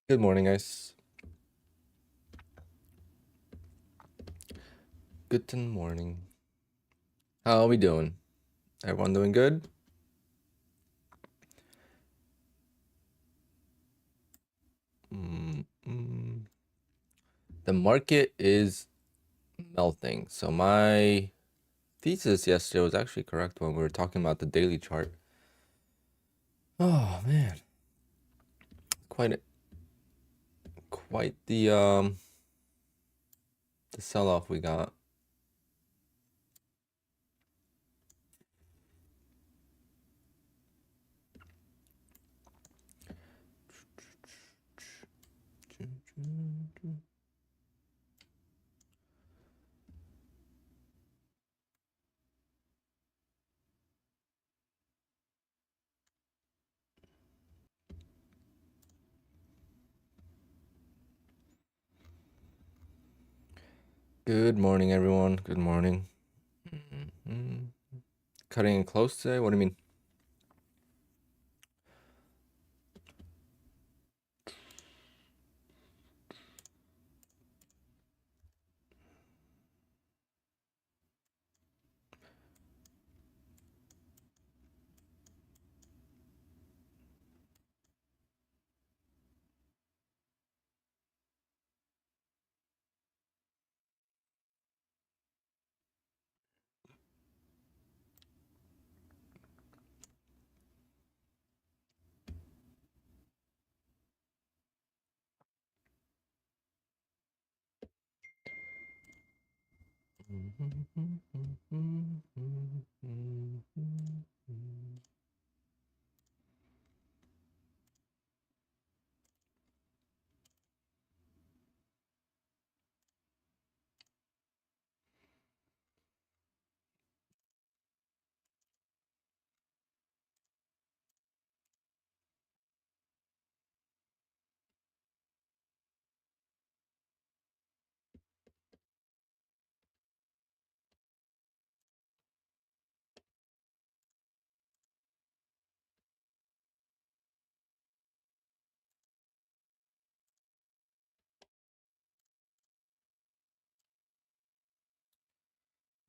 Good morning, guys. Good morning. How are we doing? Everyone doing good? The market is melting. So my thesis yesterday was actually correct when we were talking about the daily chart. Oh man, quite the sell-off we got. Good morning, everyone. Good morning. Cutting it close today? What do you mean?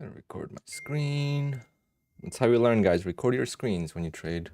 Gonna record my screen. That's how we learn, guys. Record your screens when you trade.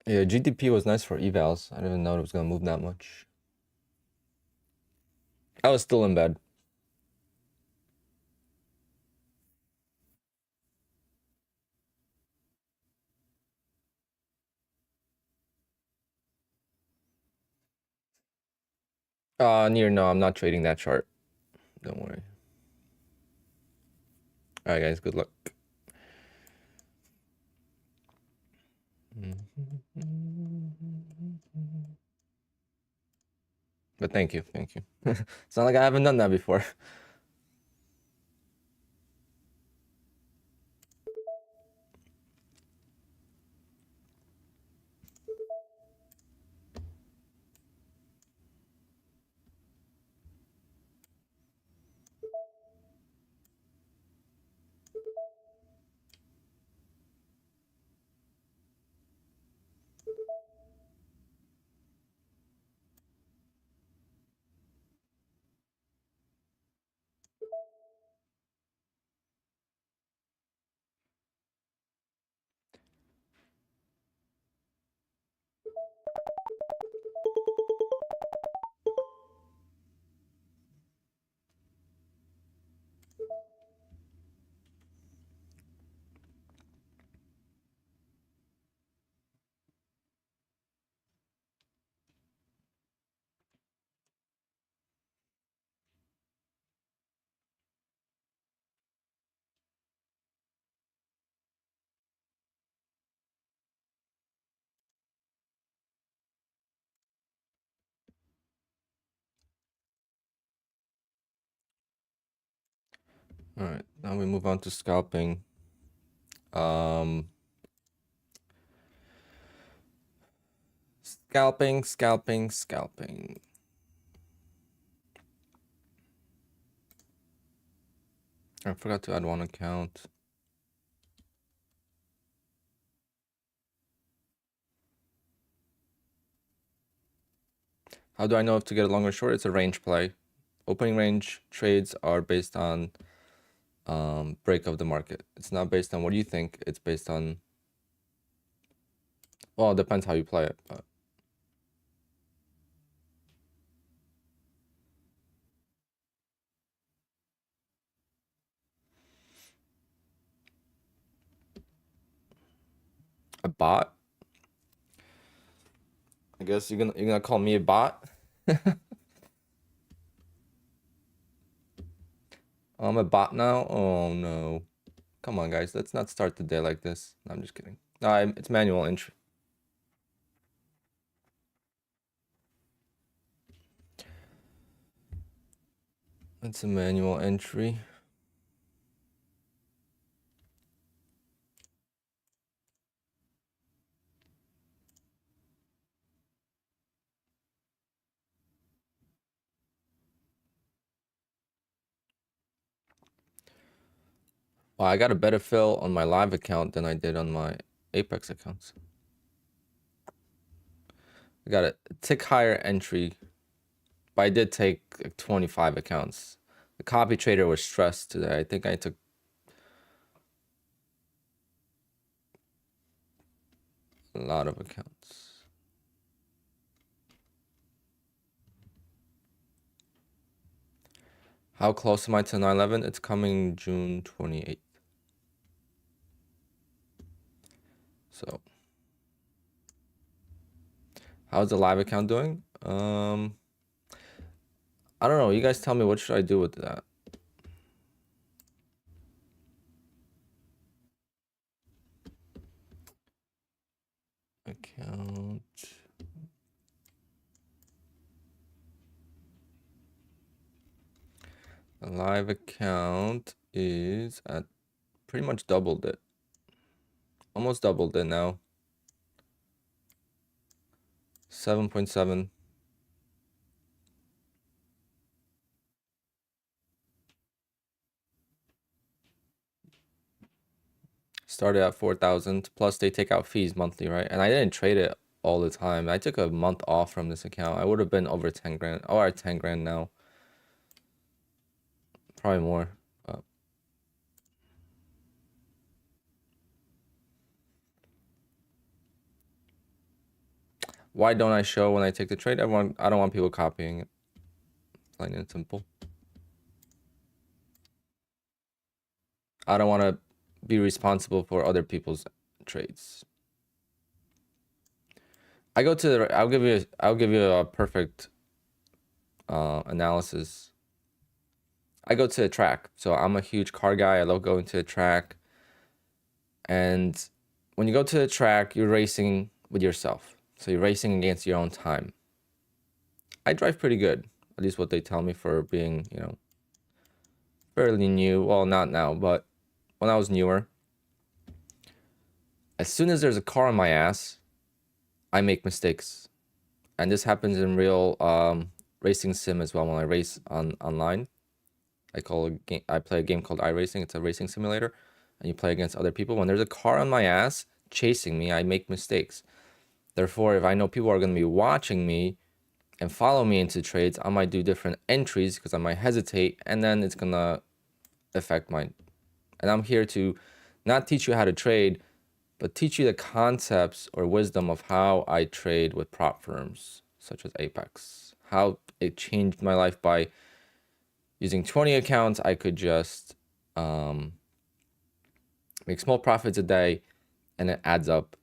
Yeah, GDP was nice for evals. I didn't even know it was gonna move that much. I was still in bed. No, I'm not trading that chart. Don't worry. All right, guys, good luck. But thank you. It's not like I haven't done that before. All right, now we move on to scalping. Scalping. I forgot to add one account. How do I know if to get a long or short? It's a range play. Opening range trades are based on break of the market. It's not based on what you think. It's based on, well, it depends how you play it, but a bot. I guess you're gonna call me a bot. I'm a bot now. Oh no! Come on, guys. Let's not start the day like this. No, I'm just kidding. No, it's manual entry. It's a manual entry. Well, I got a better fill on my live account than I did on my Apex accounts. I got a tick higher entry, but I did take like 25 accounts. The copy trader was stressed today. I think I took a lot of accounts. How close am I to 9/11? It's coming June 28th. So, how's the live account doing? I don't know. You guys tell me, what should I do with that? Account. The live account is at pretty much doubled it. Almost doubled it now. 7.7. Started at 4,000. Plus they take out fees monthly, right? And I didn't trade it all the time. I took a month off from this account. I would have been over 10 grand. Or 10 grand now. Probably more. Why don't I show when I take the trade? I don't want people copying it. Plain and simple. I don't want to be responsible for other people's trades. I'll give you a perfect analysis. I go to a track. So I'm a huge car guy. I love going to a track. And when you go to the track, you're racing with yourself. So you're racing against your own time. I drive pretty good, at least what they tell me for being, you know, fairly new. Well, not now, but when I was newer. As soon as there's a car on my ass, I make mistakes. And this happens in real racing sim as well when I race online. I play a game called iRacing. It's a racing simulator, and you play against other people. When there's a car on my ass chasing me, I make mistakes. Therefore, if I know people are going to be watching me and follow me into trades, I might do different entries because I might hesitate, and then it's going to affect mine. And I'm here to not teach you how to trade, but teach you the concepts or wisdom of how I trade with prop firms such as Apex. How it changed my life by using 20 accounts. I could just make small profits a day, and it adds up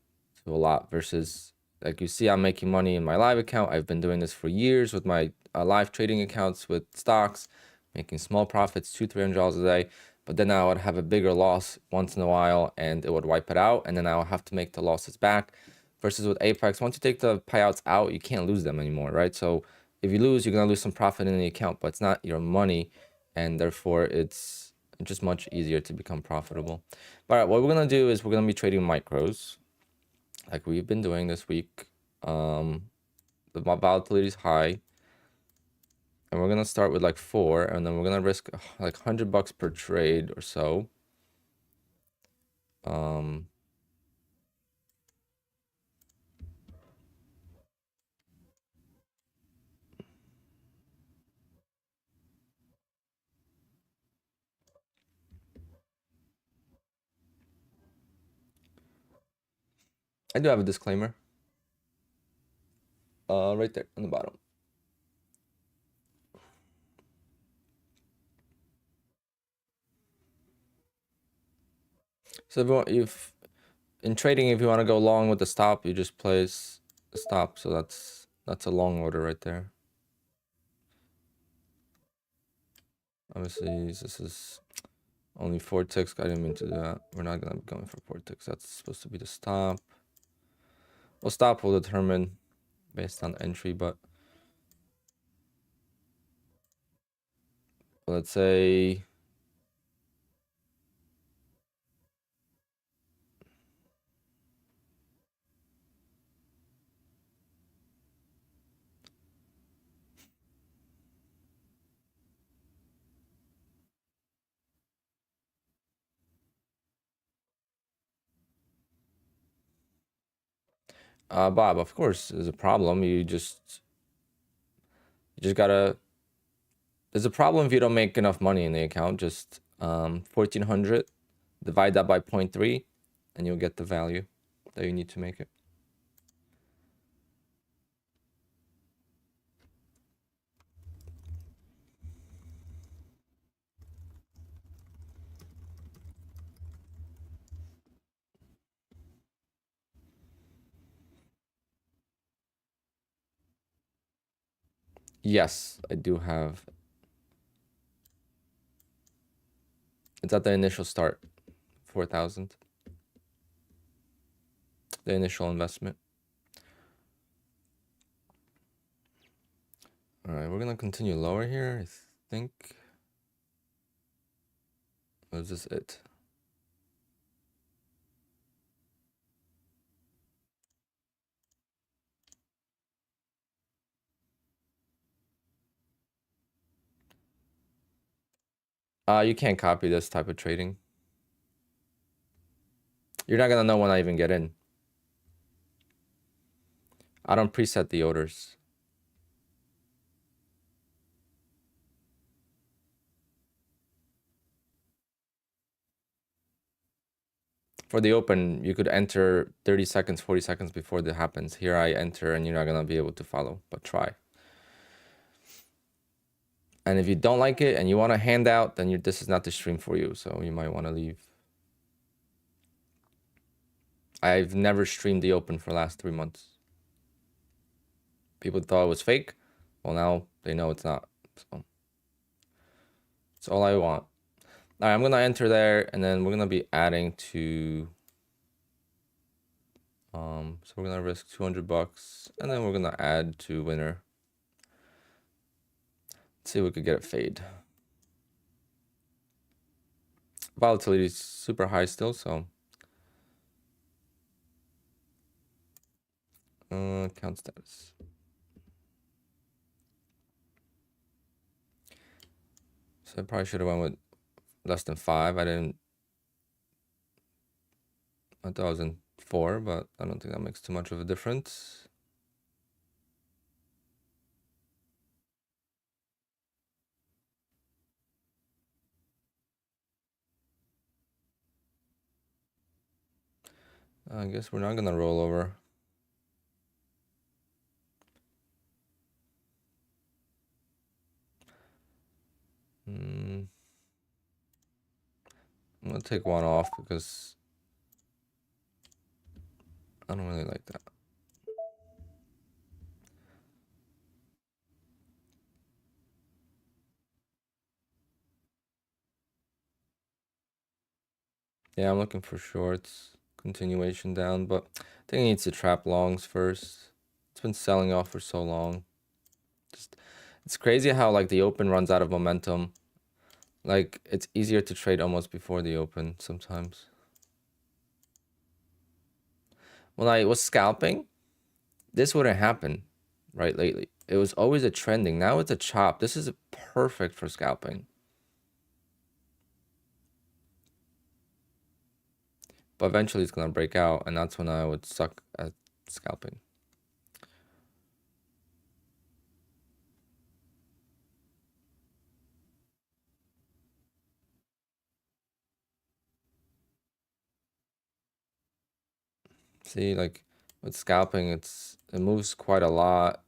to a lot versus, like you see, I'm making money in my live account. I've been doing this for years with my live trading accounts with stocks, making small profits, $200-300 a day. But then I would have a bigger loss once in a while, and it would wipe it out, and then I would have to make the losses back. Versus with Apex, once you take the payouts out, you can't lose them anymore, right? So if you lose, you're gonna lose some profit in the account, but it's not your money, and therefore it's just much easier to become profitable. All right, what we're gonna do is we're gonna be trading micros, like we've been doing this week. The volatility is high, and we're gonna start with like 4, and then we're gonna risk like $100 per trade or so. I do have a disclaimer. Right there on the bottom. So if in trading, if you want to go long with the stop, you just place a stop. So that's a long order right there. Obviously, this is only 4 ticks. I didn't mean to do that. We're not gonna be going for 4 ticks. That's supposed to be the stop. Well, stop will determine based on entry, but let's say Bob, of course, there's a problem. You just gotta. There's a problem if you don't make enough money in the account. Just 1,400, divide that by 0.3, and you'll get the value that you need to make it. Yes, I do have. It's at the initial start, 4,000. The initial investment. All right, we're gonna continue lower here, I think. Was this it? You can't copy this type of trading. You're not gonna know when I even get in. I don't preset the orders. For the open, you could enter 30 seconds, 40 seconds before that happens. Here I enter and you're not gonna be able to follow, but try. And if you don't like it and you want a handout, then this is not the stream for you. So you might want to leave. I've never streamed the open for the last 3 months. People thought it was fake. Well, now they know it's not. So that's all I want. All right, I'm gonna enter there, and then we're gonna be adding to. So we're gonna risk 200 bucks, and then we're gonna add to winner. Let's see if we could get it fade. Volatility is super high still, so. Count status. So I probably should have went with less than 5. I thought I was in 4, but I don't think that makes too much of a difference. I guess we're not gonna roll over. I'm gonna take one off because I don't really like that. Yeah, I'm looking for shorts, continuation down, but I think it needs to trap longs first. It's been selling off for so long. It's crazy how like the open runs out of momentum. Like it's easier to trade almost before the open sometimes. When I was scalping, this wouldn't happen, right? Lately, it was always a trending. Now it's a chop. This is perfect for scalping. But eventually it's gonna break out, and that's when I would suck at scalping. See, like with scalping, it moves quite a lot.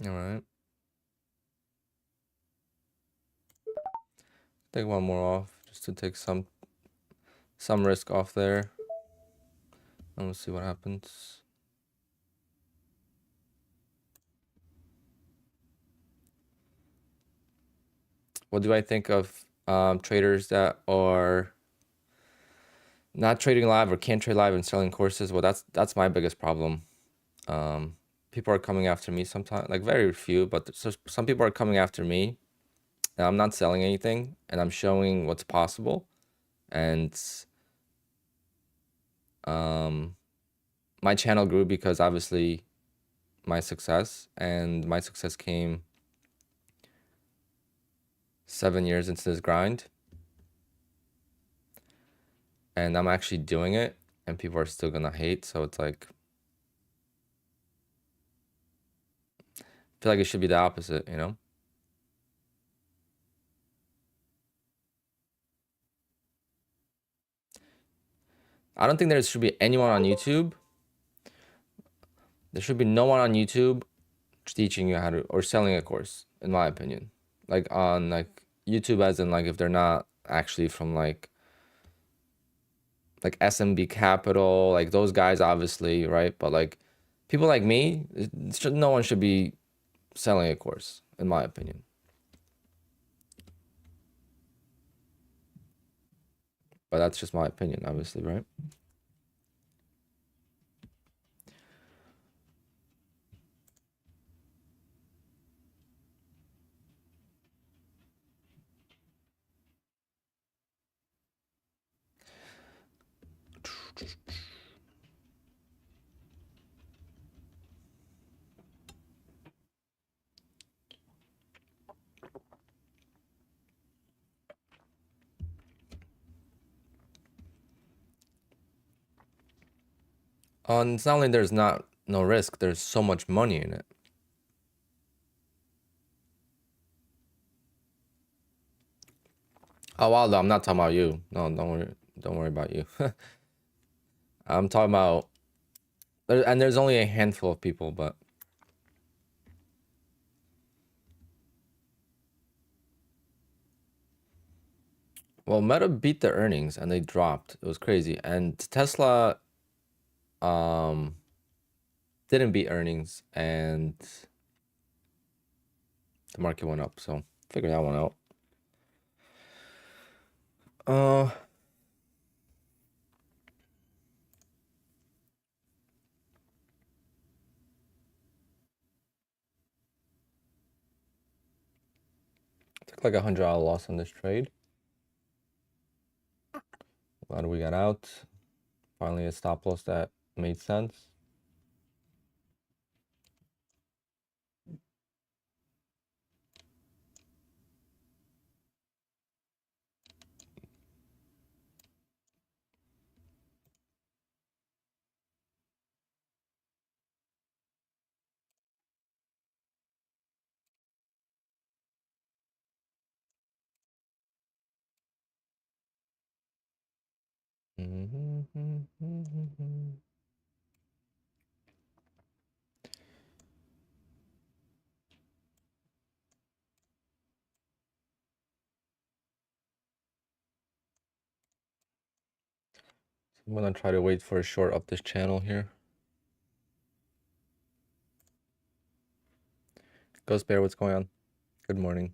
All right. Take one more off just to take some risk off there. And we'll see what happens. What do I think of traders that are not trading live or can't trade live and selling courses? Well, that's my biggest problem. People are coming after me sometimes, like very few, but some people are coming after me, and I'm not selling anything, and I'm showing what's possible. And my channel grew because obviously my success, and my success came 7 years into this grind, and I'm actually doing it, and people are still gonna hate. So it's like, I feel like it should be the opposite, you know? I don't think there should be anyone on YouTube. There should be no one on YouTube teaching you how to, or selling a course, in my opinion. Like on like YouTube, as in like if they're not actually from like SMB Capital, like those guys, obviously, right? But like people like me, no one should be selling a course, in my opinion. But that's just my opinion, obviously, right? It's not only there's no risk, there's so much money in it. Oh, Waldo, I'm not talking about you. No, don't worry about you. I'm talking about, and there's only a handful of people, but well, Meta beat the earnings and they dropped. It was crazy, and Tesla didn't beat earnings and the market went up. So figure that one out. Uh, took like $100 loss on this trade. Glad we got out. Finally, a stop loss that made sense. I'm gonna try to wait for a short up this channel here. Ghost Bear, what's going on? Good morning.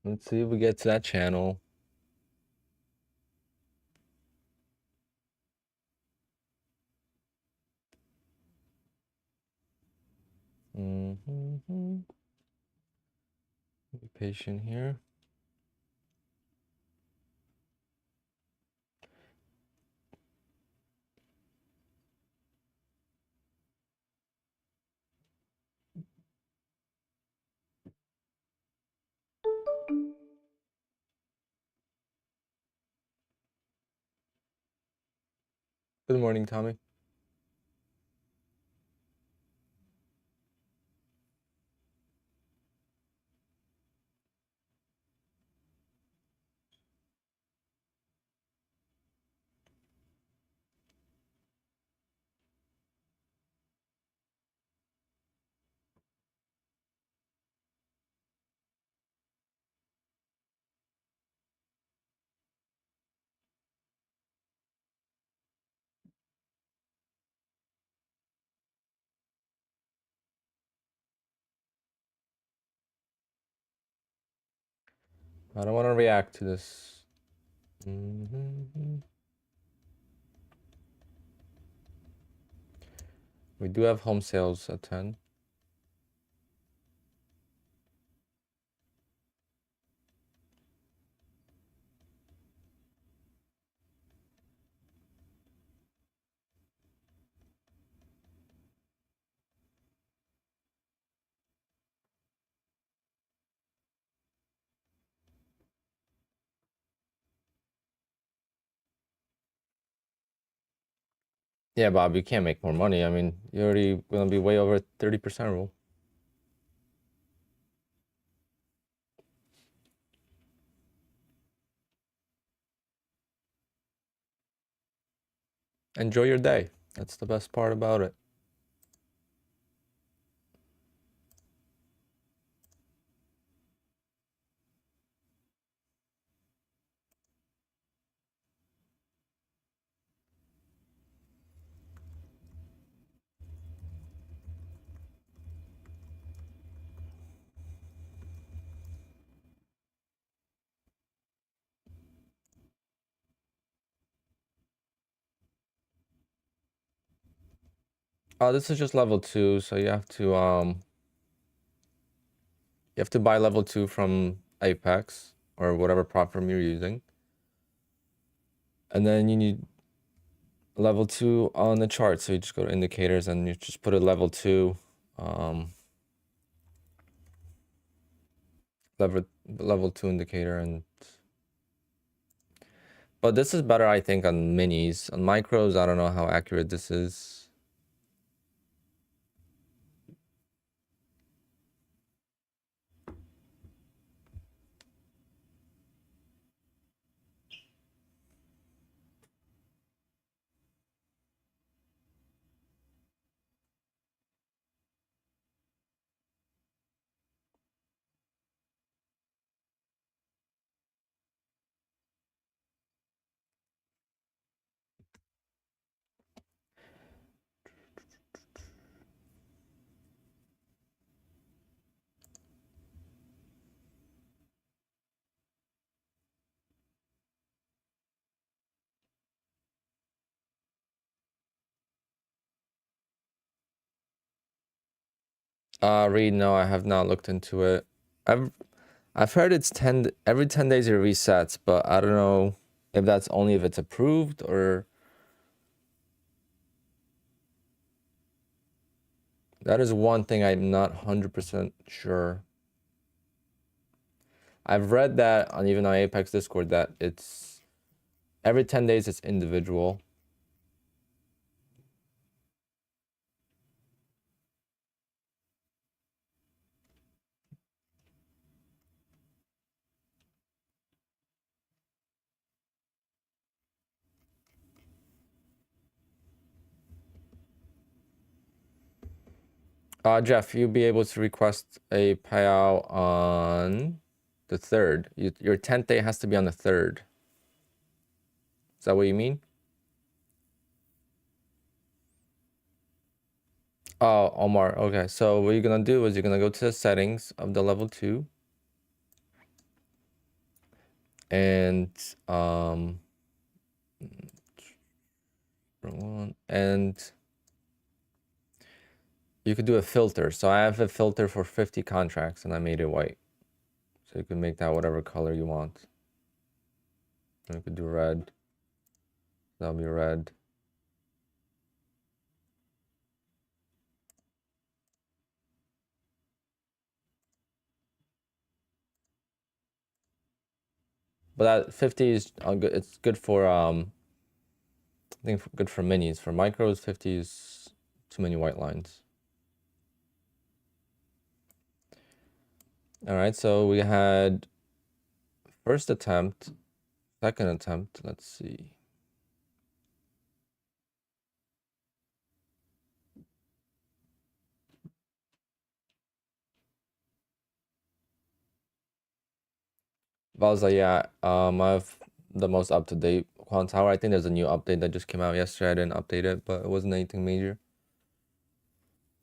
Let's see if we get to that channel. Be patient here. Good morning, Tommy. I don't want to react to this. We do have home sales at 10. Yeah, Bob, you can't make more money. I mean, you're already gonna be way over 30% rule. Enjoy your day. That's the best part about it. Oh, this is just level 2, so you have to buy level 2 from Apex or whatever platform you're using. And then you need level 2 on the chart. So you just go to indicators and you just put a level 2 level 2 indicator. And but this is better, I think, on minis. On micros, I don't know how accurate this is. Reed, no, I have not looked into it. I've heard it's every 10 days it resets, but I don't know if that's only if it's approved or that is one thing I'm not 100% sure. I've read that on even on Apex Discord that it's every 10 days it's individual. Jeff, you'll be able to request a payout on the 3rd. Your 10th day has to be on the 3rd. Is that what you mean? Oh, Omar. Okay. So what you're gonna do is you're gonna go to the settings of the level 2. And and you could do a filter. So I have a filter for 50 contracts and I made it white. So you can make that whatever color you want. And you could do red. That'll be red. But that 50 is good. It's good for I think good for minis. For micros, 50 is too many white lines. All right, so we had first attempt, second attempt. Let's see. Valza, yeah, I have the most up-to-date Quant Tower. I think there's a new update that just came out yesterday. I didn't update it, but it wasn't anything major.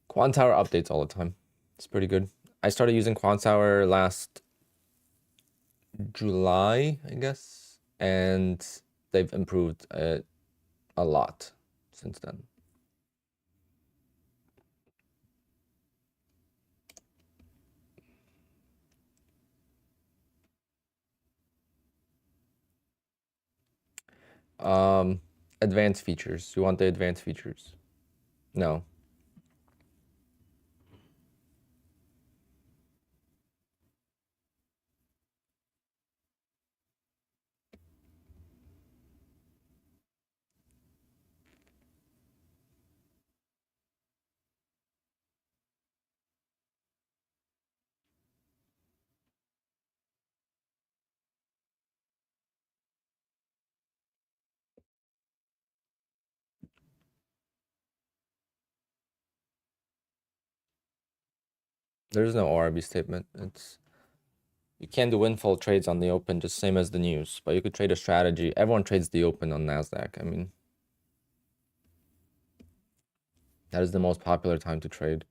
Quant Tower updates all the time. It's pretty good. I started using Quant Tower last July, I guess, and they've improved it a lot since then. Advanced features. You want the advanced features? No. There's no ORB statement. You can't do windfall trades on the open, just same as the news. But you could trade a strategy. Everyone trades the open on NASDAQ. I mean, that is the most popular time to trade.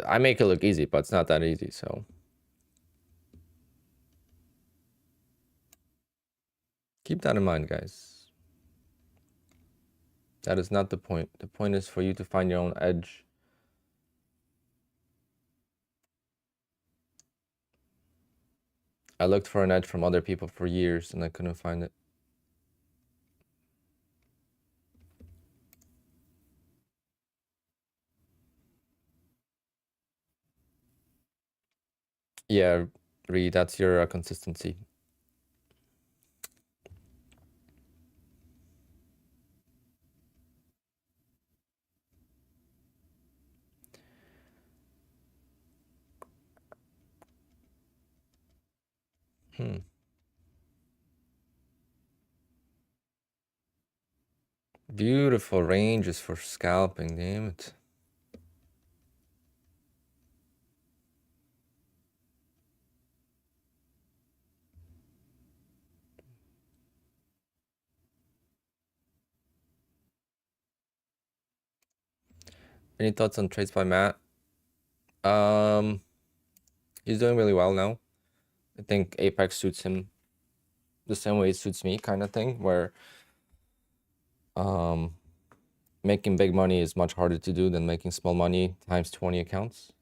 I make it look easy, but it's not that easy, so keep that in mind, guys. That is not the point. The point is for you to find your own edge. I looked for an edge from other people for years and I couldn't find it. Yeah, Reed, that's your consistency. Beautiful ranges for scalping, damn it. Any thoughts on trades by Matt? He's doing really well now. I think Apex suits him the same way it suits me, kind of thing, where making big money is much harder to do than making small money times 20 accounts.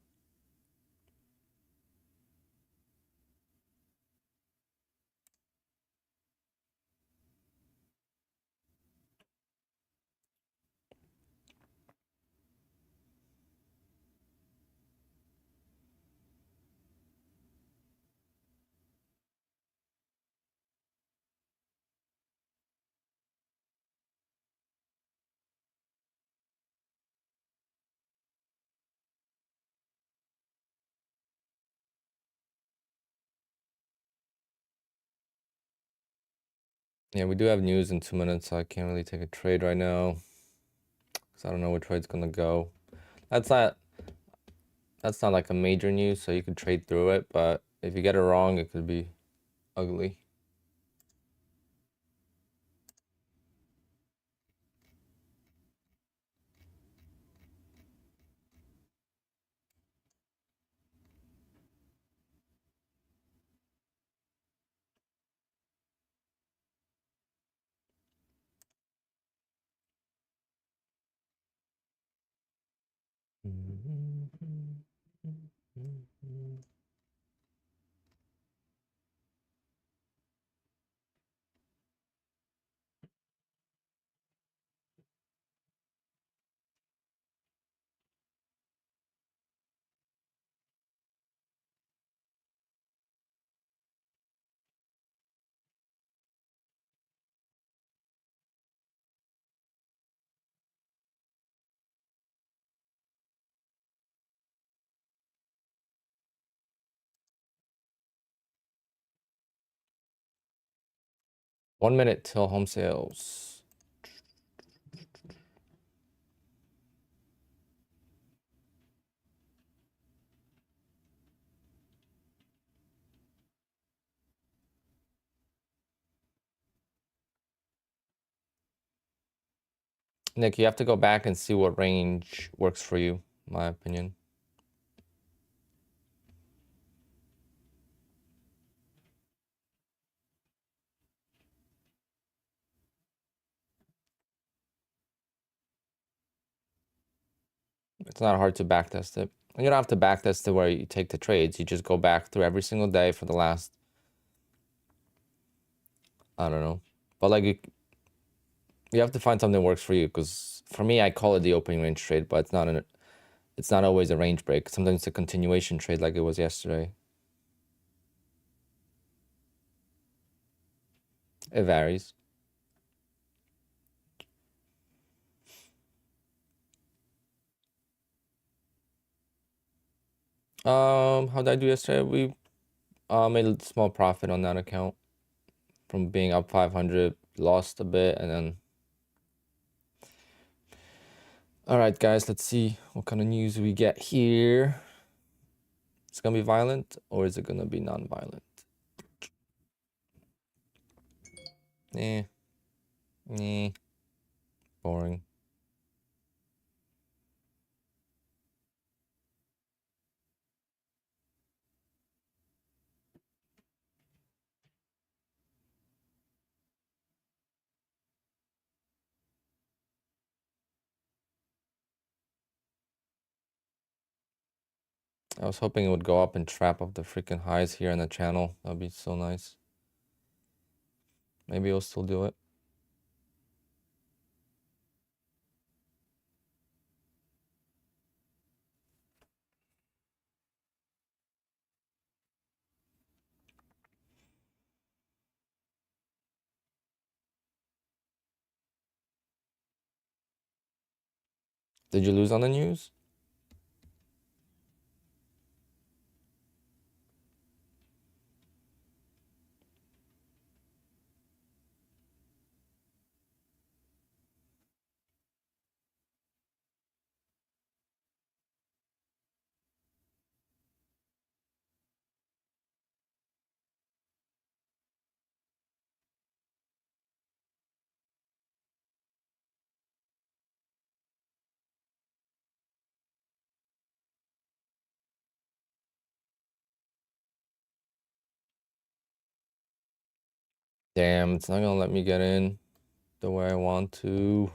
Yeah, we do have news in 2 minutes, so I can't really take a trade right now because I don't know which way it's gonna go. That's not like a major news, so you could trade through it, but if you get it wrong, it could be ugly. One minute till home sales. Nick, you have to go back and see what range works for you, in my opinion. It's not hard to backtest it. You don't have to backtest it where you take the trades. You just go back through every single day for the last I don't know. But like you have to find something that works for you, because for me, I call it the opening range trade, but it's not always a range break. Sometimes it's a continuation trade like it was yesterday. It varies. How did I do yesterday? We made a small profit on that account from being up 500, lost a bit, and then. All right, guys, let's see what kind of news we get here. It's gonna be violent, or is it gonna be non-violent? Eh, boring. I was hoping it would go up and trap off the freaking highs here in the channel. That'd be so nice. Maybe it'll still do it. Did you lose on the news? Damn, it's not gonna let me get in the way I want to.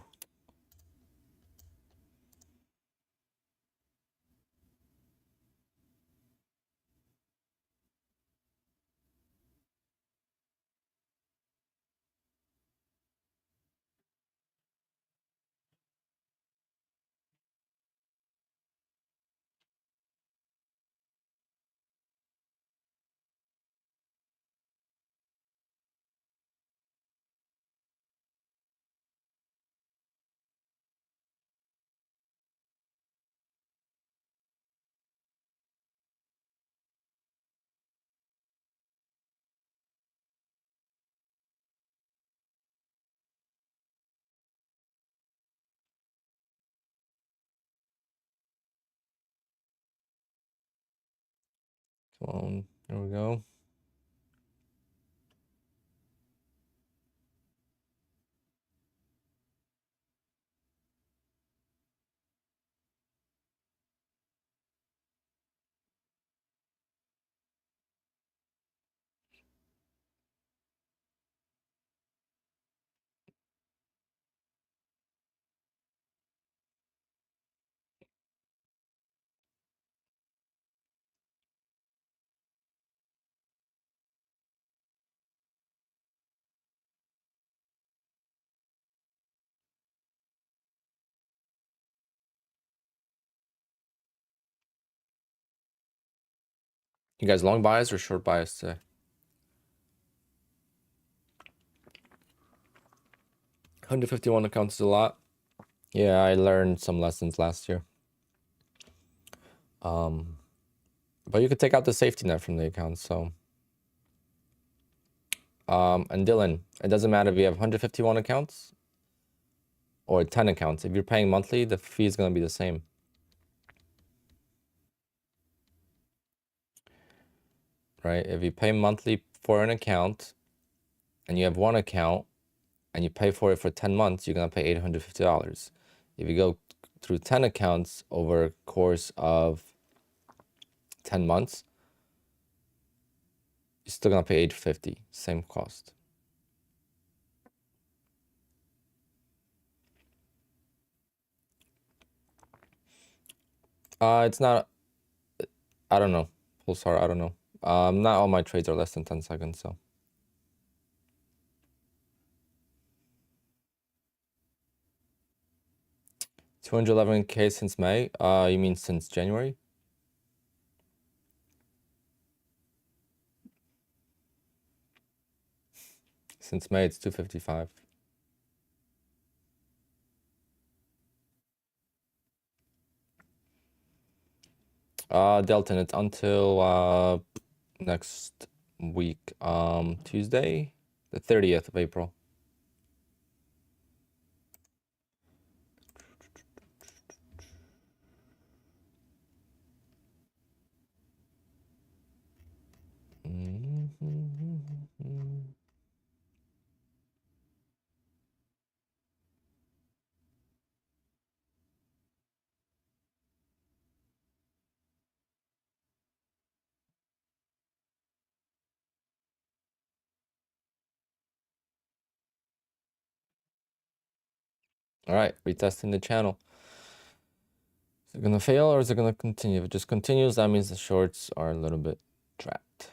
Come on, there we go. You guys long bias or short bias today? 151 accounts is a lot. Yeah, I learned some lessons last year. But you could take out the safety net from the account, so. And Dylan, it doesn't matter if you have 151 accounts or 10 accounts. If you're paying monthly, the fee is gonna be the same. Right? If you pay monthly for an account and you have one account and you pay for it for 10 months, you're gonna pay $850. If you go through 10 accounts over a course of 10 months, you're still gonna pay $850, same cost. It's not, I don't know. Pulsar, I don't know. Not all my trades are less than 10 seconds, so. 211K since May? You mean since January? Since May, it's 255. Delton, it's until next week, Tuesday, the 30th of April. All right, retesting the channel. Is it gonna fail or is it gonna continue? If it just continues, that means the shorts are a little bit trapped.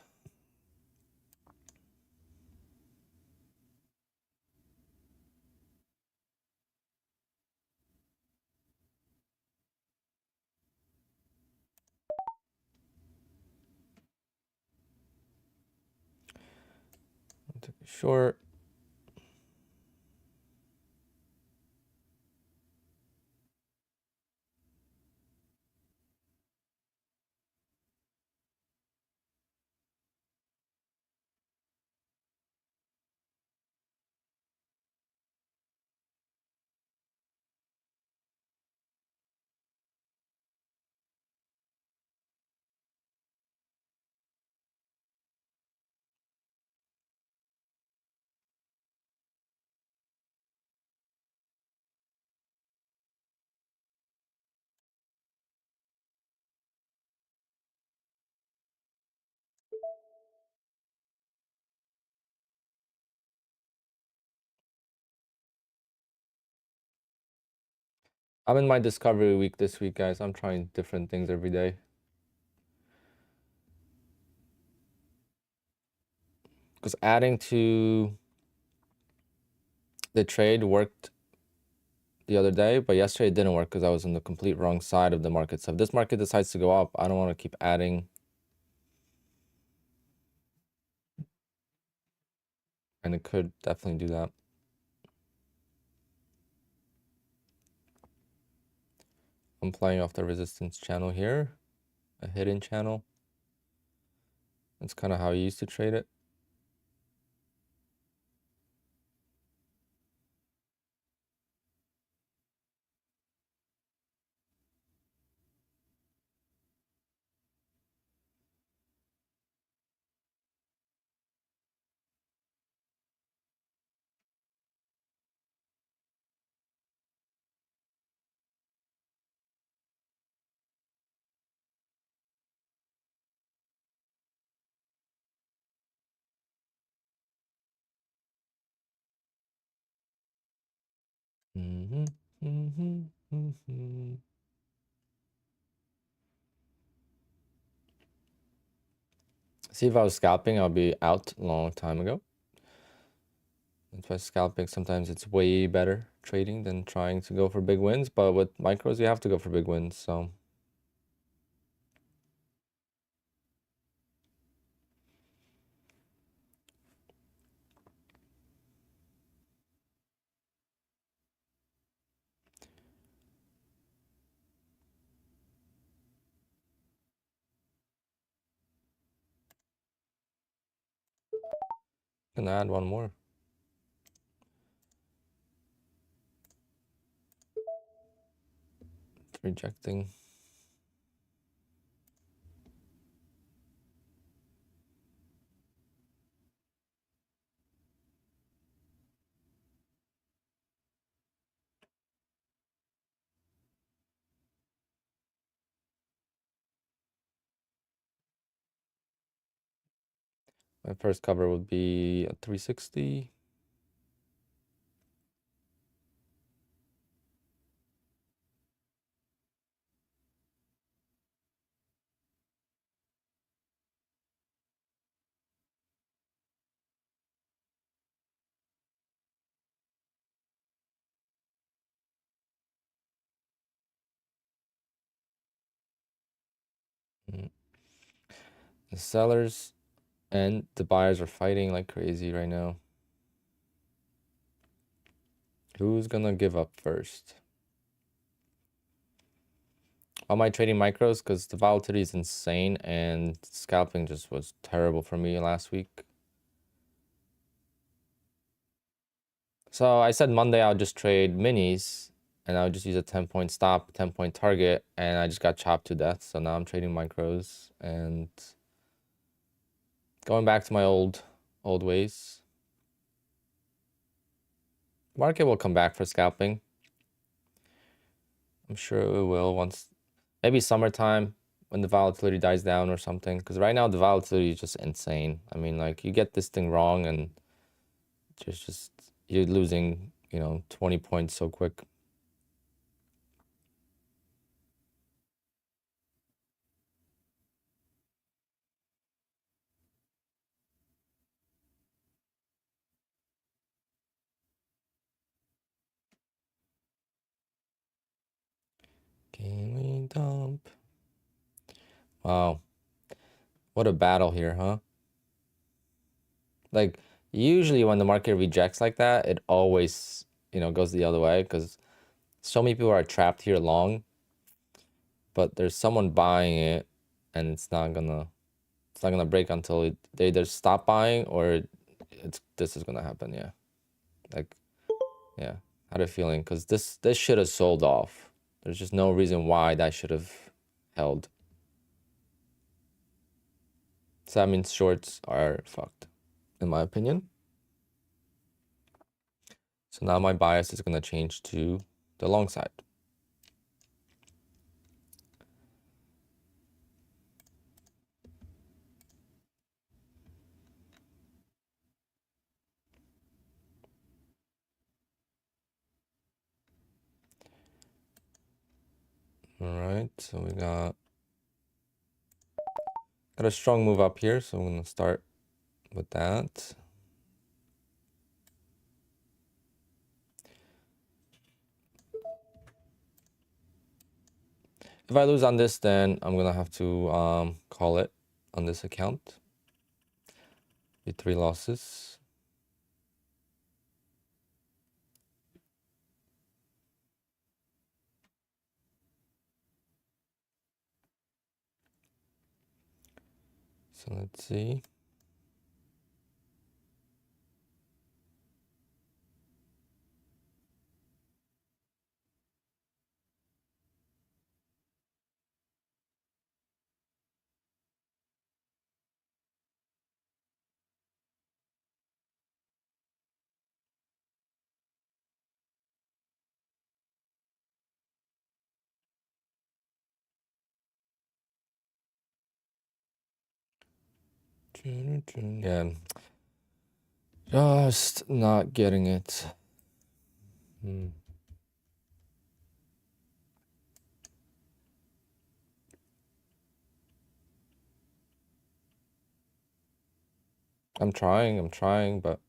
I'll take a short. I'm in my discovery week this week, guys. I'm trying different things every day. Because adding to the trade worked the other day, but yesterday it didn't work because I was on the complete wrong side of the market. So if this market decides to go up, I don't want to keep adding. And it could definitely do that. I'm playing off the resistance channel here, a hidden channel. That's kind of how I used to trade it. See, if I was scalping, I'll be out a long time ago. That's why scalping, sometimes it's way better trading than trying to go for big wins. But with micros, you have to go for big wins. So I'm gonna add one more. It's rejecting. My first cover would be a 360. The sellers and the buyers are fighting like crazy right now. Who's gonna give up first? Why am I trading micros? Because the volatility is insane and scalping just was terrible for me last week. So I said Monday I'll just trade minis and I'll just use a 10-point stop, 10-point target, and I just got chopped to death. So now I'm trading micros and going back to my old ways. Market will come back for scalping. I'm sure it will once, maybe summertime when the volatility dies down or something. Because right now the volatility is just insane. I mean, like you get this thing wrong and just you're losing, 20 points so quick. Can we dump? Wow. What a battle here, huh? Like usually when the market rejects like that, it always, goes the other way because so many people are trapped here long, but there's someone buying it and it's not gonna break until they either stop buying or this is gonna happen. Yeah. Like, yeah. I had a feeling because this should have sold off. There's just no reason why that should have held. So that means shorts are fucked, in my opinion. So now my bias is gonna change to the long side. All right, so we got a strong move up here, so I'm gonna start with that. If I lose on this, then I'm gonna have to call it on this account. Be 3 losses. So let's see. Yeah, just not getting it. I'm trying, but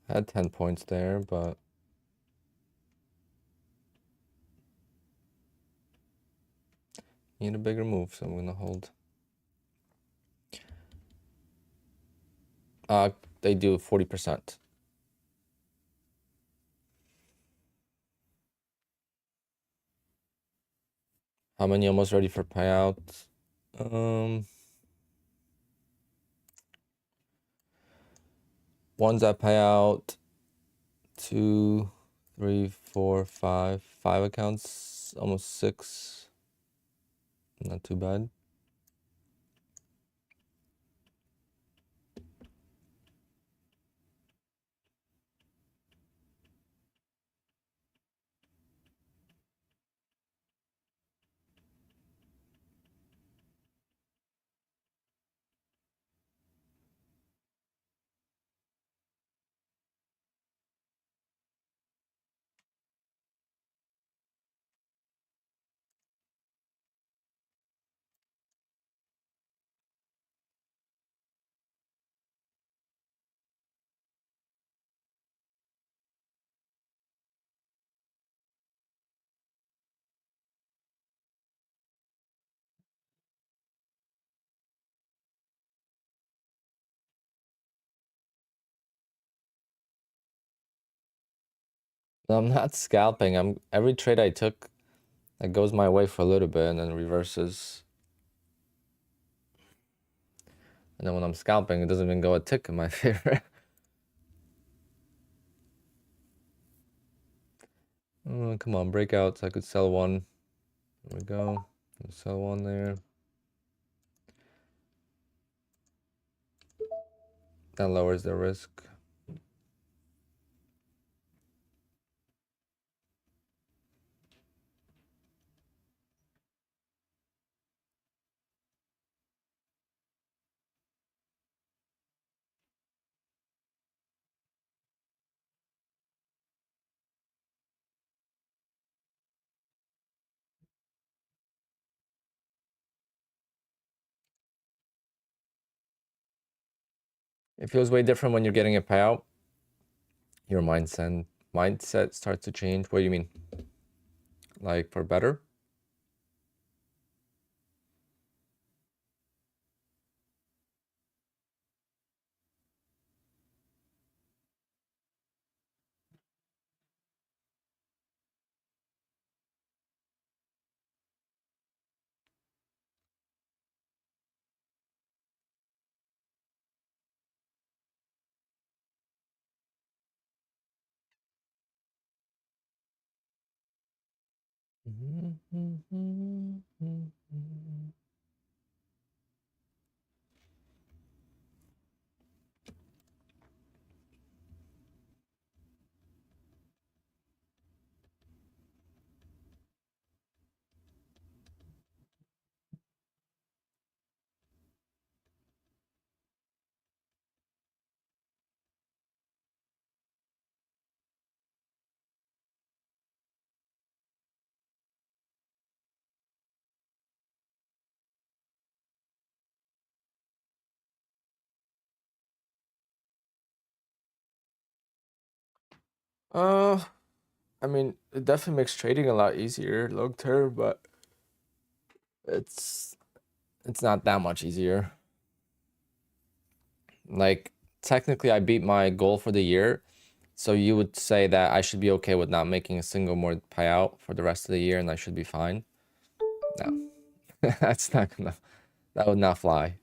I had 10 points there, but need a bigger move, so I'm gonna hold. They do 40%. How many almost ready for payout? One's at payout. 2, 3, 4, 5. 5 accounts, almost 6. Not too bad. I'm not scalping. Every trade I took, it goes my way for a little bit and then reverses. And then when I'm scalping, it doesn't even go a tick in my favor. Oh, come on, breakouts. I could sell one. There we go. Sell one there. That lowers the risk. It feels way different when you're getting a payout. Your mindset starts to change. What do you mean? Like for better? Uh, I mean, it definitely makes trading a lot easier long term, but it's not that much easier. Like technically I beat my goal for the year. So you would say that I should be okay with not making a single more payout for the rest of the year and I should be fine? No. That's not gonna, that would not fly.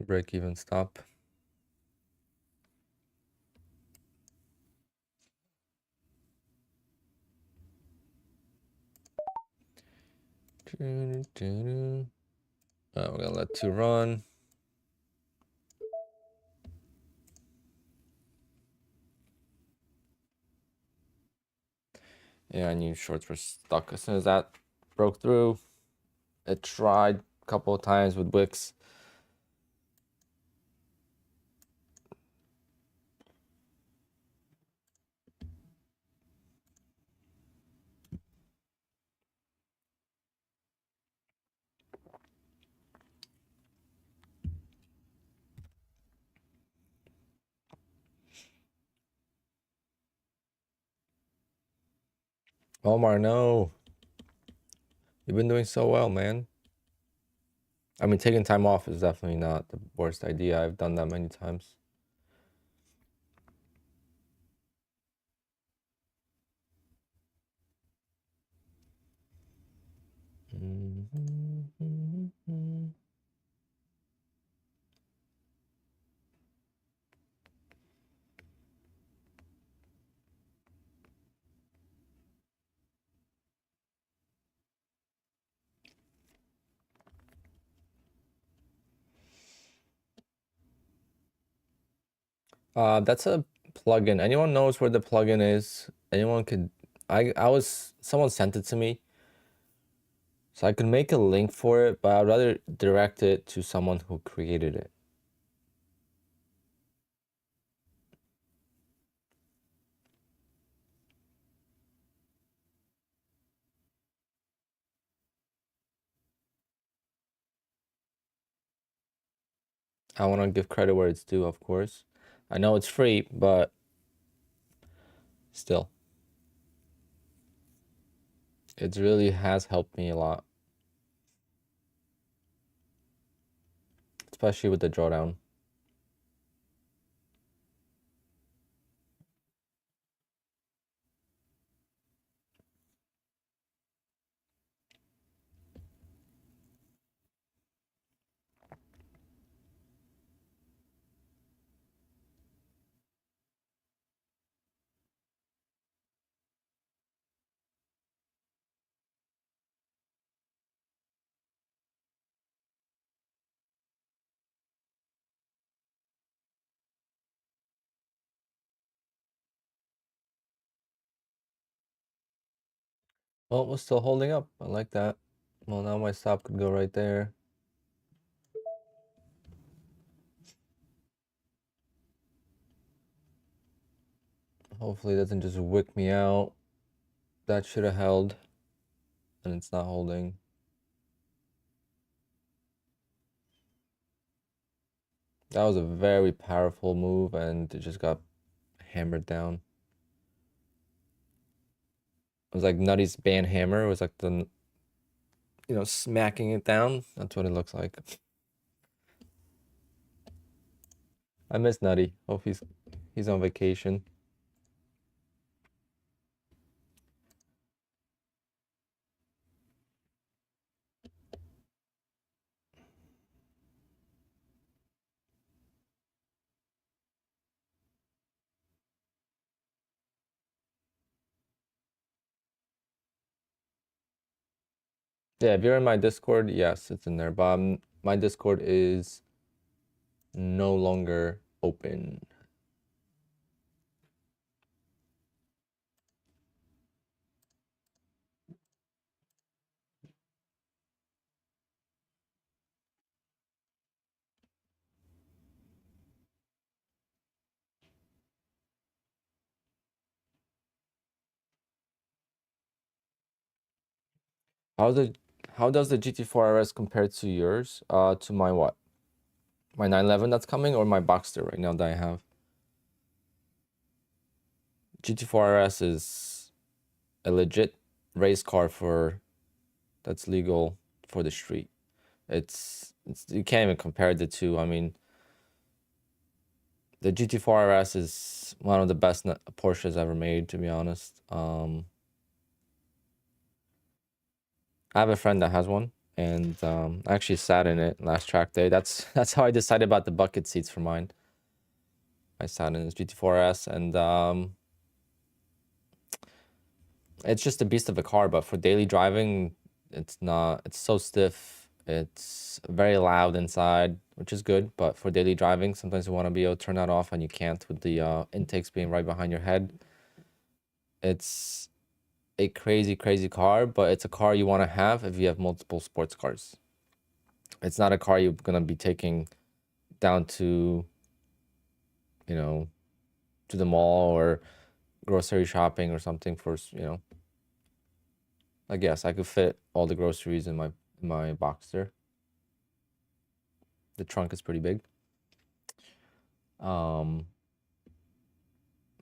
Break even stop. We're gonna let two run. Yeah, I knew shorts were stuck. As soon as that broke through, it tried a couple of times with wicks. Omar, no. You've been doing so well, man. I mean, taking time off is definitely not the worst idea. I've done that many times. That's a plugin. Anyone knows where the plugin is? Anyone could. Someone sent it to me. So I could make a link for it, but I'd rather direct it to someone who created it. I want to give credit where it's due, of course. I know it's free, but still, it really has helped me a lot, especially with the drawdown. Well, it was still holding up. I like that. Well, now my stop could go right there. Hopefully it doesn't just wick me out. That should have held, and it's not holding. That was a very powerful move, and it just got hammered down. It was like Nutty's band hammer. It was like the, smacking it down. That's what it looks like. I miss Nutty. Hope he's on vacation. Yeah, if you're in my Discord, yes, it's in there. But my Discord is no longer open. How does the GT4 RS compare to yours? To my what? My 911 that's coming, or my Boxster right now that I have? GT4 RS is a legit race car that's legal for the street. It's you can't even compare the two. I mean, the GT4 RS is one of the best Porsches ever made, to be honest. I have a friend that has one, and I actually sat in it last track day. That's how I decided about the bucket seats for mine. I sat in this GT4 RS, and it's just a beast of a car. But for daily driving, it's not. It's so stiff. It's very loud inside, which is good. But for daily driving, sometimes you want to be able to turn that off, and you can't with the intakes being right behind your head. It's a crazy, crazy car, but it's a car you want to have if you have multiple sports cars. It's not a car you're gonna be taking down to, to the mall or grocery shopping or something for, I guess I could fit all the groceries in my Boxster. The trunk is pretty big.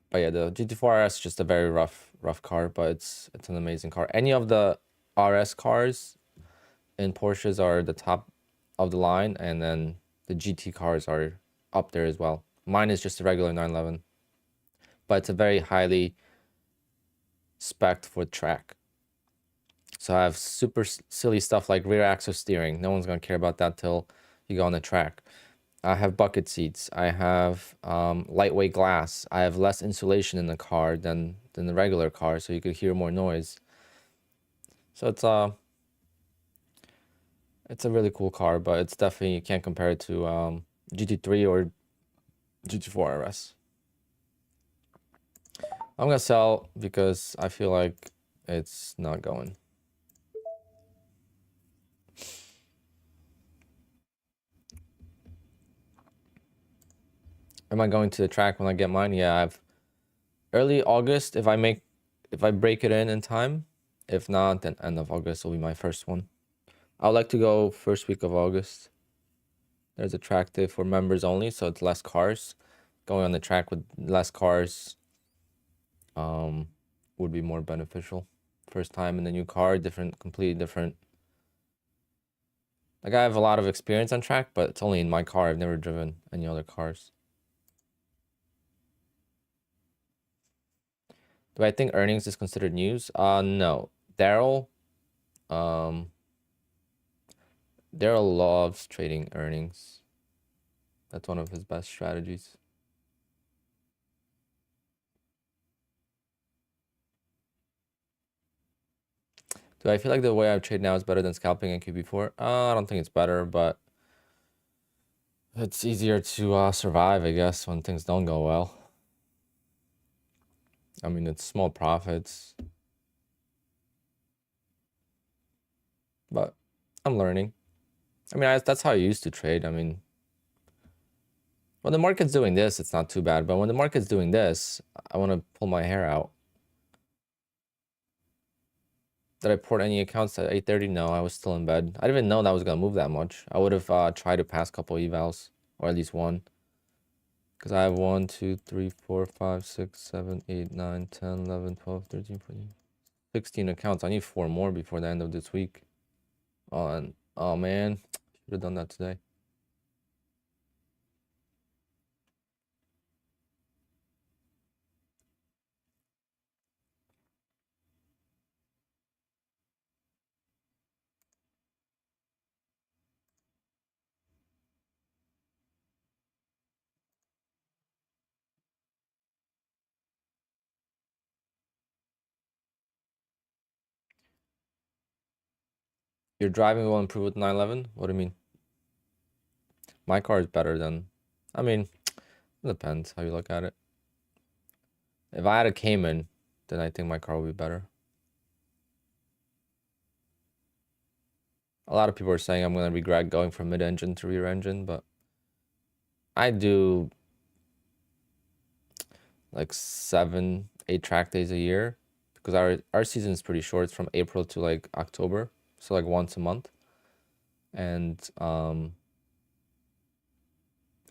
But yeah, the GT4 RS is just a very rough car, but it's an amazing car. Any of the RS cars in Porsches are the top of the line, and then the GT cars are up there as well. Mine is just a regular 911, but it's a very highly spec'd for track. So I have super silly stuff like rear axle steering. No one's gonna care about that till you go on the track. I have bucket seats. I have lightweight glass. I have less insulation in the car than the regular car, so you could hear more noise. So it's a really cool car, but it's definitely, you can't compare it to GT3 or GT4 RS. I'm gonna sell because I feel like it's not going. Am I going to the track when I get mine? Yeah, I've early August if I break it in time. If not, then end of August will be my first one. I would like to go first week of August. There's a track day for members only, so it's less cars. Going on the track with less cars would be more beneficial. First time in the new car, completely different. Like I have a lot of experience on track, but it's only in my car. I've never driven any other cars. Do I think earnings is considered news? No. Daryl loves trading earnings. That's one of his best strategies. Do I feel like the way I trade now is better than scalping in QB4? I don't think it's better, but it's easier to survive, I guess, when things don't go well. I mean, it's small profits, but I'm learning. I mean, that's how I used to trade. I mean, when the market's doing this, it's not too bad. But when the market's doing this, I want to pull my hair out. Did I port any accounts at 8:30? No, I was still in bed. I didn't even know that was going to move that much. I would have tried to pass a couple evals, or at least one. Because I have 1, 2, 3, 4, 5, 6, 7, 8, 9, 10, 11, 12, 13, 14, 16 accounts. I need 4 more before the end of this week. Oh man, should have done that today. Your driving will improve with 911? What do you mean? My car is better than... I mean, it depends how you look at it. If I had a Cayman, then I think my car would be better. A lot of people are saying I'm going to regret going from mid-engine to rear engine, but I do like 7, 8 track days a year because our season is pretty short. It's from April to like October, so like once a month. And in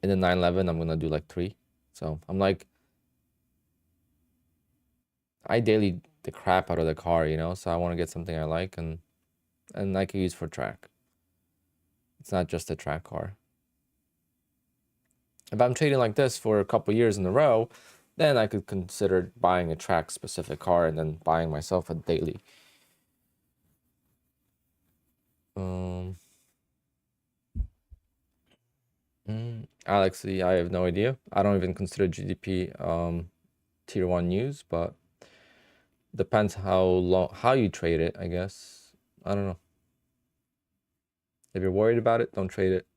the 911, I'm gonna do like 3. So I'm like, I daily the crap out of the car, you know. So I want to get something I like and I can use for track. It's not just a track car. If I'm trading like this for a couple years in a row, then I could consider buying a track specific car and then buying myself a daily. Alex, I have no idea. I don't even consider GDP tier 1 news, but depends how you trade it, I guess. I don't know. If you're worried about it, don't trade it.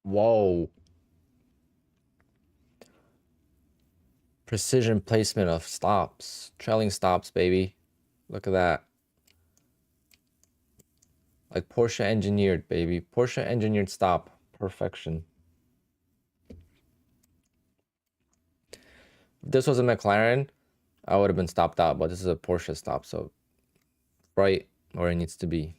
Whoa. Precision placement of stops. Trailing stops, baby. Look at that. Like Porsche engineered, baby. Porsche engineered stop. Perfection. If this was a McLaren, I would have been stopped out, but this is a Porsche stop, so right where it needs to be.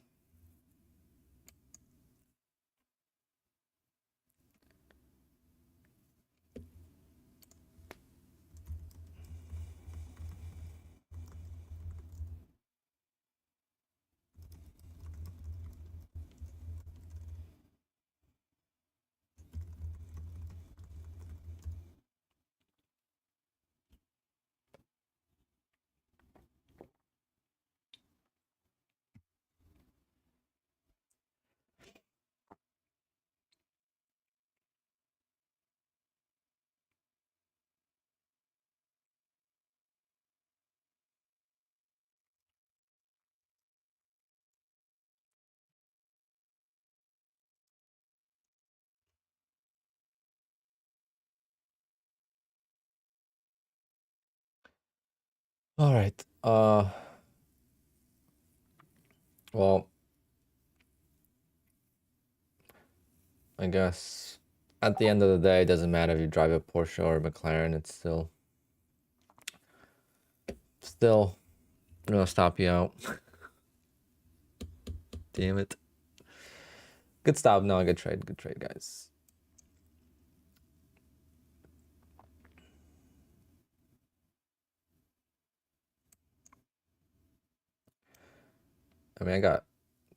All right. Well, I guess at the end of the day, it doesn't matter if you drive a Porsche or a McLaren, it's still gonna stop you out. Damn it. Good stop. No, good trade, guys. I mean, I got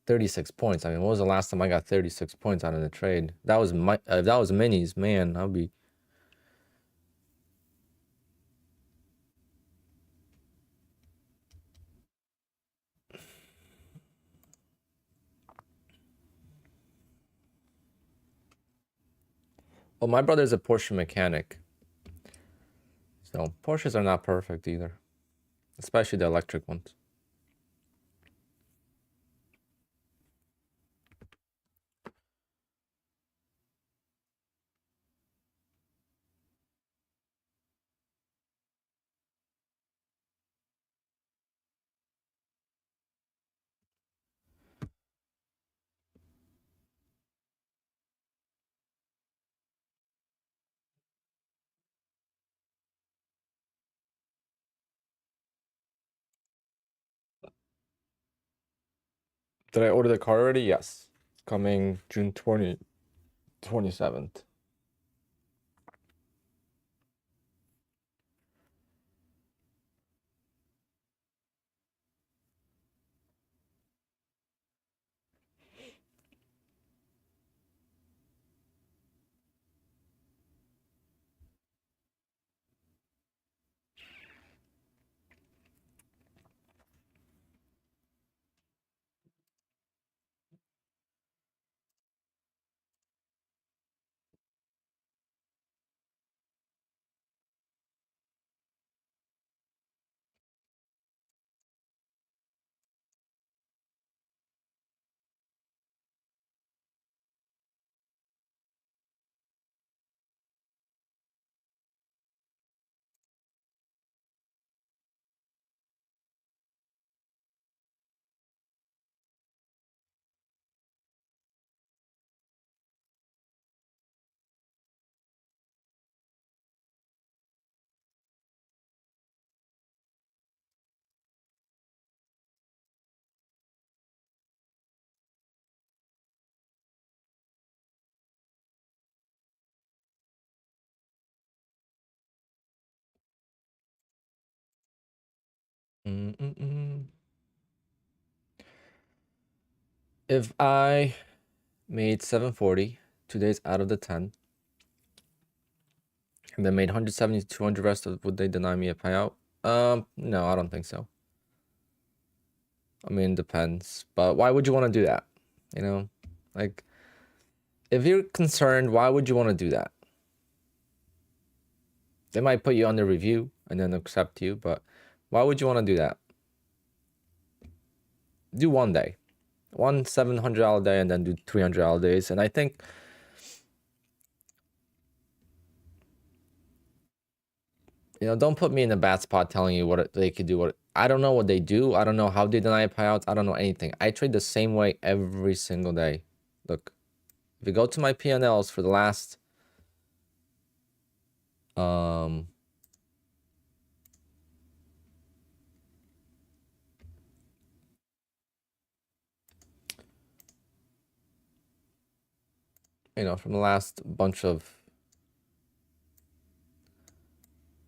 36 points. I mean, what was the last time I got 36 points out of the trade? That was that was minis, man. I'll be. Well, my brother's a Porsche mechanic, so Porsches are not perfect either, especially the electric ones. Did I order the car already? Yes. It's coming June 27th. If I made 740 2 days out of the 10, and then made 170 to 200 rest of, would they deny me a payout? No, I don't think so. I mean, it depends. But why would you want to do that? You know, like, if you're concerned, why would you want to do that? They might put you under review and then accept you, but why would you want to do that? Do one day, one $700 day, and then do $300 days. And I think You know, don't put me in a bad spot telling you what they could do. What I don't know what they do. I don't know how they deny payouts. I don't know anything. I trade the same way every single day. Look, if you go to my P&Ls for the last you know, from the last bunch of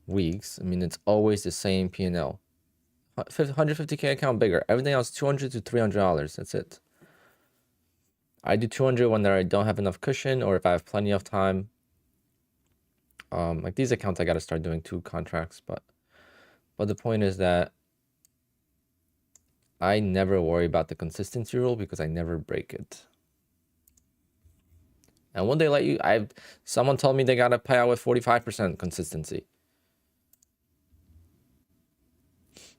weeks, I mean, it's always the same P&L. 150K account bigger. Everything else, $200 to $300. That's it. I do 200 when I don't have enough cushion or if I have plenty of time. Like these accounts, I got to start doing 2 contracts. But the point is that I never worry about the consistency rule because I never break it. And when they let you, someone told me they got to pay out with 45% consistency.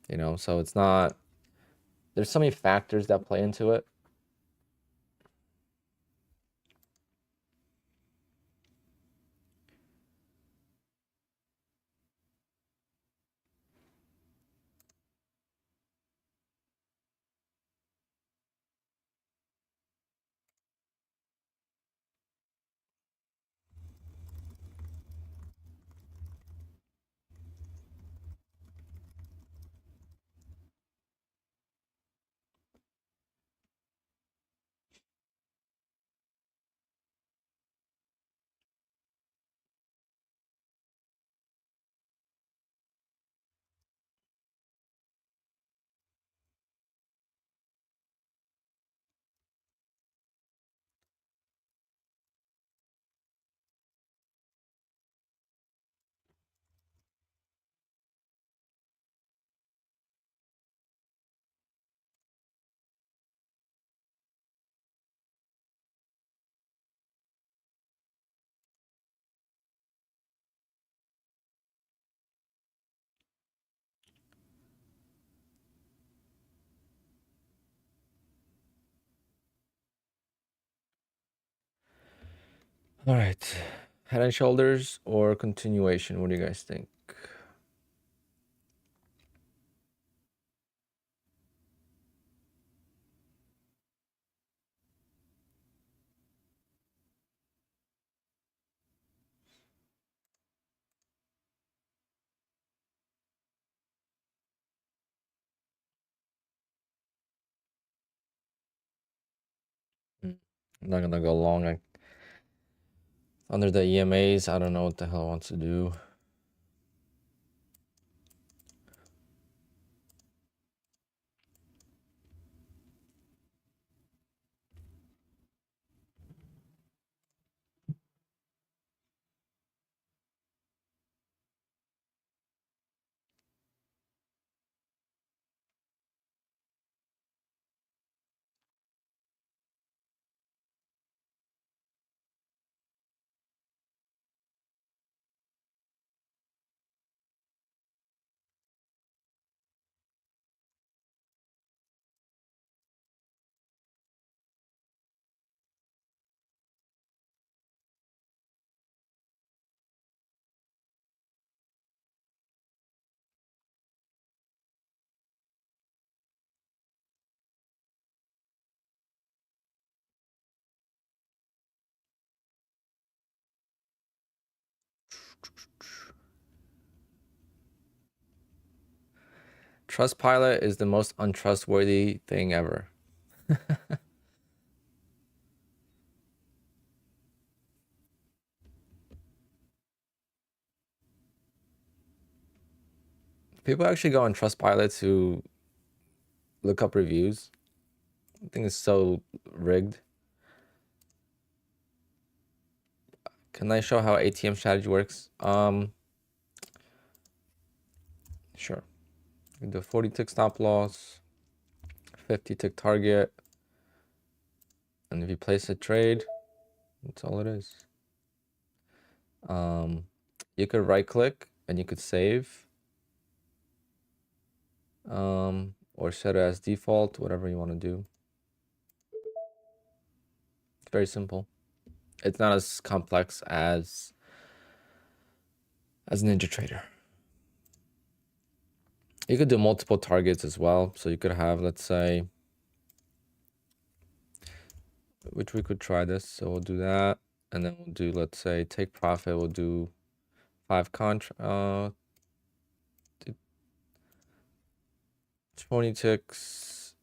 You know, so it's not, there's so many factors that play into it. All right. Head and shoulders or continuation? What do you guys think? I'm not gonna go long. Under the EMAs, I don't know what the hell I want to do. Trustpilot is the most untrustworthy thing ever. People actually go on Trustpilot to look up reviews. I think it's so rigged. Can I show how ATM strategy works? Sure. You can do a 40 tick stop loss, 50 tick target, and if you place a trade, that's all it is. You could right click and you could save, or set it as default, whatever you want to do. It's very simple. It's not as complex as NinjaTrader. You could do multiple targets as well. So you could have, let's say, which we could try this. So we'll do that. And then we'll do, let's say, take profit. We'll do 5 20 ticks,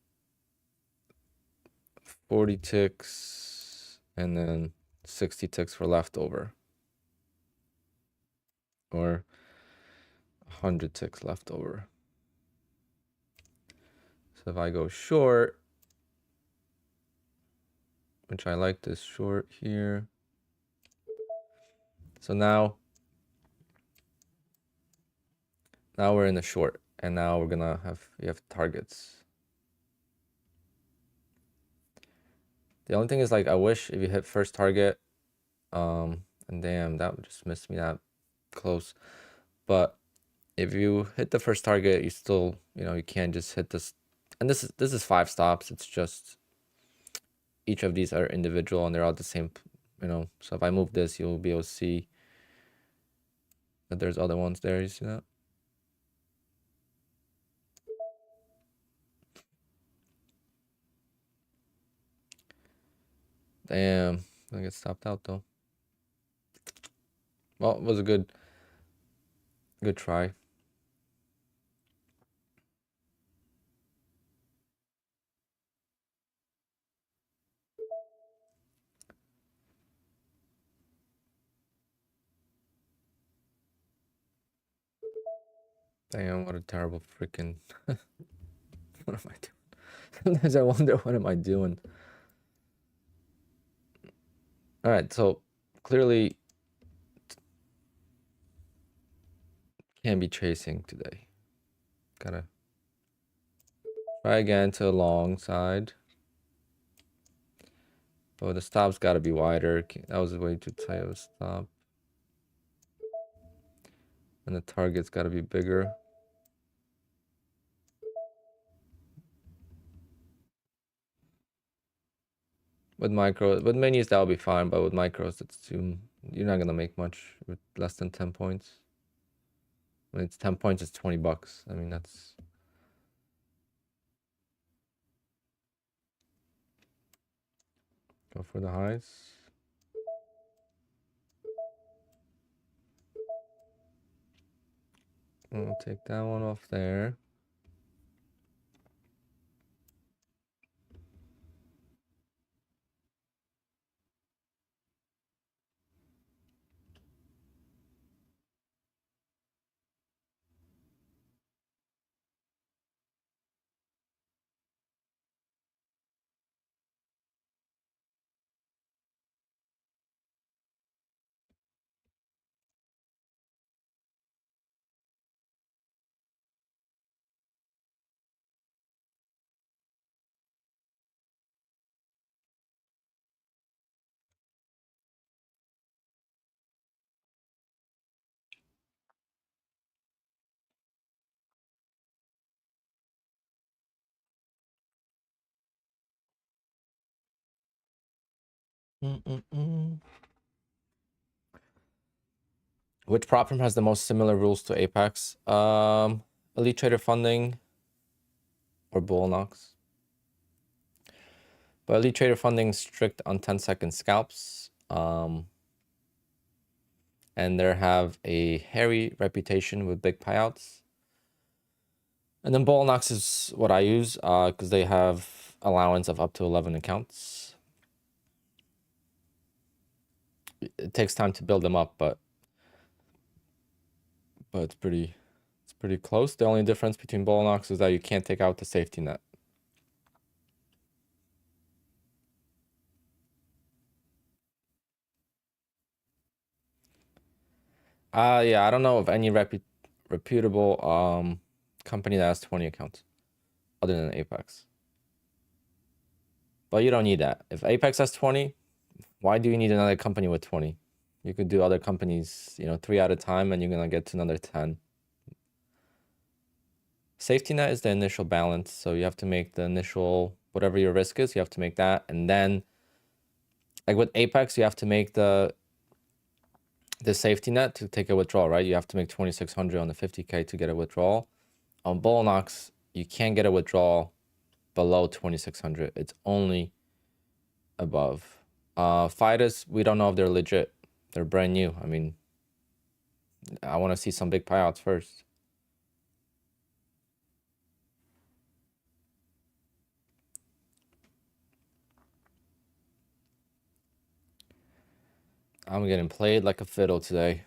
40 ticks, and then 60 ticks for leftover. Or 100 ticks leftover. So if I go short, which I like this short here. So now we're in the short, and now we're gonna have targets. The only thing is, like, I wish if you hit first target, and damn, that just missed me that close. But if you hit the first target, you still, you can't just hit this. And this is 5 stops. It's just each of these are individual and they're all the same, So if I move this, you'll be able to see that there's other ones there. You see that? Damn, I get stopped out though. Well, it was a good try. Damn, what a terrible freaking. What am I doing? Sometimes I wonder, what am I doing? All right, so clearly can't be chasing today. Gotta try again to the long side. But the stop's gotta be wider. That was way too tight of a stop. And the target's gotta be bigger. With minis that'll be fine, but with micros you're not gonna make much with less than 10 points. When it's 10 points, it's $20. I mean, that's... Go for the highs. I'll take that one off there. Which prop firm has the most similar rules to Apex? Elite Trader Funding or Bullnox. But Elite Trader Funding is strict on 10-second scalps. And they have a hairy reputation with big payouts. And then Bullnox is what I use because they have allowance of up to 11 accounts. It takes time to build them up, but it's pretty close. The only difference between Bullnox is that you can't take out the safety net. Yeah, I don't know of any reputable company that has 20 accounts other than Apex. But you don't need that. If Apex has 20, why do you need another company with 20? You could do other companies, 3 at a time, and you're gonna get to another 10. Safety net is the initial balance, so you have to make the initial, whatever your risk is, you have to make that, and then, like with Apex, you have to make the safety net to take a withdrawal, right? You have to make 2,600 on the 50K to get a withdrawal. On Bullnox, you can't get a withdrawal below 2600. It's only above. Fidus, we don't know if they're legit. They're brand new. I mean, I want to see some big payouts first. I'm getting played like a fiddle today.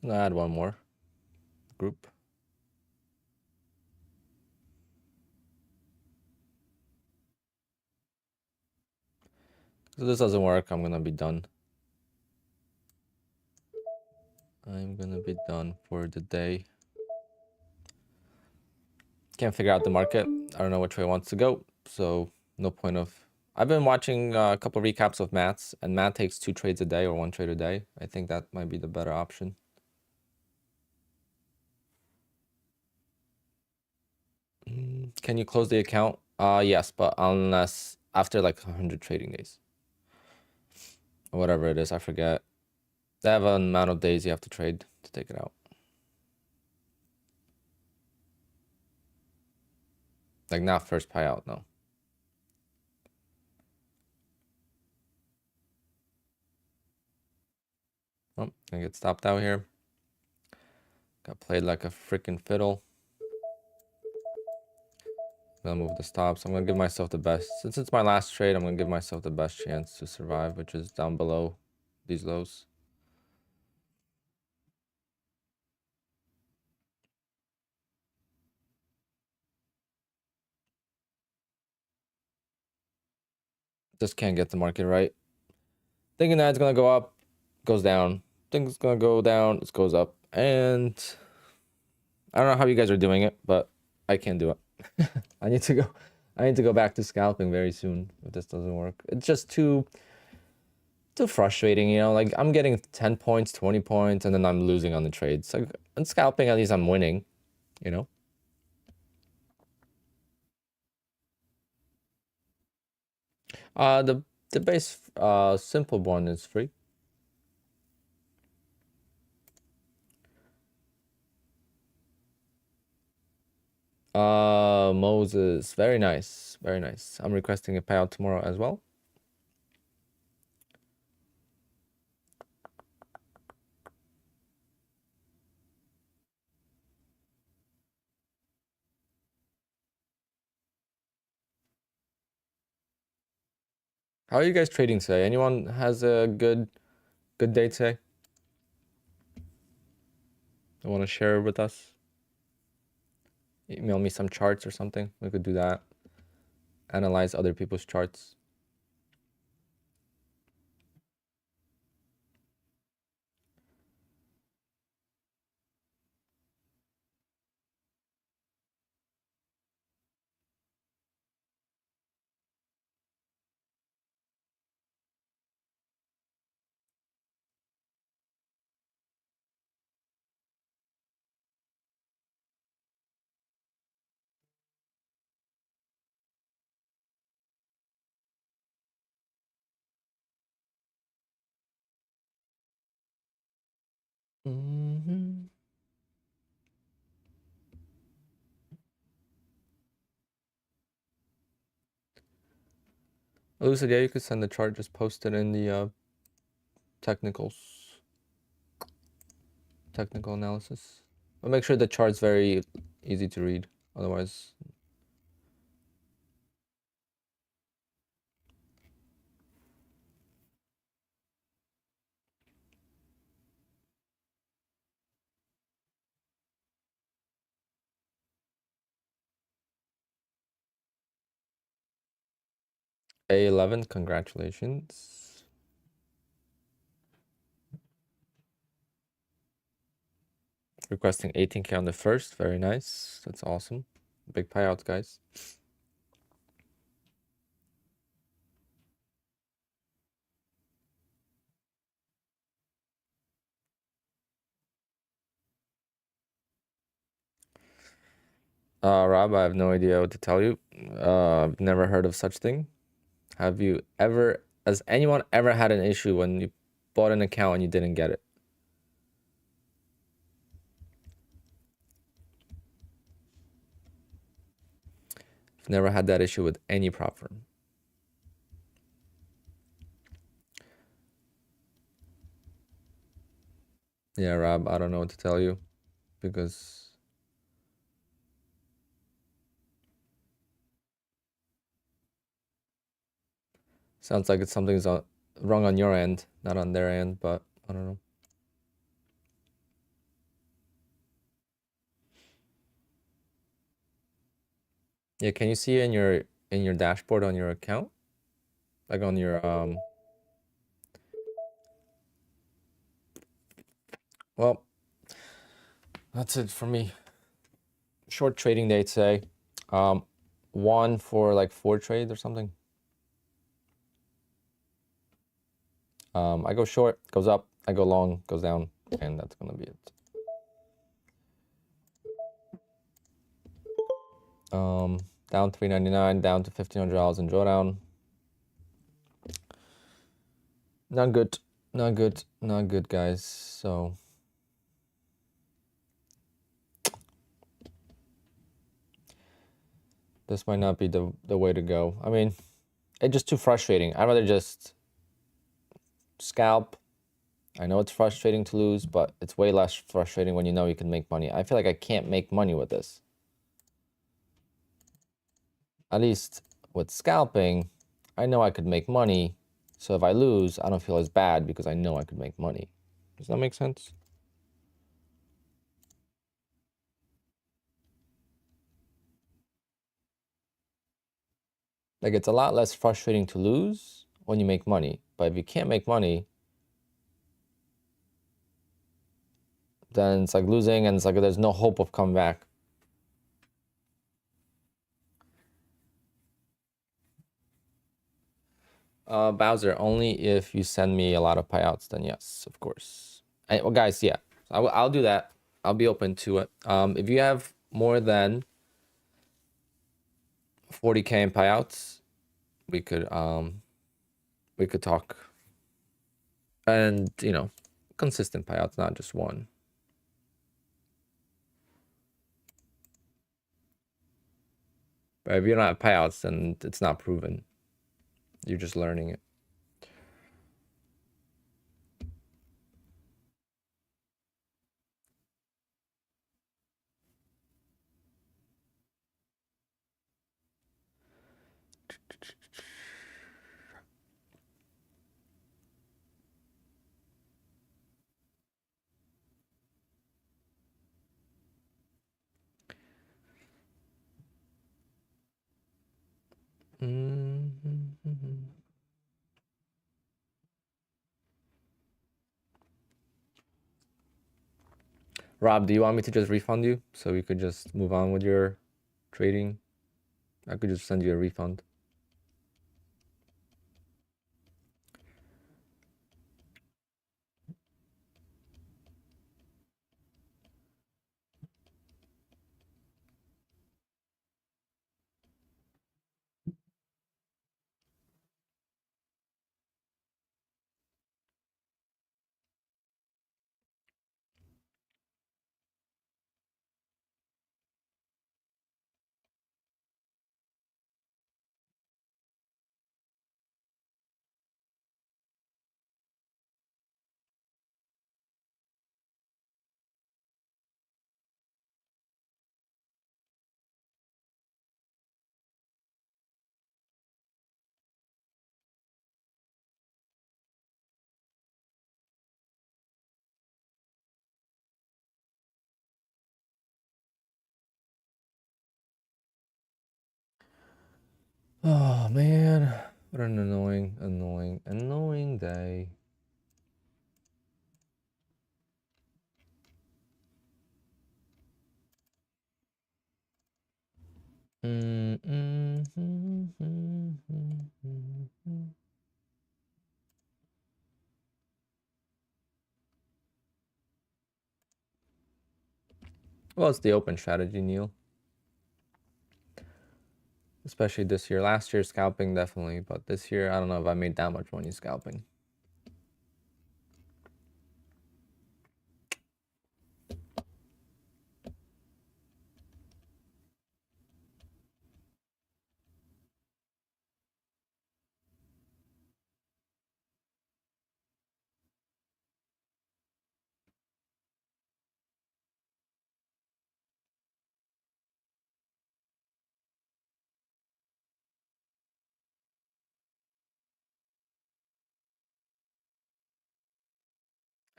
I'm gonna add one more group. If this doesn't work, I'm gonna be done. I'm gonna be done for the day. Can't figure out the market. I don't know which way it wants to go, so no point of... I've been watching a couple recaps of Matt's, and Matt takes 2 trades a day or 1 trade a day. I think that might be the better option. Can you close the account? Yes, but unless after like 100 trading days. Or whatever it is, I forget. They have an amount of days you have to trade to take it out. Like not first payout, no. Oh, gonna get stopped out here. Got played like a freaking fiddle. Gonna move the stops. I'm gonna give myself the best. Since it's my last trade, I'm gonna give myself the best chance to survive, which is down below these lows. Just can't get the market right. Thinking that it's gonna go up, goes down. Think it's gonna go down, it goes up. And I don't know how you guys are doing it, but I can't do it. I need to go back to scalping very soon if this doesn't work. It's just too frustrating, you know, like I'm getting 10 points, 20 points, and then I'm losing on the trades. Like in scalping, at least I'm winning, you know. The base simple one is free. Moses, very nice, very nice. I'm requesting a payout tomorrow as well. How are you guys trading today? Anyone has a good day today? You want to share with us? Email me some charts or something. We could do that. Analyze other people's charts. Lucid, yeah, you could send the chart. Just post it in the technical analysis. But make sure the chart's very easy to read. Otherwise... A11, congratulations. Requesting 18K on the first, very nice. That's awesome. Big payouts, guys. Rob, I have no idea what to tell you. I've never heard of such thing. Has anyone ever had an issue when you bought an account and you didn't get it? I've never had that issue with any prop firm. Yeah, Rob, I don't know what to tell you because sounds like it's something's wrong on your end, not on their end, but I don't know. Yeah, can you see in your dashboard on your account? Like on your well, that's it for me. Short trading day today. One for like 4 trades or something. I go short, goes up, I go long, goes down, and that's gonna be it. Down $3.99, down to $1,500 in drawdown. Not good, not good, not good, guys. So this might not be the way to go. I mean, it's just too frustrating. I'd rather just scalp. I know it's frustrating to lose, but it's way less frustrating when you know you can make money. I feel like I can't make money with this. At least with scalping, I know I could make money. So if I lose, I don't feel as bad because I know I could make money. Does that make sense? Like it's a lot less frustrating to lose when you make money. But if you can't make money, then it's like losing and it's like there's no hope of coming back. Bowser, only if you send me a lot of payouts, then yes, of course. Well, guys, yeah, I'll do that. I'll be open to it. If you have more than 40K in payouts, we could talk. And you know, consistent payouts, not just one. But if you don't have payouts, then it's not proven. You're just learning it. Rob, do you want me to just refund you so we could just move on with your trading? I could just send you a refund. Oh man, what an annoying day. Well, it's the open strategy, Neil. especially this year. Last year scalping definitely, but this year I don't know if I made that much money scalping.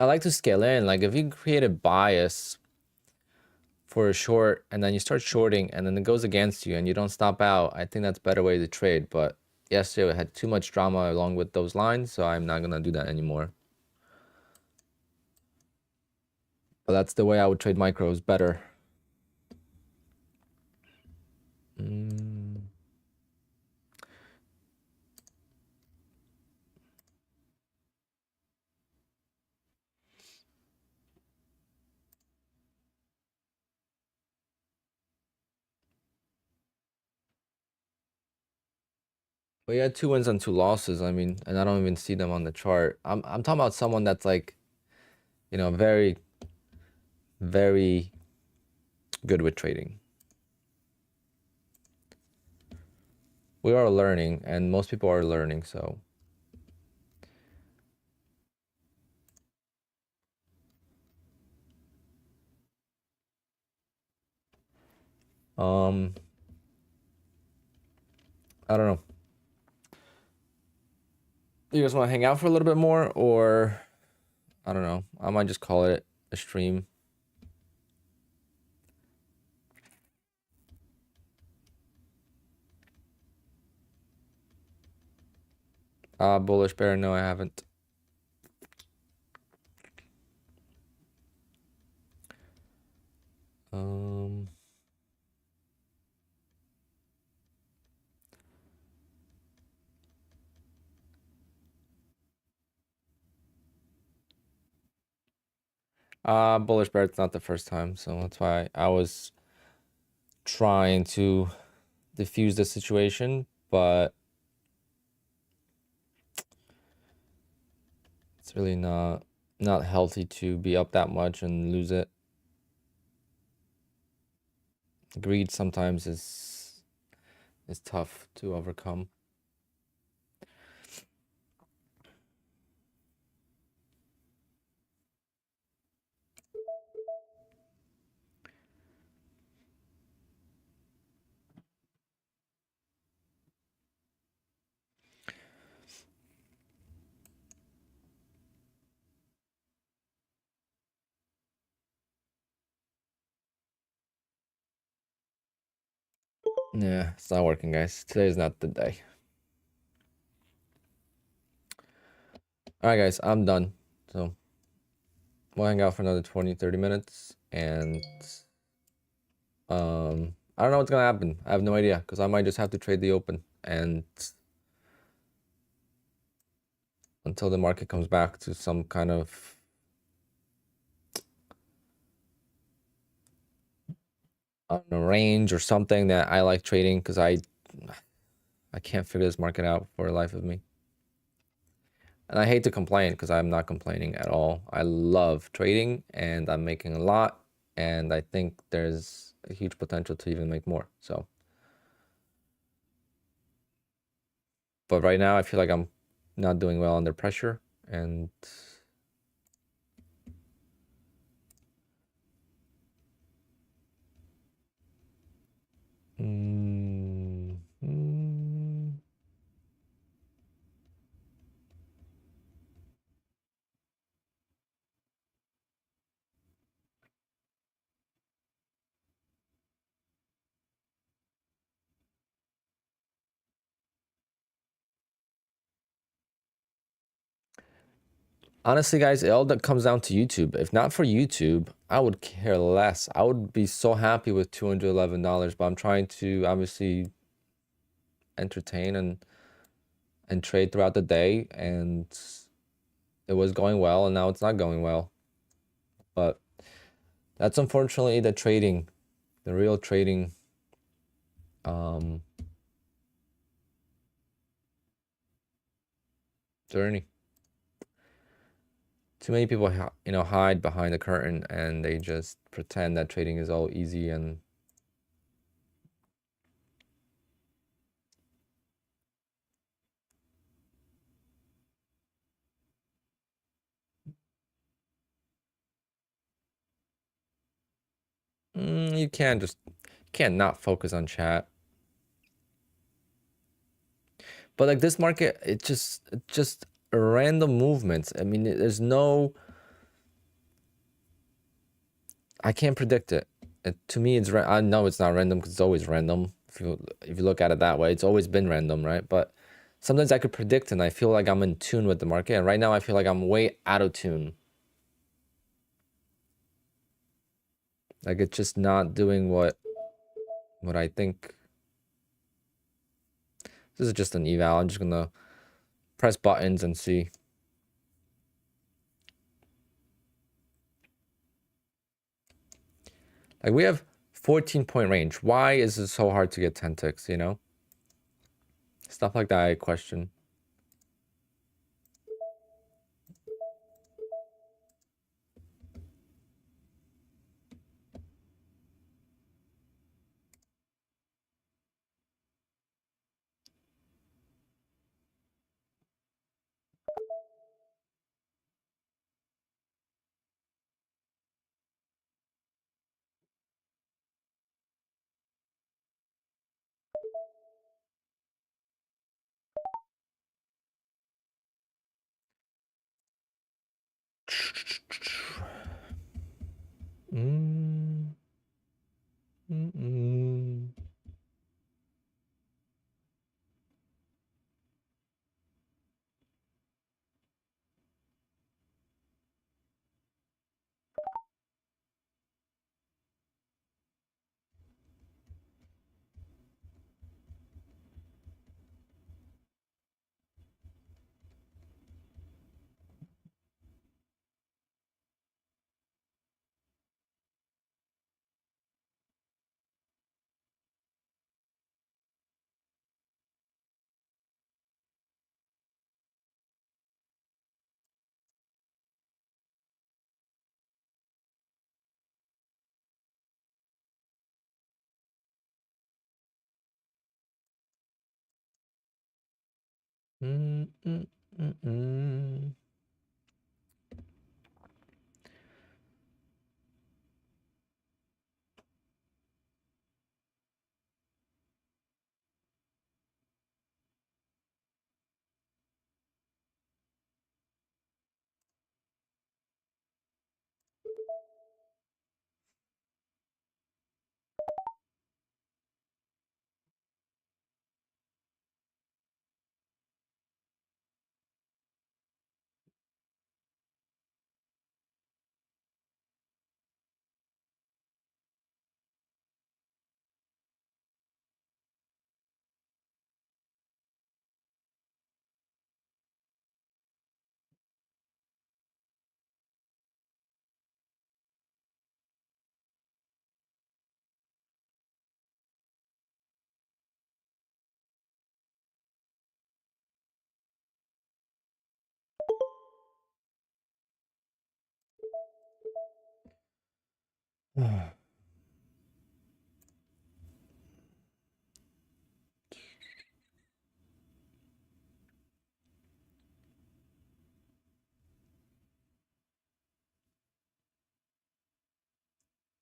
I like to scale in. Like if you create a bias for a short and then you start shorting and then it goes against you and you don't stop out, I think that's a better way to trade. But yesterday we had too much drama along with those lines, so I'm not gonna do that anymore. But that's the way I would trade micros better. But you had 2 wins and 2 losses. I mean, and I don't even see them on the chart. I'm talking about someone that's like, you know, very, very good with trading. We are learning, and most people are learning, so. I don't know. You guys want to hang out for a little bit more, or I don't know. I might just call it a stream. Bullish bear? No, I haven't. Bullish bear, it's not the first time, so that's why I was trying to diffuse the situation, but it's really not healthy to be up that much and lose it. Greed sometimes is tough to overcome. Yeah, it's not working, guys. Today is not the day. All right, guys, I'm done. So we'll hang out for another 20-30 minutes, and I don't know what's gonna happen. I have no idea, because I might just have to trade the open and until the market comes back to some kind of range or something that I like trading, because I can't figure this market out for the life of me. And I hate to complain, because I'm not complaining at all. I love trading and I'm making a lot, and I think there's a huge potential to even make more. So, but right now I feel like I'm not doing well under pressure, and honestly, guys, it all that comes down to YouTube. If not for YouTube, I would care less. I would be so happy with $211, but I'm trying to obviously entertain and trade throughout the day, and it was going well, and now it's not going well. But that's unfortunately the trading, the real trading journey. Too many people, you know, hide behind the curtain and they just pretend that trading is all easy and you can't not focus on chat. But like this market, it's just random movements. I mean, there's no, I can't predict it. To me, I know it's not random because it's always random. If you look at it that way, it's always been random, right? But sometimes I could predict and I feel like I'm in tune with the market. And right now I feel like I'm way out of tune. Like it's just not doing what I think. This is just an eval. I'm just gonna press buttons and see. Like we have 14-point range. Why is it so hard to get 10 ticks, you know? Stuff like that I question.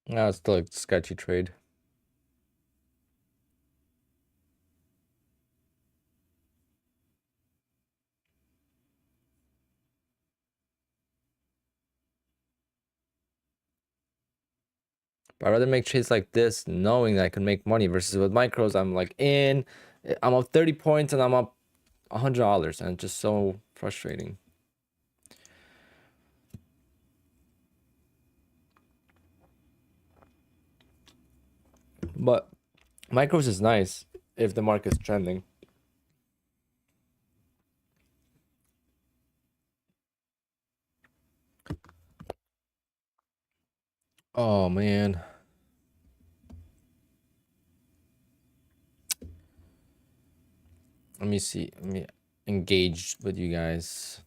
No, it's still a sketchy trade. But I'd rather make trades like this, knowing that I can make money, versus with micros, I'm like I'm up 30 points and I'm up $100, and it's just so frustrating. But micros is nice if the market's trending. Oh man. Let me see. engaged with you guys.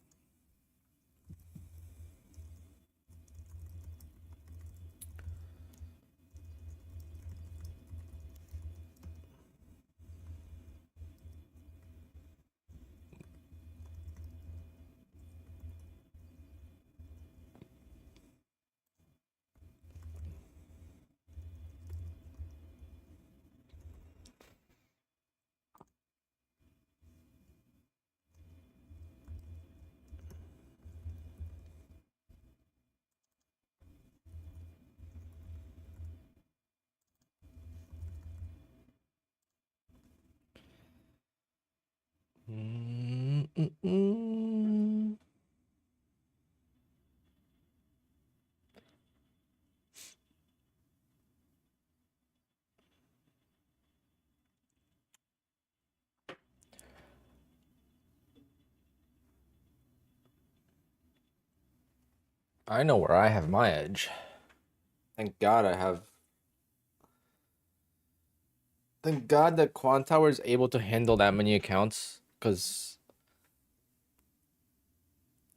I know where I have my edge. Thank God Thank God that Quantower is able to handle that many accounts, because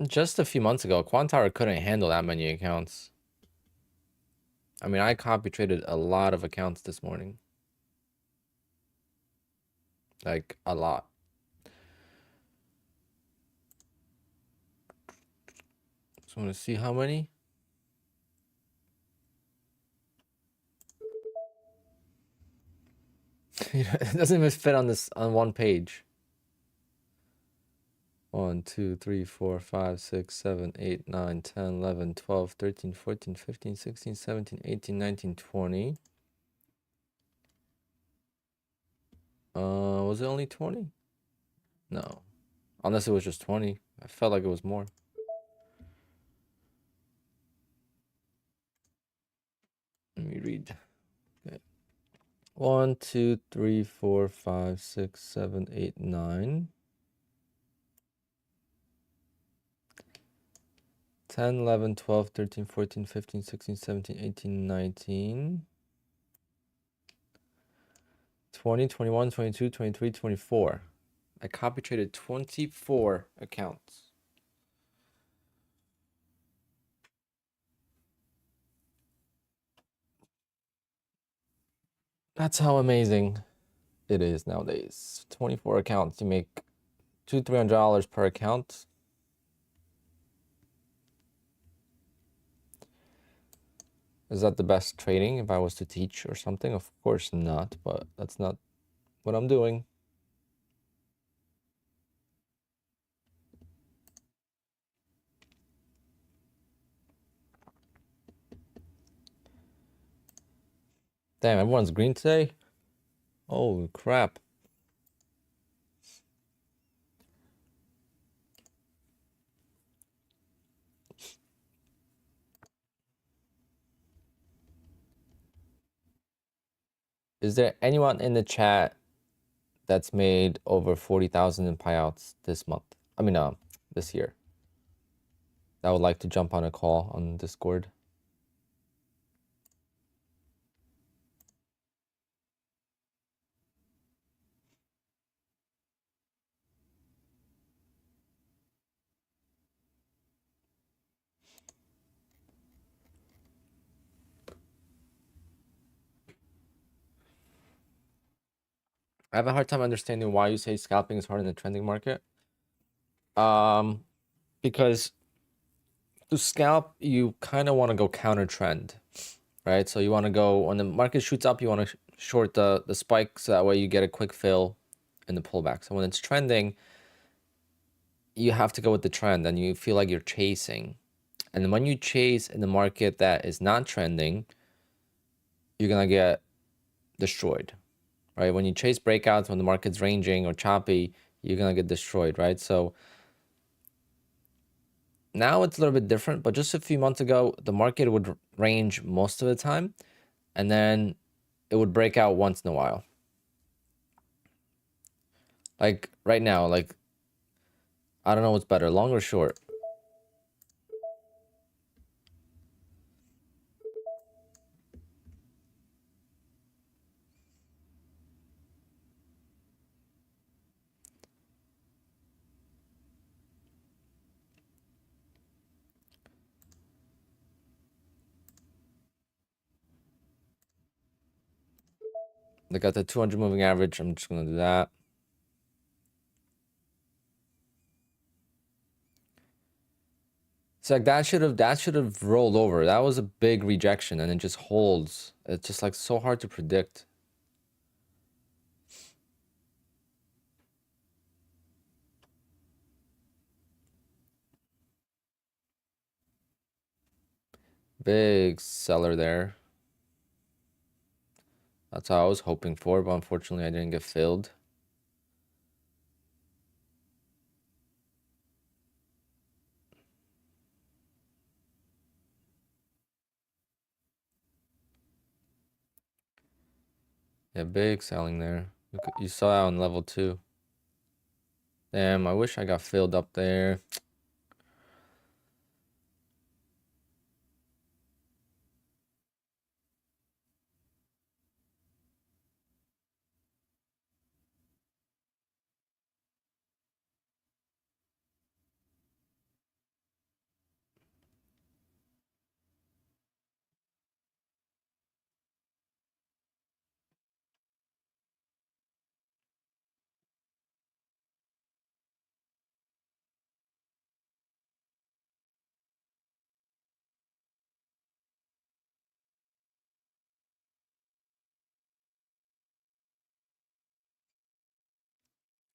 just a few months ago, Quantower couldn't handle that many accounts. I mean, I copy traded a lot of accounts this morning. Like, a lot. So I want to see how many. It doesn't even fit on one page. 1, 2, 3, 4, 5, 6, 7, 8, 9, 10, 11, 12, 13, 14, 15, 16, 17, 18, 19, 20. Was it only 20? No. Unless it was just 20. I felt like it was more. Let me read. Okay. 1, 2, 3, 4, 5, 6, 7, 8, 9. 10, 11, 12, 13, 14, 15, 16, 17, 18, 19. 20, 21, 22, 23, 24. I copy traded 24 accounts. That's how amazing it is nowadays. 24 accounts. You make $200-$300 per account. Is that the best trading if I was to teach or something? Of course not, but that's not what I'm doing. Damn, everyone's green today? Oh, crap. Is there anyone in the chat that's made over 40,000 in payouts this month? I mean, this year. That would like to jump on a call on Discord. I have a hard time understanding why you say scalping is hard in the trending market. Because to scalp, you kind of want to go counter trend, right? So you want to go when the market shoots up, you want to short the spike, so that way you get a quick fill in the pullback. So when it's trending, you have to go with the trend, and you feel like you're chasing. And when you chase in the market that is not trending, you're gonna get destroyed, right? When you chase breakouts, when the market's ranging or choppy, you're gonna get destroyed, right? So now it's a little bit different, but just a few months ago, the market would range most of the time, and then it would break out once in a while. Like right now, like I don't know what's better, long or short. They got the 200 moving average. I'm just gonna do that. It's like that should have rolled over. That was a big rejection, and it just holds. It's just like so hard to predict. Big seller there. That's how I was hoping for, but unfortunately I didn't get filled. Yeah, big selling there. You saw that on level 2. Damn, I wish I got filled up there.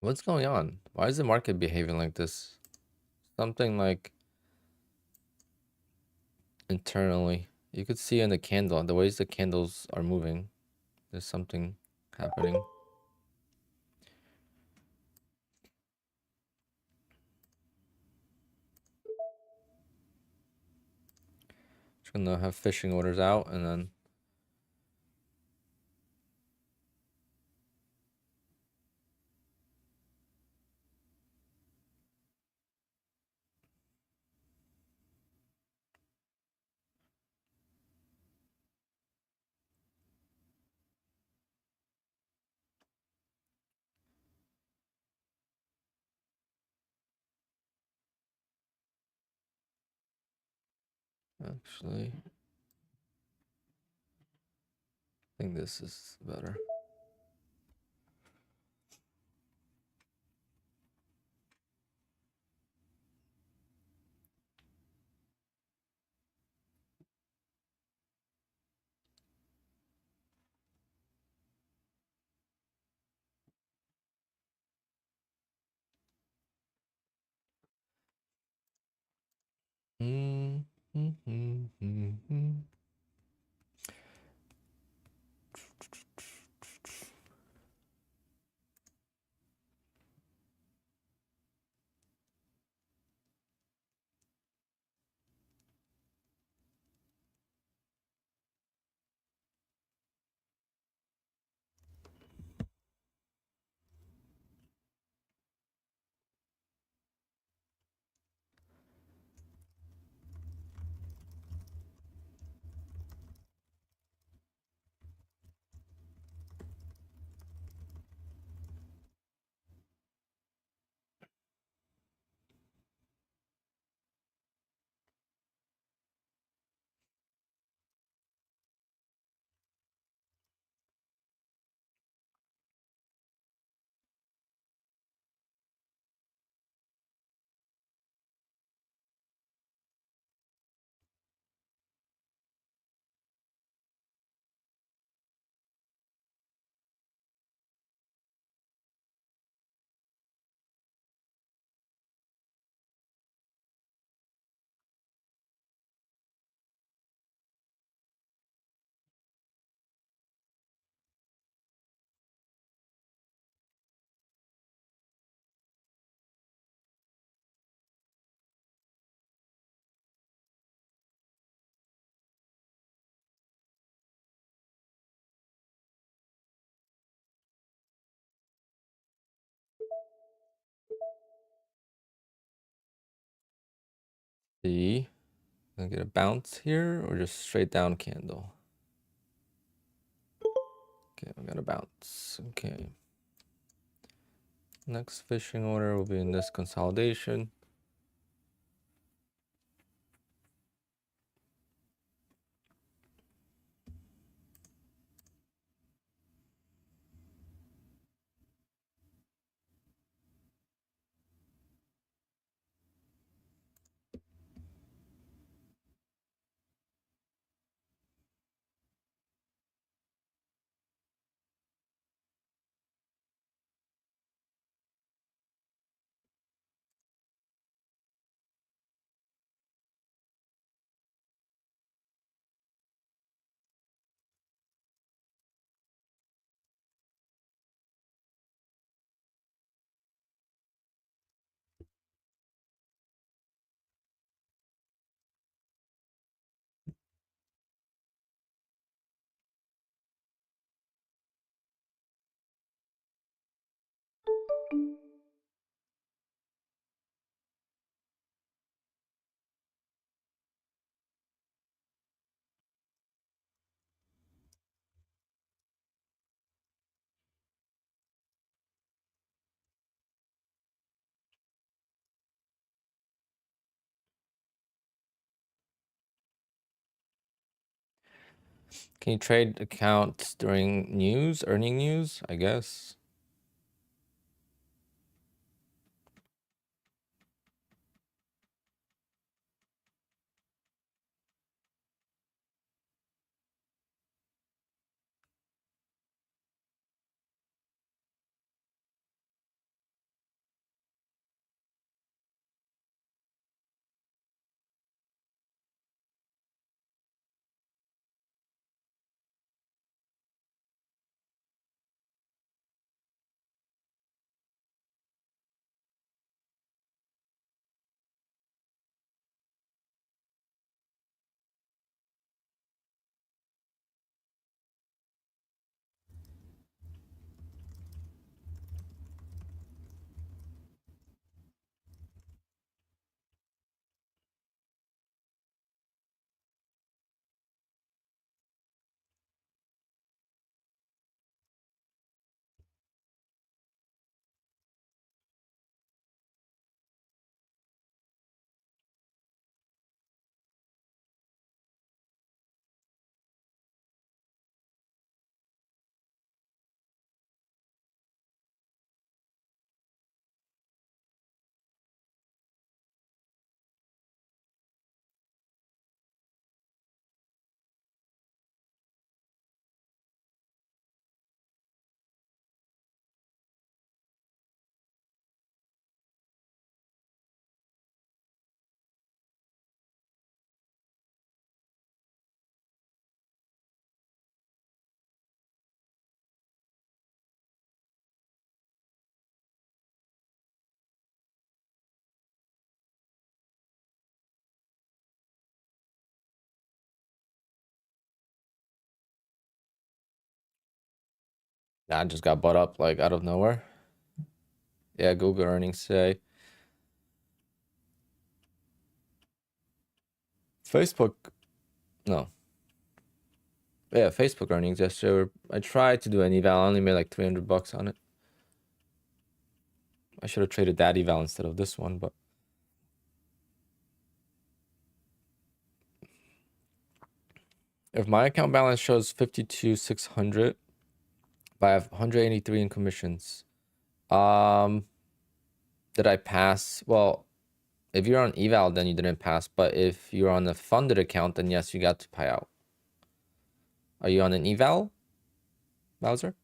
What's going on? Why is the market behaving like this? Something like internally. You could see in the candle, the ways the candles are moving. There's something happening. Just gonna have fishing orders out and then actually I think this is better. Mm, mm, mm, mm, mm. See, gonna get a bounce here or just straight down candle. Okay, we got a bounce. Okay. Next fishing order will be in this consolidation. Can you trade accounts during news, earning news? I guess. That just got bought up like out of nowhere. Yeah, Google earnings today. Facebook, no. Yeah, Facebook earnings yesterday. I tried to do an eval. I only made like 300 bucks on it. I should have traded that eval instead of this one, but if my account balance shows 52,600, but I have 183 in commissions. Did I pass? Well, if you're on eval, then you didn't pass. But if you're on a funded account, then yes, you got to pay out. Are you on an eval, Bowser?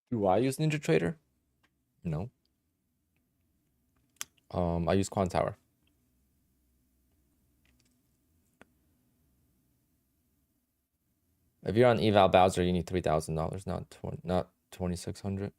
Do I use NinjaTrader? No. I use Quant Tower. If you're on eval Bowser, you need $3,000, not 2,600.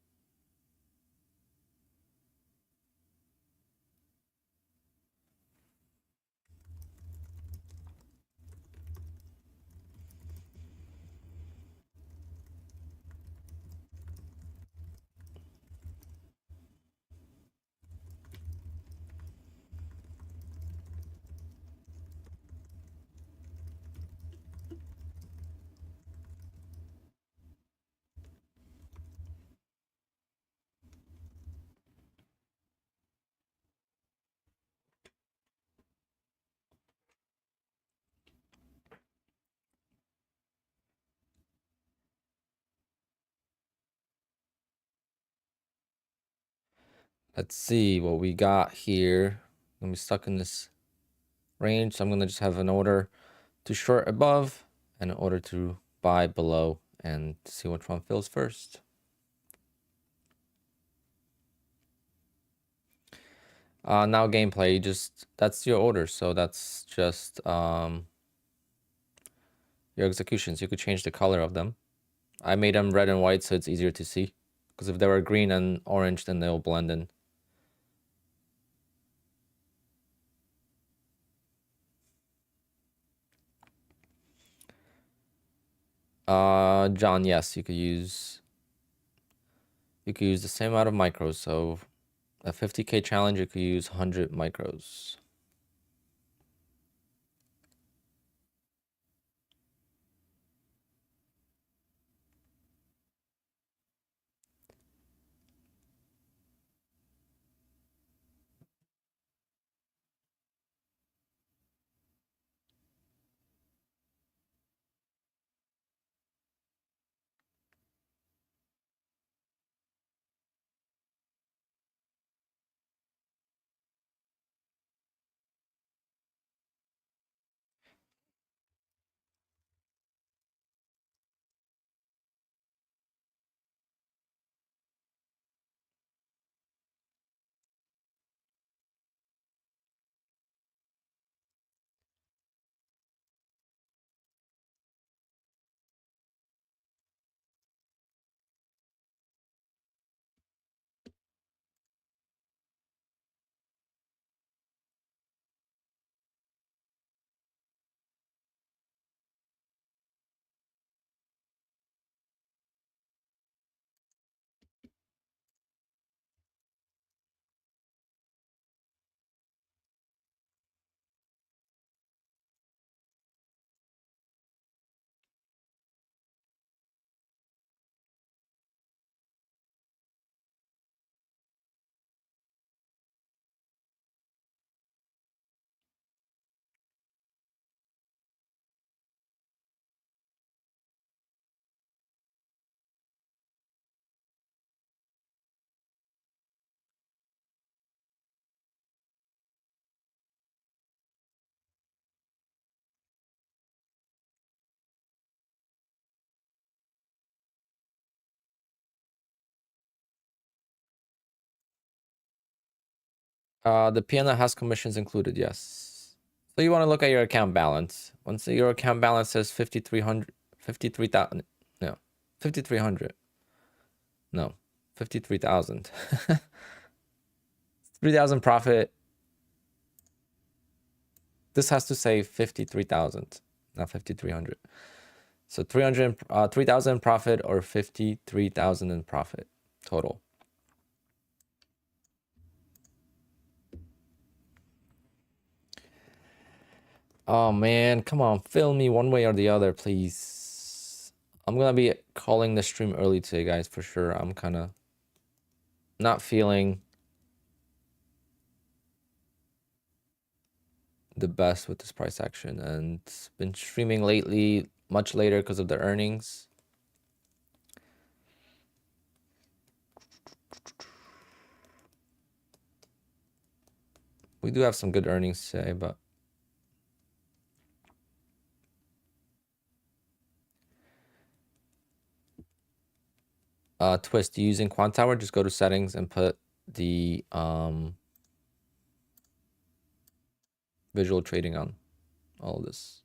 Let's see what we got here. I'm gonna be stuck in this range, so I'm gonna just have an order to short above and an order to buy below and see which one fills first. Now gameplay, that's your order, so that's just your executions. You could change the color of them. I made them red and white so it's easier to see, because if they were green and orange, then they'll blend in. John, yes, you could use the same amount of micros. So a 50K challenge, you could use 100 micros. The piano has commissions included, yes. So you want to look at your account balance. Once your account balance says 5,300, 53,000, no, 5,300, no, 53,000, 3,000 profit. This has to say 53,000, not 5,300. So 3,000 profit or 53,000 in profit total. Oh man, come on, fill me one way or the other, please. I'm gonna be calling the stream early today, guys, for sure. I'm kind of not feeling the best with this price action, and been streaming lately much later because of the earnings. We do have some good earnings today, but twist, using Quant Tower, just go to settings and put the visual trading on. All of this,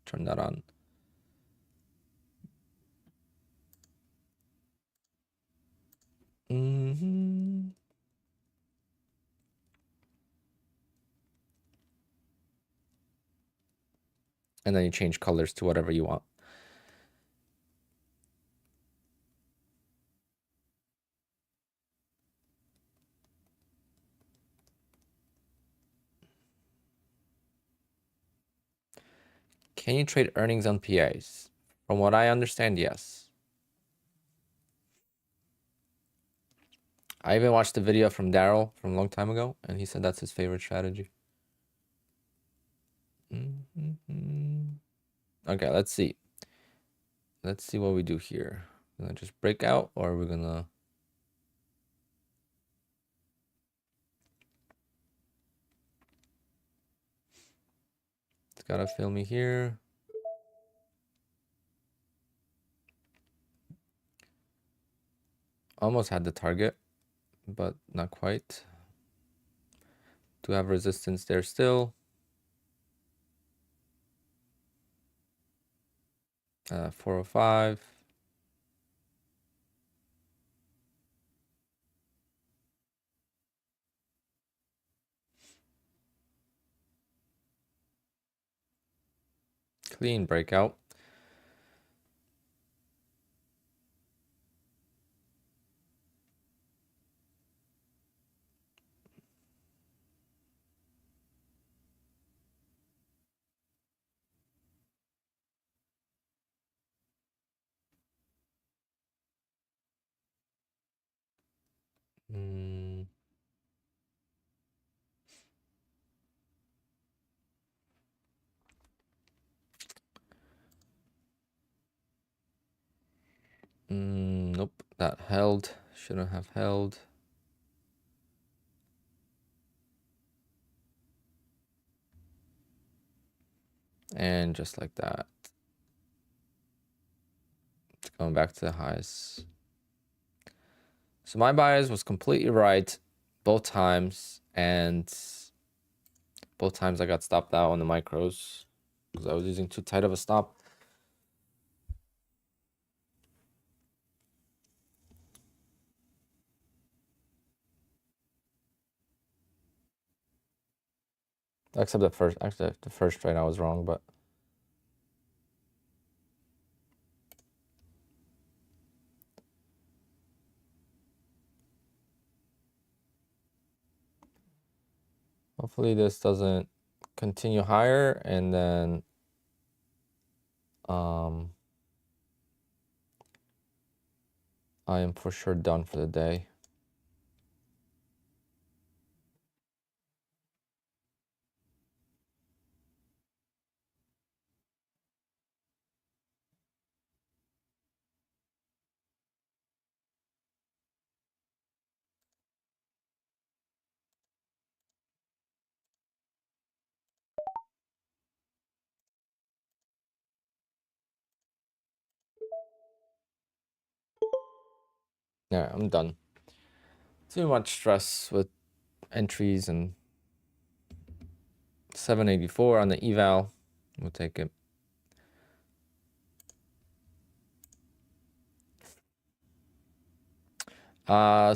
turn that on. And then you change colors to whatever you want. Can you trade earnings on PAs? From what I understand, yes. I even watched the video from Daryl from a long time ago, and he said that's his favorite strategy. Okay, let's see. Let's see what we do here. Gonna just break out, or we're gonna gotta fill me here. Almost had the target, but not quite. Do have resistance there still. 405. Clean breakout. Nope, that held. Shouldn't have held. And just like that, it's going back to the highs. So my bias was completely right both times, and both times I got stopped out on the micros because I was using too tight of a stop. Except the first, actually the first trade I was wrong, but hopefully this doesn't continue higher, and then I am for sure done for the day. Yeah, I'm done. Too much stress with entries, and 784 on the eval. We'll take it.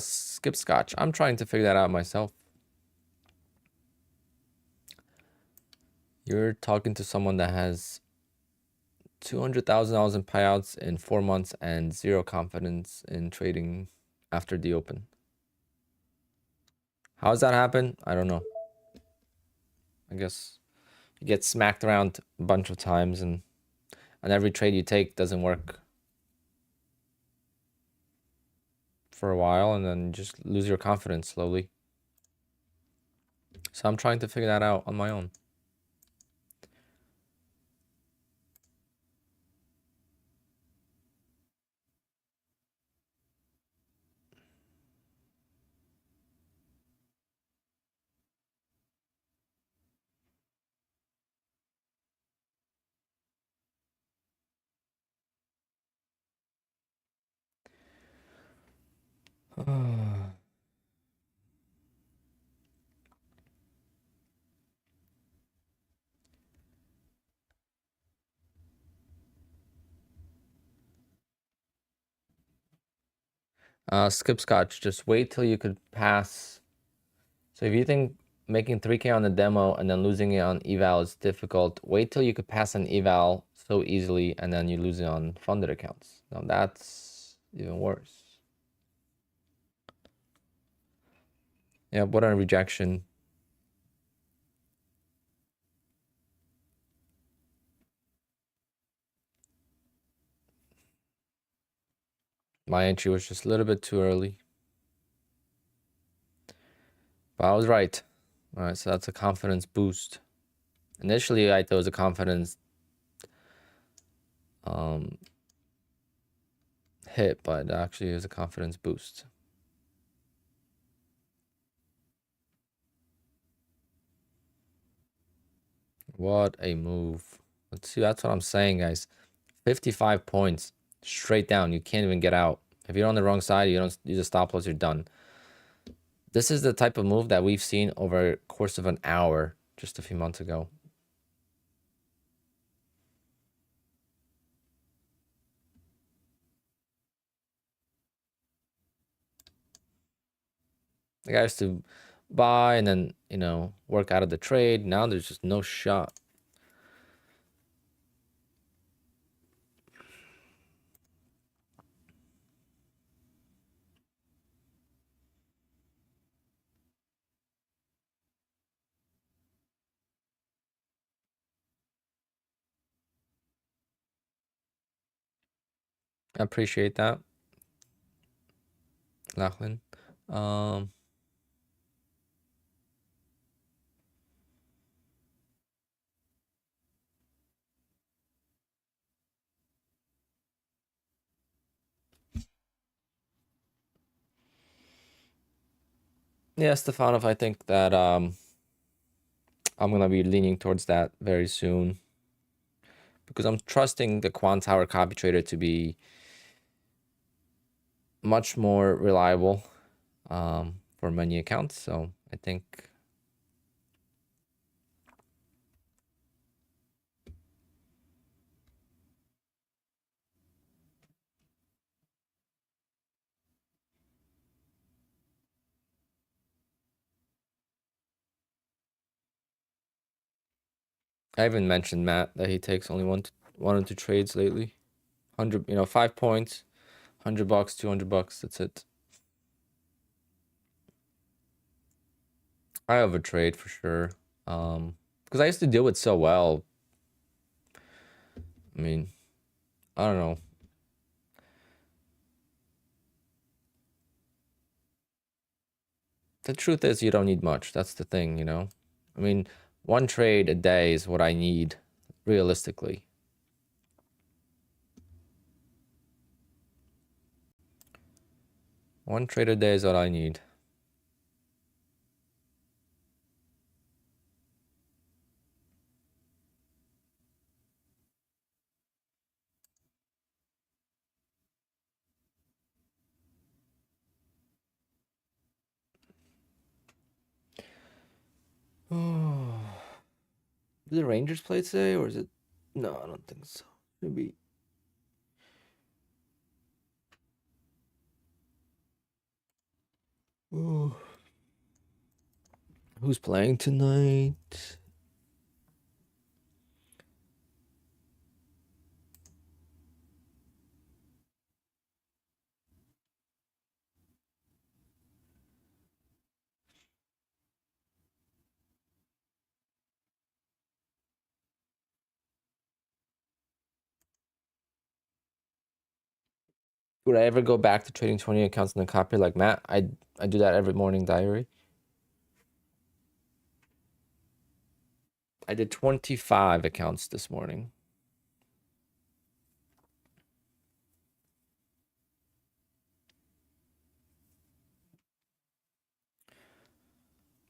Skip scotch. I'm trying to figure that out myself. You're talking to someone that has $200,000 in payouts in 4 months and zero confidence in trading after the open. How does that happen? I don't know. I guess you get smacked around a bunch of times, and every trade you take doesn't work for a while, and then you just lose your confidence slowly. So I'm trying to figure that out on my own. Skip scotch. Just wait till you could pass. So if you think making 3K on the demo and then losing it on eval is difficult, wait till you could pass an eval so easily, and then you lose it on funded accounts. Now that's even worse. Yeah, what a rejection. My entry was just a little bit too early. But I was right. All right, so that's a confidence boost. Initially, I thought it was a confidence hit, but actually it was a confidence boost. What a move. Let's see. That's what I'm saying, guys. 55 points straight down. You can't even get out. If you're on the wrong side, you don't use a stop loss, you're done. This is the type of move that we've seen over a course of an hour just a few months ago. The guy used to buy and then, you know, work out of the trade. Now there's just no shot. I appreciate that, Lachlan. Um, yeah, Stefanov, I think that I'm gonna be leaning towards that very soon because I'm trusting the quant tower copy trader to be much more reliable for many accounts. So I think I even mentioned Matt that he takes only one or two trades lately. 100, you know, 5 points, $100, $200. That's it. I overtrade for sure. Because I used to do it so well. I mean, I don't know. The truth is, you don't need much. That's the thing, you know. I mean, one trade a day is what I need, realistically. One trade a day is what I need. Oh, did the Rangers play today, or is it? No, I don't think so. Maybe. Oh. Who's playing tonight? Would I ever go back to trading 20 accounts in the copy like Matt? I do that every morning diary. I did 25 accounts this morning.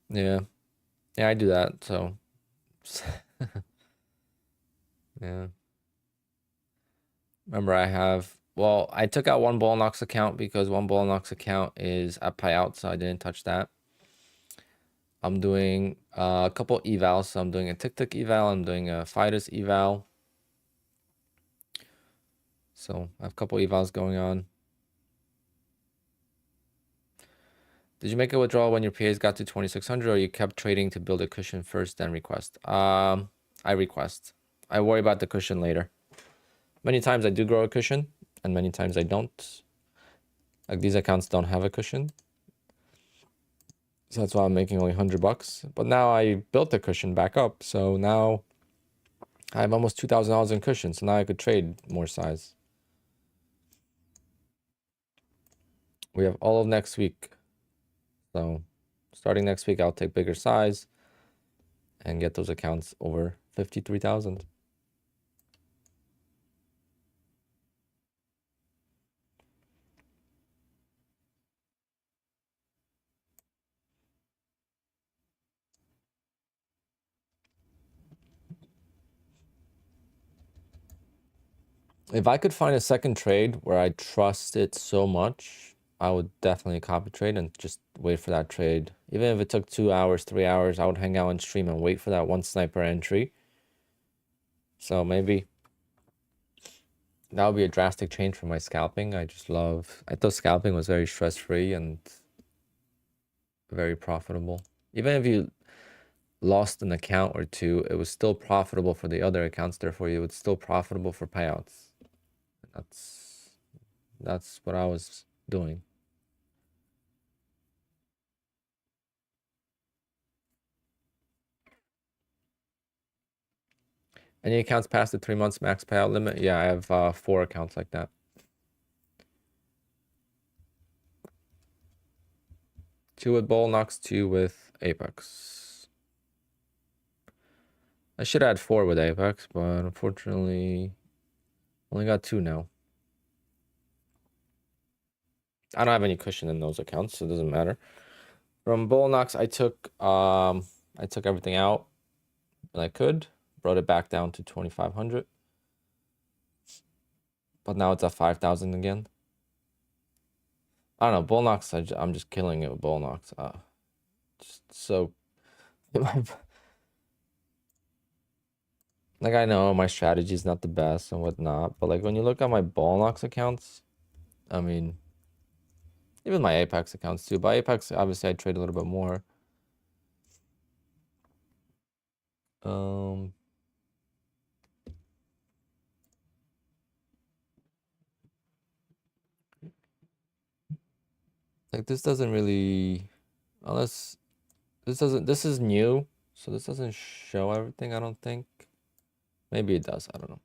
Yeah. Yeah, I do that. So, yeah. Remember, well, I took out one Ball Knox account because one Ball Knox account is at Payout, so I didn't touch that. I'm doing a couple evals. So I'm doing a tick eval. I'm doing a Fidus eval. So I have a couple evals going on. Did you make a withdrawal when your PAs got to 2,600, or you kept trading to build a cushion first, then request? I request. I worry about the cushion later. Many times I do grow a cushion, and many times I don't. Like these accounts don't have a cushion. So that's why I'm making only $100. But now I built the cushion back up. So now I have almost $2,000 in cushion. So now I could trade more size. We have all of next week. So starting next week, I'll take bigger size and get those accounts over 53,000. If I could find a second trade where I trust it so much, I would definitely copy trade and just wait for that trade. Even if it took 2 hours, 3 hours, I would hang out on stream and wait for that one sniper entry. So maybe that would be a drastic change from my scalping. I thought scalping was very stress-free and very profitable. Even if you lost an account or two, it was still profitable for the other accounts. Therefore, it was still profitable for payouts. That's what I was doing. Any accounts past the 3 months max payout limit? Yeah, I have 4 accounts like that. 2 with Bull Knox, 2 with Apex. I should add 4 with Apex, but unfortunately, only got 2 now. I don't have any cushion in those accounts, so it doesn't matter. From Bull Knox, I took everything out that I could, brought it back down to 2,500. But now it's at 5,000 again. I don't know, Bull Knox, I'm just killing it with Bull Knox. Just so like, I know my strategy is not the best and whatnot, but like when you look at my Bull Knox accounts, I mean, even my Apex accounts too. By Apex, obviously I trade a little bit more. Like this doesn't really, unless this is new, so this doesn't show everything, I don't think. Maybe it does, I don't know.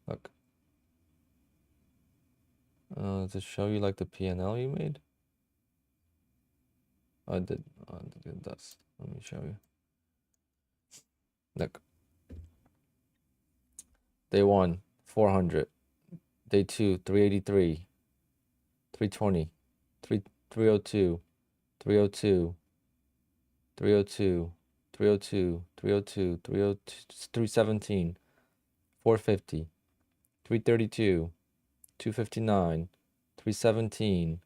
Look. Does it show you like the P&L you made? Oh, it did. Oh, it does. Let me show you. Look. Day 1, 400. Day 2, 383. 320. 302. 302. 302. 302. 302. 317. 450. 332. 259. 317.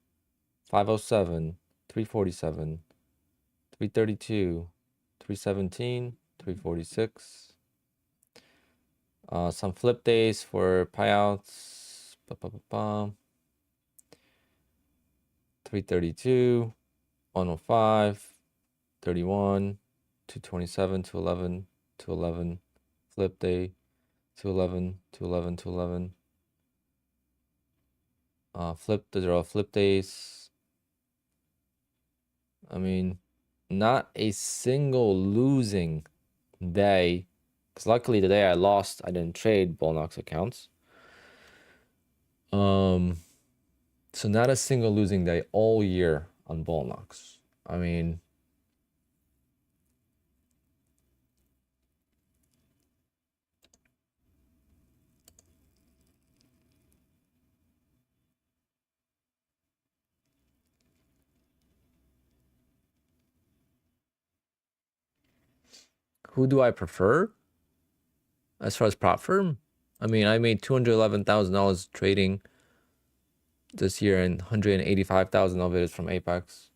507. 347. 332. 317. 346. Some flip days for payouts. 332, 105, 31, 227, 211, 211, flip day, 211, 211, 211. Those are all flip days. I mean, not a single losing day. Because luckily the day I lost, I didn't trade Bull Knox accounts. So not a single losing day all year on Bull Knox. I mean, who do I prefer as far as prop firm? I mean, I made $211,000 trading this year, and 185,000 of it is from Apex.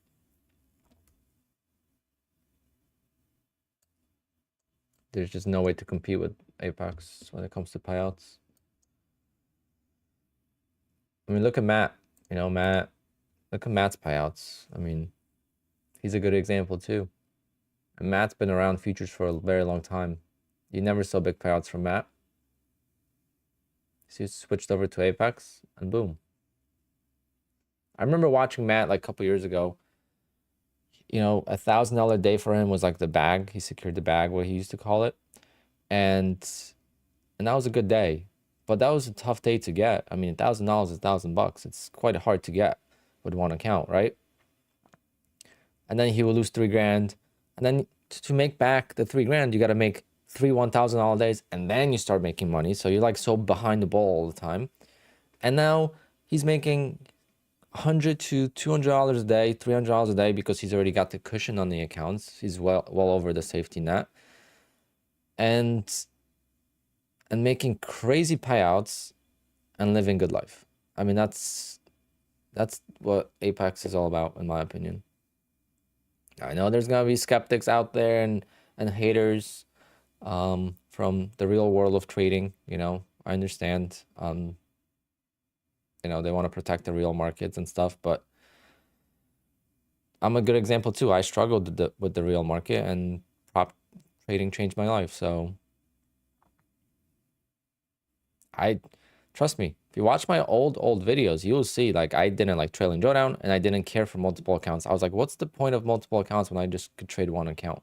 There's just no way to compete with Apex when it comes to payouts. I mean, look at Matt. You know, Matt. Look at Matt's payouts. I mean, he's a good example too. And Matt's been around futures for a very long time. You never saw big payouts from Matt. So he switched over to Apex, and boom. I remember watching Matt like a couple years ago. You know, $1,000 day for him was like the bag. He secured the bag, what he used to call it. And that was a good day. But that was a tough day to get. I mean, $1,000 is $1,000. It's quite hard to get with one account, right? And then he will lose 3 grand. And then to make back the 3 grand, you got to make 3 $1,000 days, and then you start making money. So you're like so behind the ball all the time. And now he's making $100 to $200 a day, $300 a day, because he's already got the cushion on the accounts. He's well over the safety net. and making crazy payouts and living good life. I mean, that's what Apex is all about, in my opinion. I know there's gonna be skeptics out there and haters from the real world of trading. You know, I understand. You know, they want to protect the real markets and stuff, but I'm a good example too. I struggled with the real market, and prop trading changed my life. So I trust me. If you watch my old videos, you will see like I didn't like trailing drawdown, and I didn't care for multiple accounts. I was like, what's the point of multiple accounts when I just could trade one account?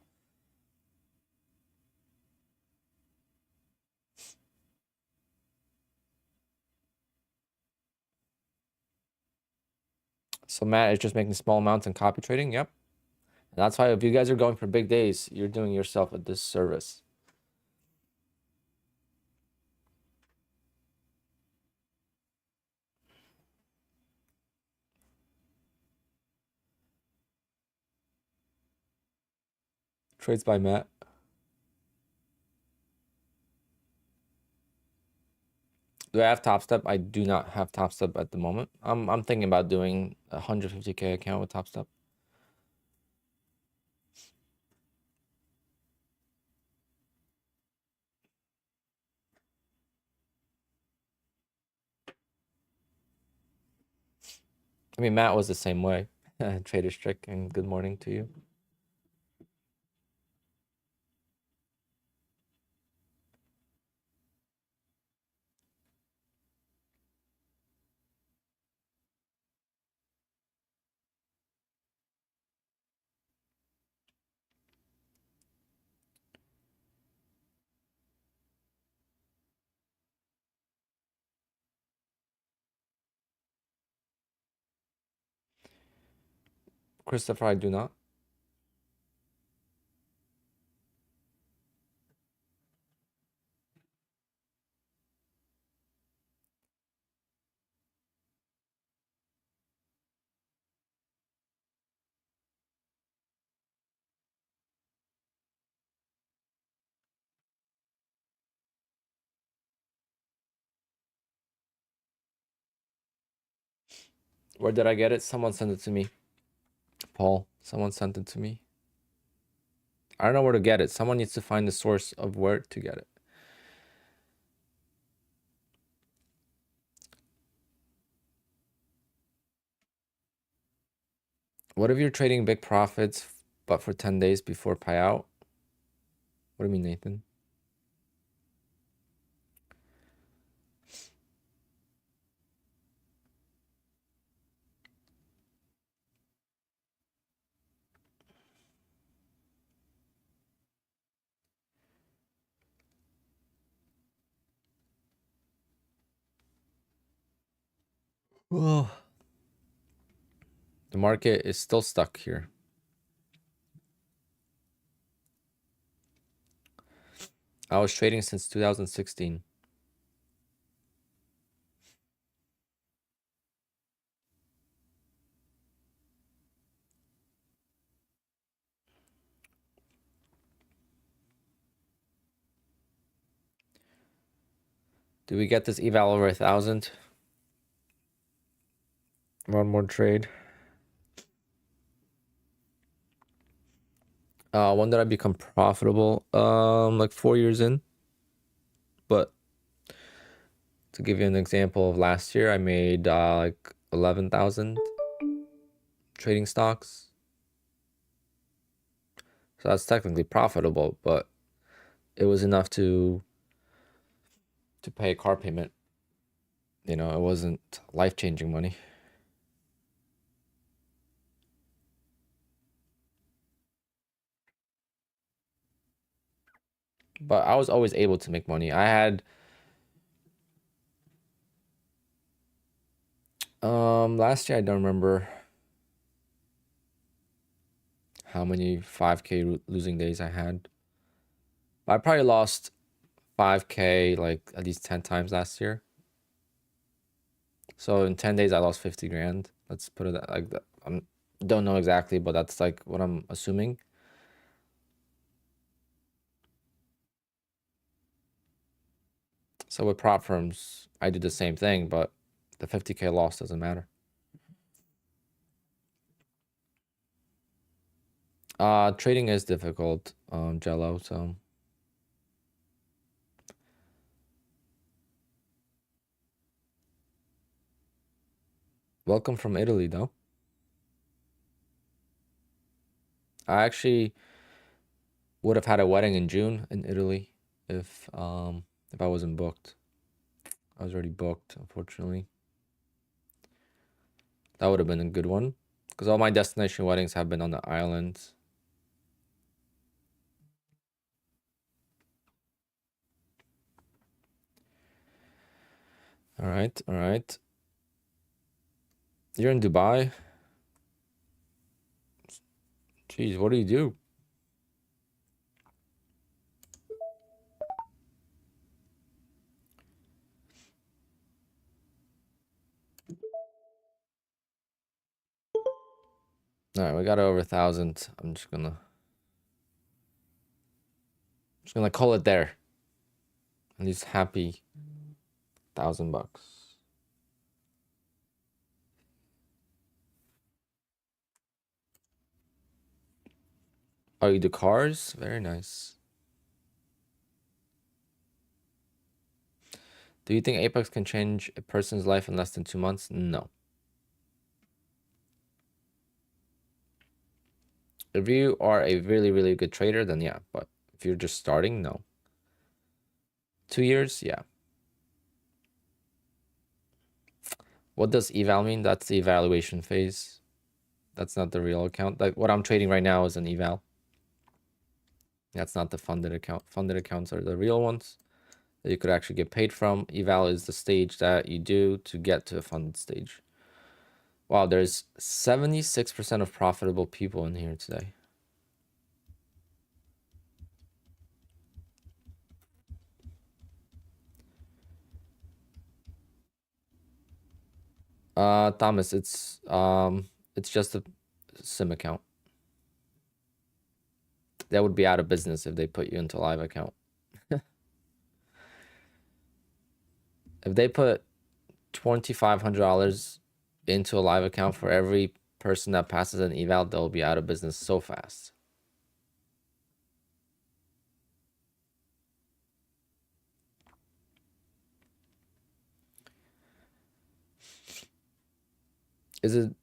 So Matt is just making small amounts and copy trading. Yep. And that's why if you guys are going for big days, you're doing yourself a disservice. Trades by Matt. Do I have Top Step? I do not have Top Step at the moment. I'm thinking about doing a 150K account with Top Step. I mean, Matt was the same way. Trader's Trick, and good morning to you. Christopher, I do not. Where did I get it? Someone sent it to me. Paul, someone sent it to me. I don't know where to get it. Someone needs to find the source of where to get it. What if you're trading big profits, but for 10 days before payout? What do you mean, Nathan? Oh. The market is still stuck here. I was trading since 2016. Do we get this eval over 1,000? One more trade. When did I become profitable? Like 4 years in. But to give you an example of last year, I made like 11,000 trading stocks. So that's technically profitable, but it was enough to pay a car payment. You know, it wasn't life-changing money. But I was always able to make money. I had last year I don't remember how many 5K losing days I had. I probably lost 5K like at least 10 times last year. So in 10 days I lost 50 grand. Let's put it like that. I don't know exactly, but that's like what I'm assuming. So with prop firms, I do the same thing, but the 50K loss doesn't matter. Trading is difficult, Jello, so. Welcome from Italy, though. I actually would have had a wedding in June in Italy if I wasn't booked. I was already booked, unfortunately. That would have been a good one, because all my destination weddings have been on the islands. All right, all right. You're in Dubai? Jeez, what do you do? All right, we got over 1,000. I'm just gonna call it there. At least happy $1,000. Oh, you do cars? Very nice. Do you think Apex can change a person's life in less than 2 months? No. If you are a really, really good trader, then yeah. But if you're just starting, no. 2 years, yeah. What does eval mean? That's the evaluation phase. That's not the real account. Like what I'm trading right now is an eval. That's not the funded account. Funded accounts are the real ones that you could actually get paid from. Eval is the stage that you do to get to a funded stage. Wow, there's 76% of profitable people in here today. Thomas, it's just a sim account. That would be out of business if they put you into a live account. If they put $2,500 into a live account for every person that passes an eval, they'll be out of business so fast. Is it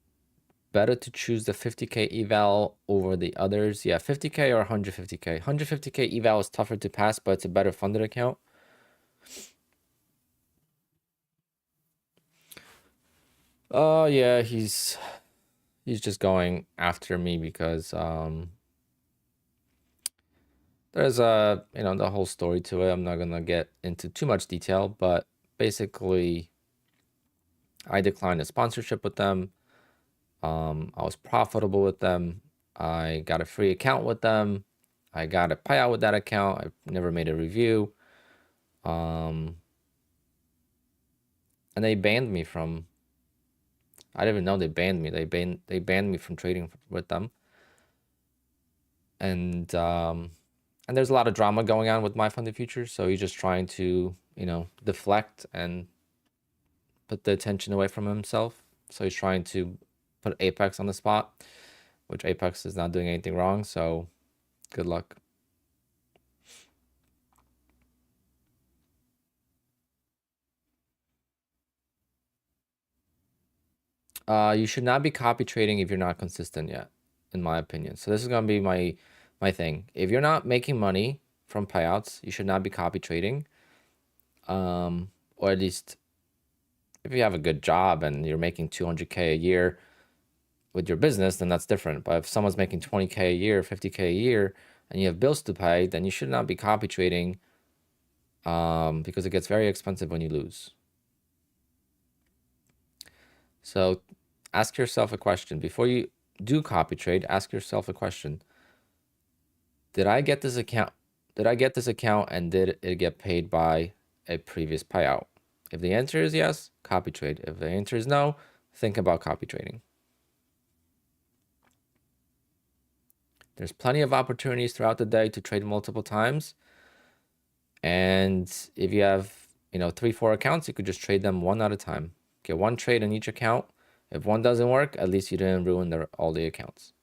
better to choose the 50K eval over the others? Yeah, 50K or 150K. 150K eval is tougher to pass, but it's a better funded account. Oh yeah, he's just going after me because there's the whole story to it. I'm not gonna get into too much detail, but basically I declined a sponsorship with them. I was profitable with them. I got a free account with them. I got a payout with that account. I never made a review. And they banned me from. I didn't even know they banned me. They banned me from trading with them. And there's a lot of drama going on with my funded futures. So he's just trying to deflect and put the attention away from himself. So he's trying to put Apex on the spot, which Apex is not doing anything wrong. So good luck. You should not be copy trading if you're not consistent yet, in my opinion. So this is gonna be my thing. If you're not making money from payouts, you should not be copy trading. Or at least if you have a good job and you're making 200K a year with your business, then that's different. But if someone's making 20K a year, 50K a year, and you have bills to pay, then you should not be copy trading because it gets very expensive when you lose. So ask yourself a question. Before you do copy trade, ask yourself a question. Did I get this account? Did I get this account and did it get paid by a previous payout? If the answer is yes, copy trade. If the answer is no, think about copy trading. There's plenty of opportunities throughout the day to trade multiple times. And if you have you know, 3, 4 accounts, you could just trade them one at a time. Get one trade in each account. If one doesn't work, at least you didn't ruin all the accounts.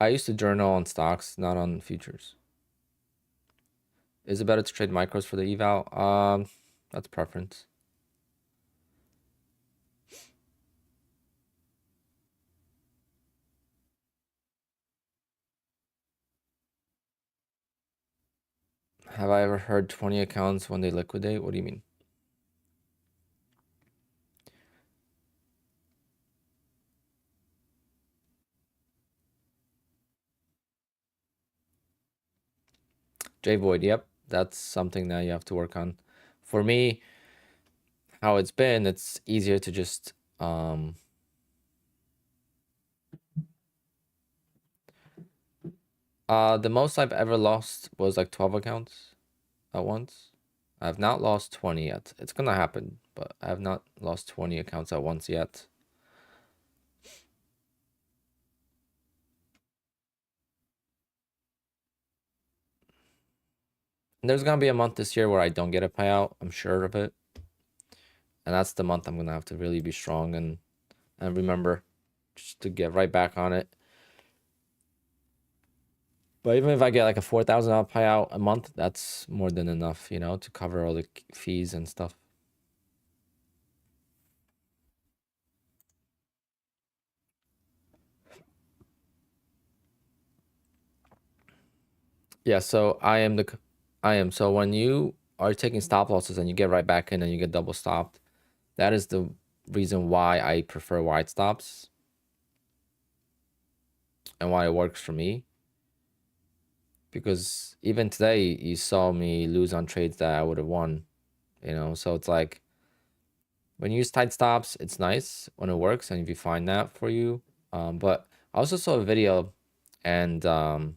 I used to journal on stocks, not on futures. Is it better to trade micros for the eval? That's preference. Have I ever heard 20 accounts when they liquidate? What do you mean? J Void, yep. That's something that you have to work on. For me, how it's been, it's easier to just the most I've ever lost was like 12 accounts at once. I have not lost 20 yet. It's gonna happen, but I have not lost 20 accounts at once yet. And there's gonna be a month this year where I don't get a payout. I'm sure of it. And that's the month I'm gonna have to really be strong and remember just to get right back on it. But even if I get like a $4,000 payout a month, that's more than enough, you know, to cover all the fees and stuff. Yeah, so I am. So when you are taking stop losses and you get right back in and you get double stopped, that is the reason why I prefer wide stops and why it works for me. Because even today, you saw me lose on trades that I would have won, you know? So it's like when you use tight stops, it's nice when it works and if you find that for you. But I also saw a video and I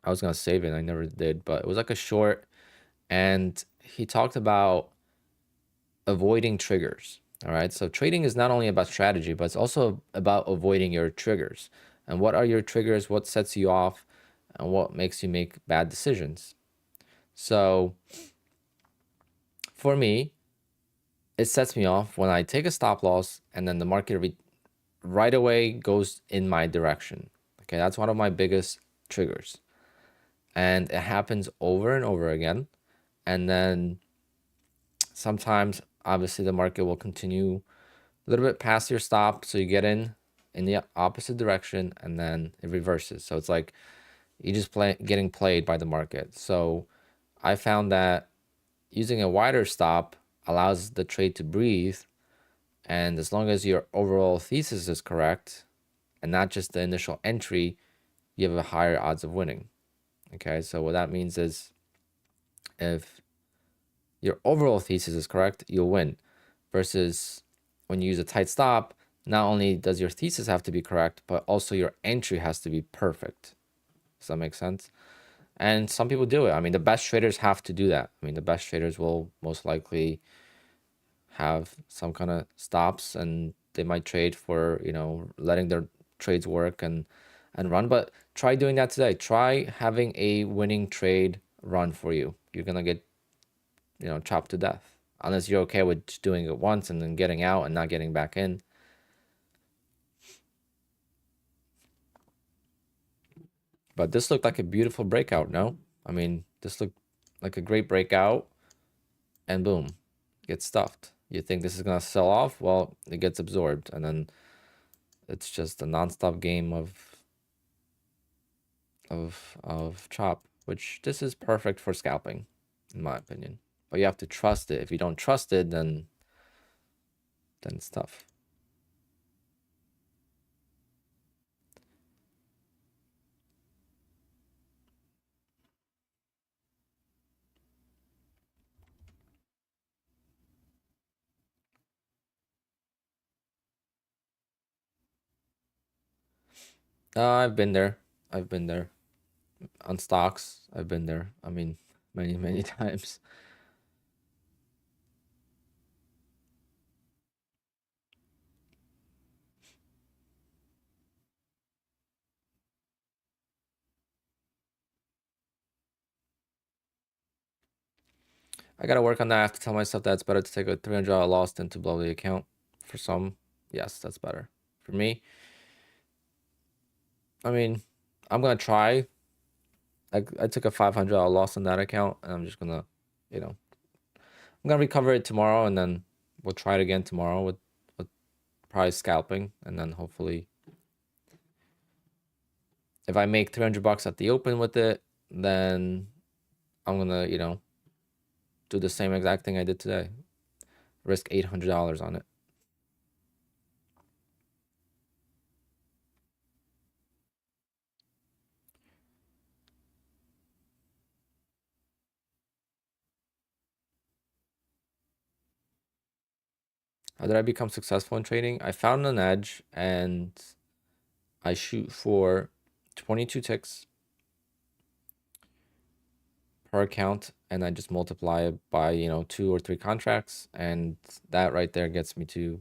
was gonna save it, I never did, but it was like a short and he talked about avoiding triggers. All right. So trading is not only about strategy, but it's also about avoiding your triggers. And what are your triggers? What sets you off? And what makes you make bad decisions? So for me, it sets me off when I take a stop loss and then the market right away goes in my direction. Okay. That's one of my biggest triggers. And it happens over and over again. And then sometimes, obviously, the market will continue a little bit past your stop, so you get in the opposite direction and then it reverses. So it's like you just getting played by the market. So I found that using a wider stop allows the trade to breathe, and as long as your overall thesis is correct and not just the initial entry, you have a higher odds of winning. Okay, so what that means is if your overall thesis is correct, you'll win. Versus when you use a tight stop, not only does your thesis have to be correct, but also your entry has to be perfect. Does that make sense? And some people do it. I mean, the best traders have to do that. I mean, the best traders will most likely have some kind of stops and they might trade for, you know, letting their trades work and run. But try doing that today. Try having a winning trade run for you. You're gonna get, you know, chopped to death. Unless you're okay with just doing it once and then getting out and not getting back in. But this looked like a beautiful breakout, no? I mean, this looked like a great breakout and boom, gets stuffed. You think this is gonna sell off? Well, it gets absorbed and then it's just a nonstop game of chop, which this is perfect for scalping, in my opinion. But you have to trust it. If you don't trust it, then it's tough. I've been there. I've been there. On stocks, I've been there. I mean, many, many times. I gotta work on that. I have to tell myself that it's better to take a $300 loss than to blow the account. For some, yes, that's better. For me, I mean, I'm gonna try. I took a $500 loss on that account, and I'm just gonna, you know, I'm gonna recover it tomorrow, and then we'll try it again tomorrow with probably scalping, and then hopefully, if I make 300 bucks at the open with it, then I'm gonna, do the same exact thing I did today. Risk $800 on it. How did I become successful in trading? I found an edge and I shoot for 22 ticks per account, and I just multiply it by 2 or 3 contracts, and that right there gets me to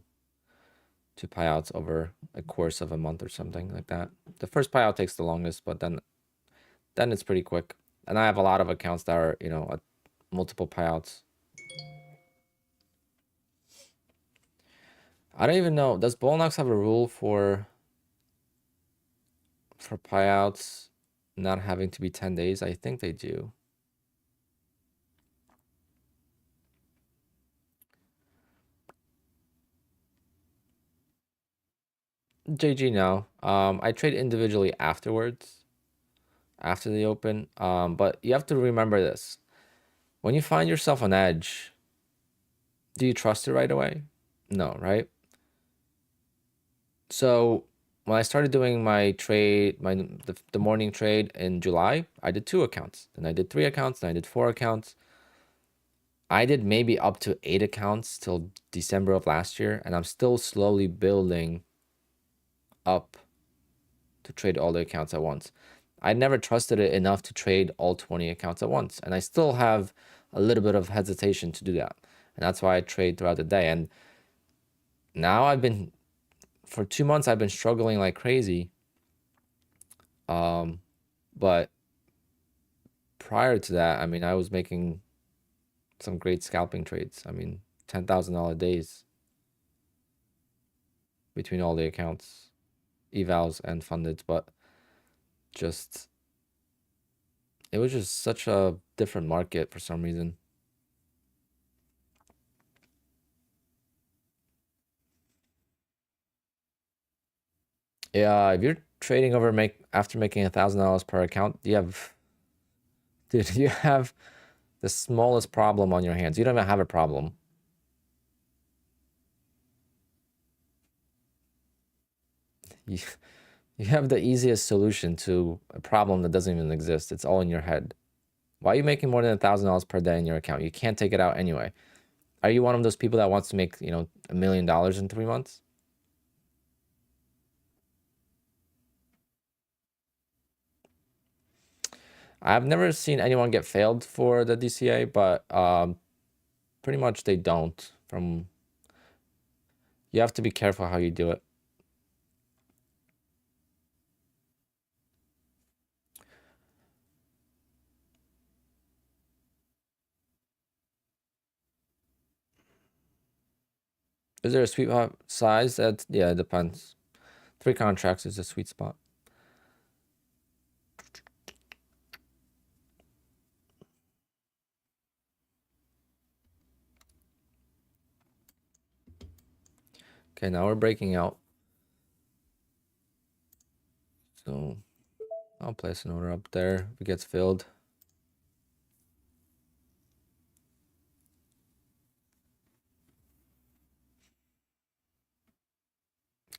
payouts over a course of a month or something like that. The first payout takes the longest, but then it's pretty quick. And I have a lot of accounts that are at multiple payouts. I don't even know, does Bullnox have a rule for payouts not having to be 10 days? I think they do. JG, no. I trade individually afterwards, after the open. But you have to remember this. When you find yourself an edge, do you trust it right away? No, right? So when I started doing my trade, the morning trade in July, I did 2 accounts. Then I did 3 accounts. Then I did 4 accounts. I did maybe up to 8 accounts till December of last year, and I'm still slowly building up to trade all the accounts at once. I never trusted it enough to trade all 20 accounts at once, and I still have a little bit of hesitation to do that. And that's why I trade throughout the day. And now for 2 months, I've been struggling like crazy. But prior to that, I mean, I was making some great scalping trades. I mean, $10,000 days between all the accounts, evals and funded, but it was just such a different market for some reason. Yeah, if you're trading after making $1,000 per account, dude, you have the smallest problem on your hands. You don't even have a problem. You, you have the easiest solution to a problem that doesn't even exist. It's all in your head. Why are you making more than $1,000 per day in your account? You can't take it out anyway. Are you one of those people that wants to make, $1 million in 3 months? I've never seen anyone get failed for the DCA, but pretty much they don't. You have to be careful how you do it. Is there a sweet spot size? Yeah, it depends. 3 contracts is a sweet spot. Okay, now we're breaking out. So I'll place an order up there if it gets filled.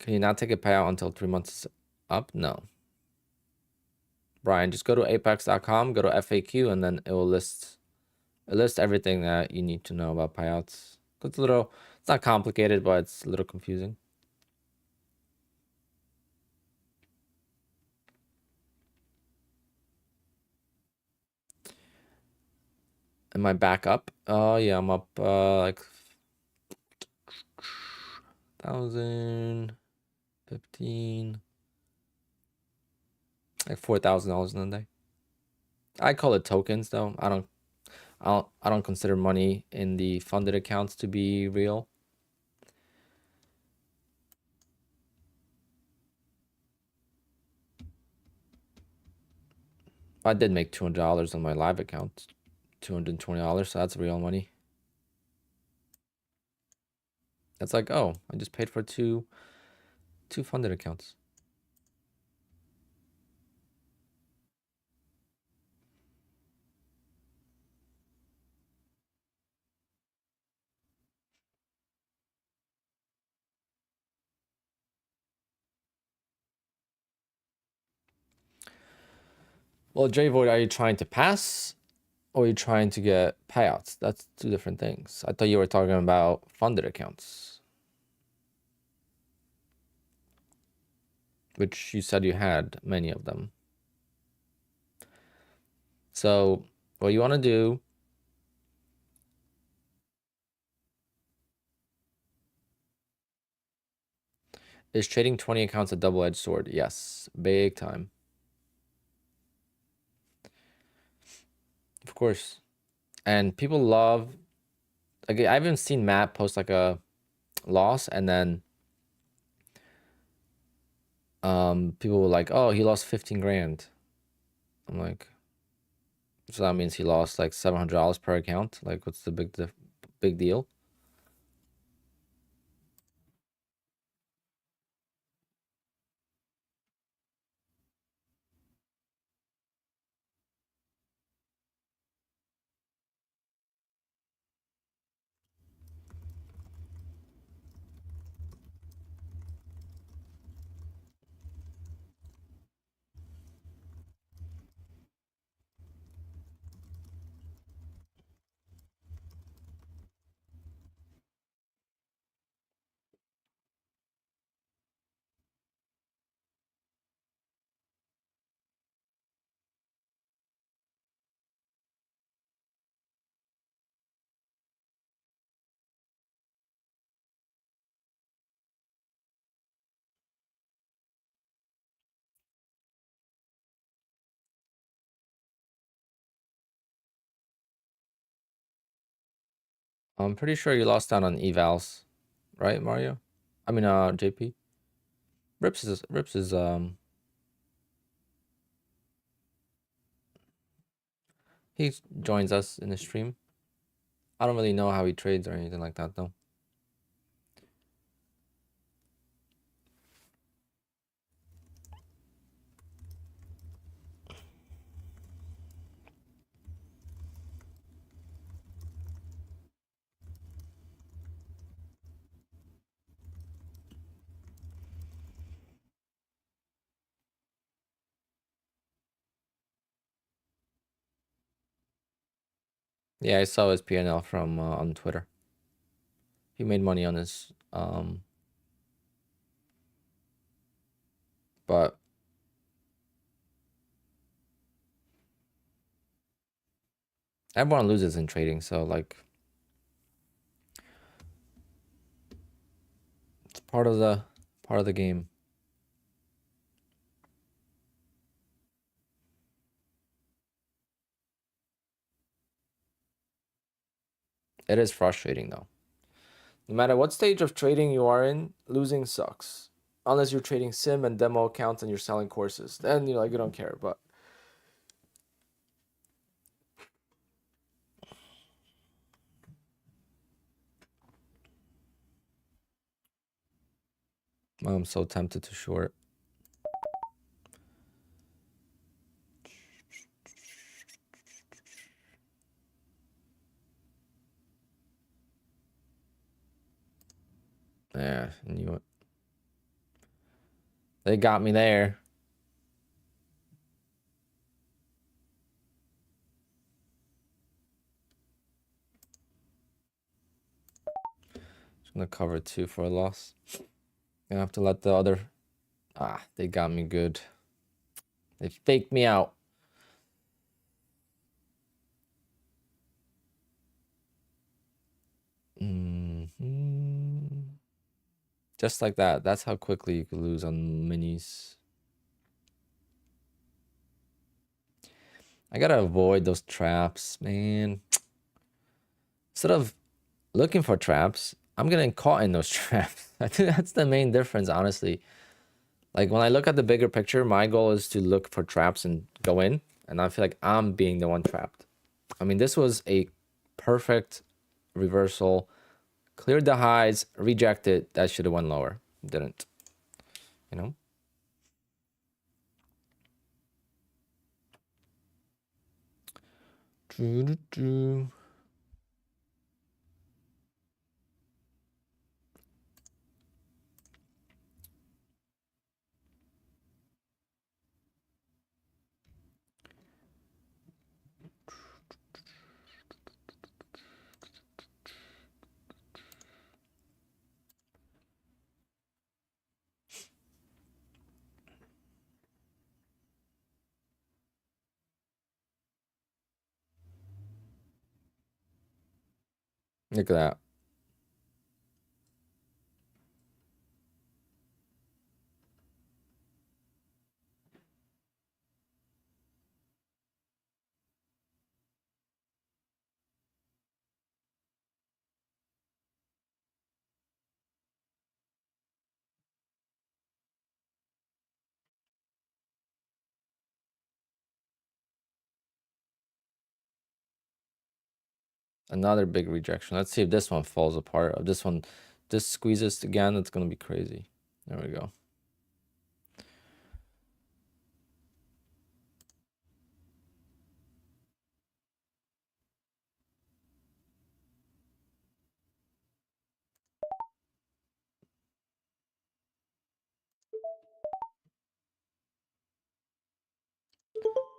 Can you not take a payout until 3 months is up? No. Brian, just go to apex.com, go to FAQ, and then it will list everything that you need to know about payouts. It's not complicated, but it's a little confusing. Am I back up? Oh yeah, I'm up like 1,000, 15, like $4,000 in a day. I call it tokens though. I don't consider money in the funded accounts to be real. I did make $200 on my live account, $220, so that's real money. That's like, oh, I just paid for two funded accounts. Well, J Void, are you trying to pass or are you trying to get payouts? That's two different things. I thought you were talking about funded accounts, which you said you had many of them. So what you want to do is trading 20 accounts a double-edged sword. Yes, big time. Of course. And people love, like, I haven't seen Matt post like a loss and then people were like, oh, he lost 15 grand. I'm like, so that means he lost like $700 per account. Like, what's the big deal? I'm pretty sure you lost out on Evals, right, Mario? I mean, JP. Rips is he joins us in the stream. I don't really know how he trades or anything like that though. Yeah, I saw his PNL from on Twitter. He made money on his but everyone loses in trading, so like it's part of the game. It is frustrating though. No matter what stage of trading you are in, losing sucks. Unless you're trading sim and demo accounts and you're selling courses. Then you're like, you don't care, but I'm so tempted to short. Yeah, I knew it. They got me there. Just gonna cover 2 for a loss. Gonna have to let the other. They got me good. They faked me out. Just like that. That's how quickly you could lose on minis. I gotta avoid those traps, man. instead of looking for traps, I'm getting caught in those traps. I think that's the main difference, honestly. Like when I look at the bigger picture, my goal is to look for traps and go in, and I feel like I'm being the one trapped. I mean, this was a perfect reversal. Cleared the highs, rejected. That should have went lower. Didn't. You know? Look at that. Another big rejection. Let's see if this one falls apart. If this squeezes again, it's going to be crazy. There we go.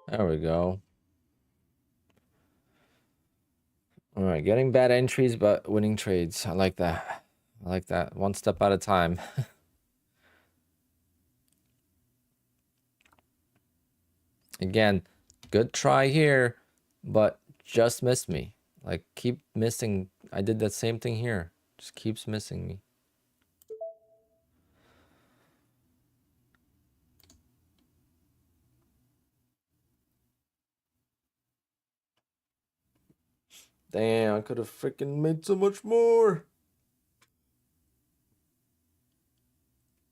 There we go. All right, getting bad entries, but winning trades. I like that. I like that. One step at a time. Again, good try here, but just missed me. Like, keep missing. I did that same thing here. Just keeps missing me. Damn, I could have freaking made so much more.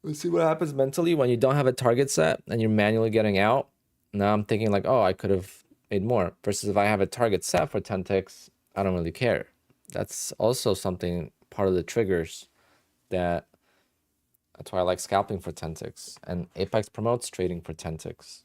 Let's see what happens mentally when you don't have a target set and you're manually getting out. Now I'm thinking like, oh, I could have made more. Versus if I have a target set for 10 ticks, I don't really care. That's also something, part of the triggers that that's why I like scalping for 10 ticks. And Apex promotes trading for 10 ticks.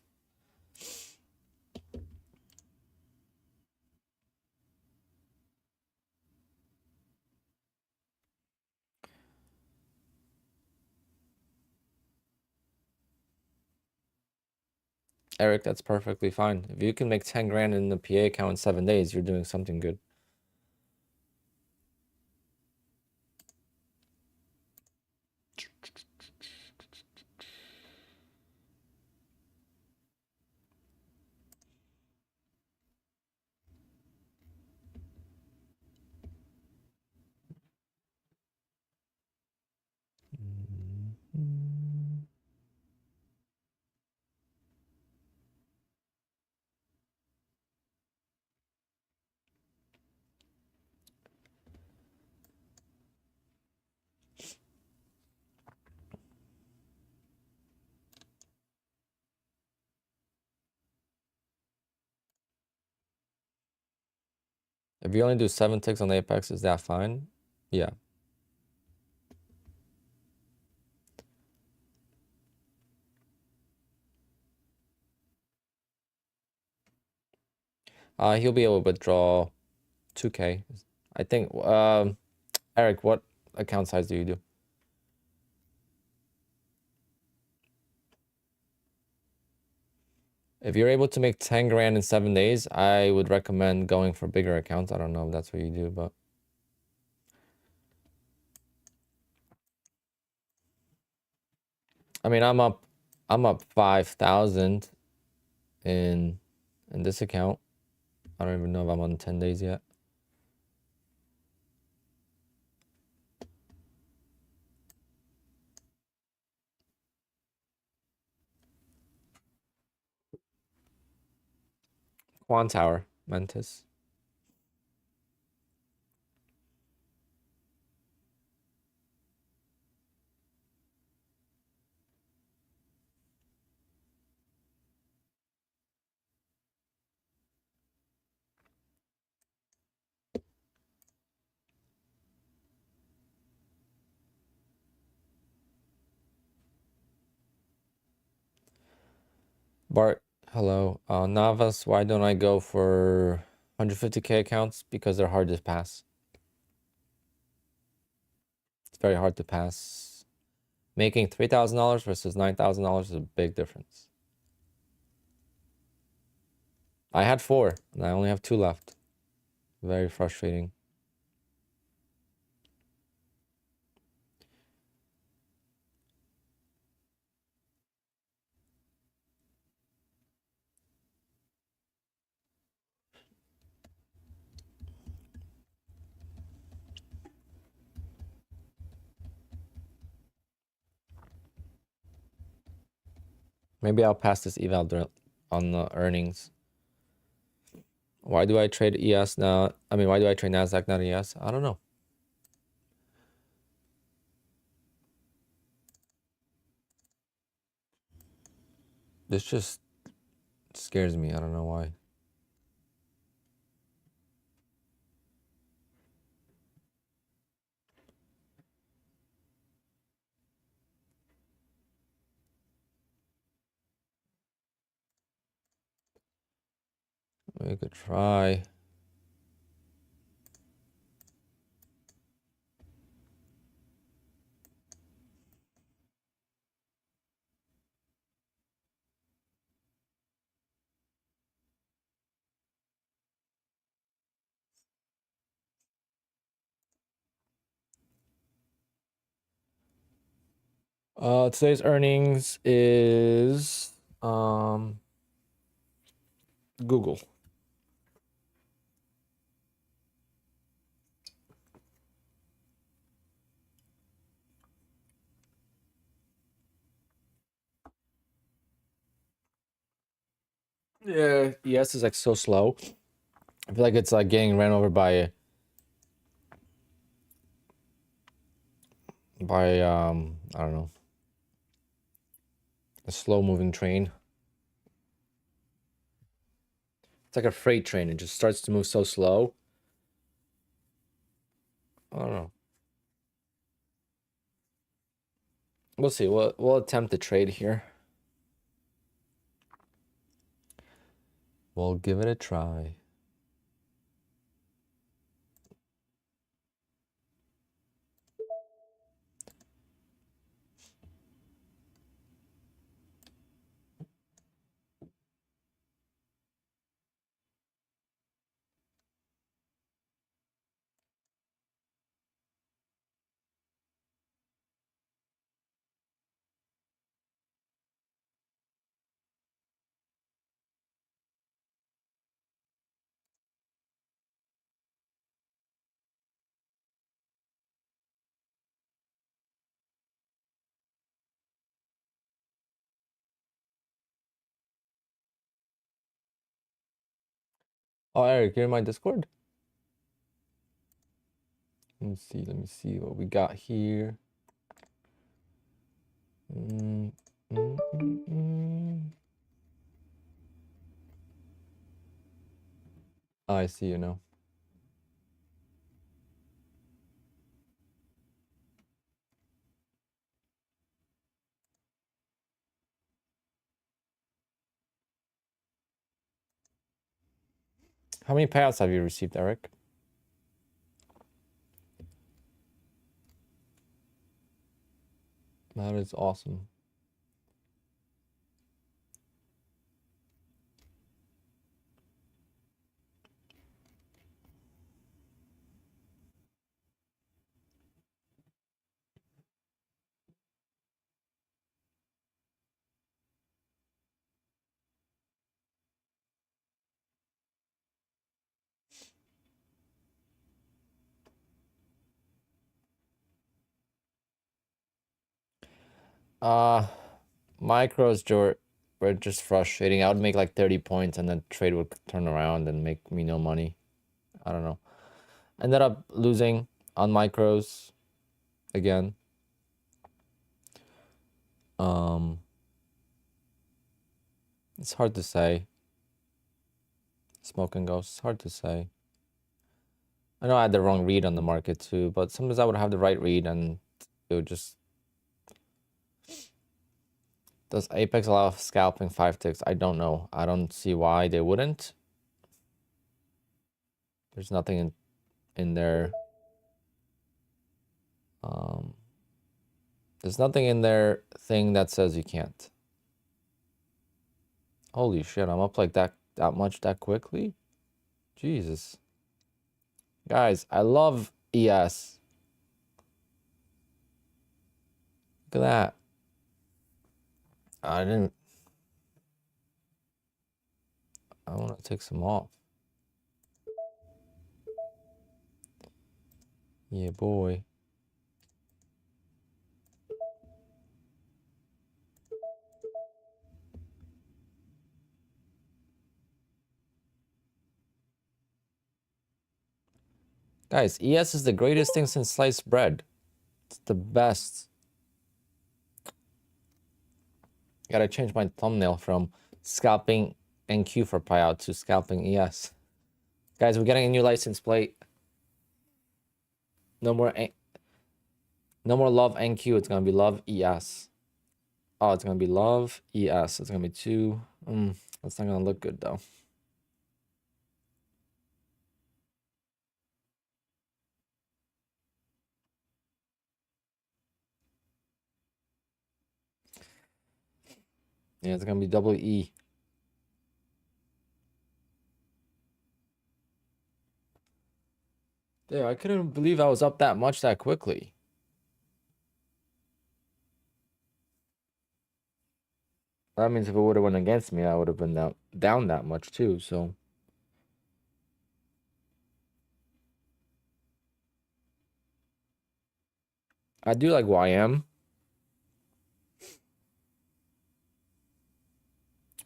Eric, that's perfectly fine. If you can make 10 grand in the PA account in 7 days, you're doing something good. If you only do 7 ticks on Apex, is that fine? Yeah. He'll be able to withdraw 2K. I think, Eric, what account size do you do? If you're able to make 10 grand in 7 days, I would recommend going for bigger accounts. I don't know if that's what you do, but I mean, I'm up 5,000 in this account. I don't even know if I'm on 10 days yet. Quan Tower, Mantis. Bart, hello. Navas, why don't I go for 150K accounts? Because they're hard to pass. It's very hard to pass. Making $3,000 versus $9,000 is a big difference. I had 4, and I only have 2 left. Very frustrating. Maybe I'll pass this eval on the earnings. Why do I trade ES now? I mean, why do I trade NASDAQ, not ES? I don't know. This just scares me. I don't know why. We could try. Today's earnings is Google. Yeah, ES is like so slow. I feel like it's like getting ran over by I don't know, a slow moving train. It's like a freight train. It just starts to move so slow. I don't know. We'll see. We'll attempt to trade here. We'll give it a try. Oh, Eric, you're in my Discord? Let me see what we got here. Oh, I see you now. How many payouts have you received, Eric? That is awesome. Micros were just frustrating. I would make like 30 points and then trade would turn around and make me no money. I don't know. Ended up losing on micros again. It's hard to say. Smoke and ghost, it's hard to say. I know I had the wrong read on the market too, but sometimes I would have the right read and it would just Does Apex allow scalping 5 ticks? I don't know. I don't see why they wouldn't. There's nothing in there. There's nothing in their thing that says you can't. Holy shit, I'm up like that much that quickly? Jesus. Guys, I love ES. Look at that. I want to take some off. Yeah, boy. Guys, ES is the greatest thing since sliced bread. It's the best. Gotta change my thumbnail from scalping NQ for payout to scalping ES. Guys, we're getting a new license plate. No more love NQ. It's gonna be love ES. Oh, it's gonna be love ES. It's gonna be 2. That's not gonna look good though. Yeah, it's gonna be double E. Damn, I couldn't believe I was up that much that quickly. That means if it would have went against me, I would have been down that much too, so. I do like YM.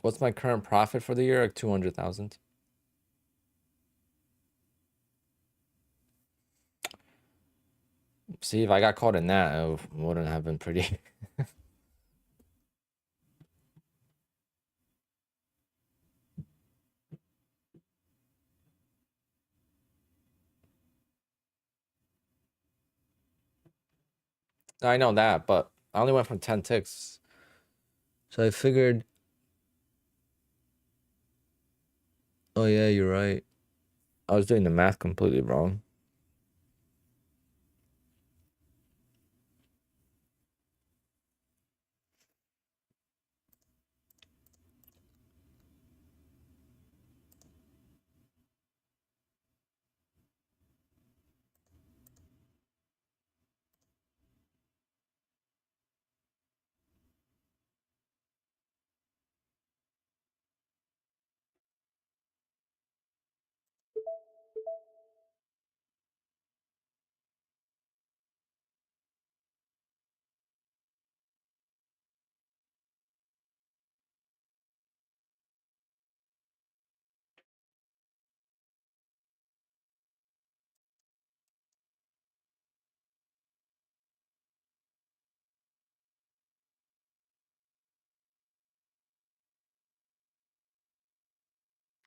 What's my current profit for the year? Like 200,000. See, if I got caught in that, it wouldn't have been pretty. I know that, but I only went from 10 ticks. So I figured, oh yeah, you're right. I was doing the math completely wrong.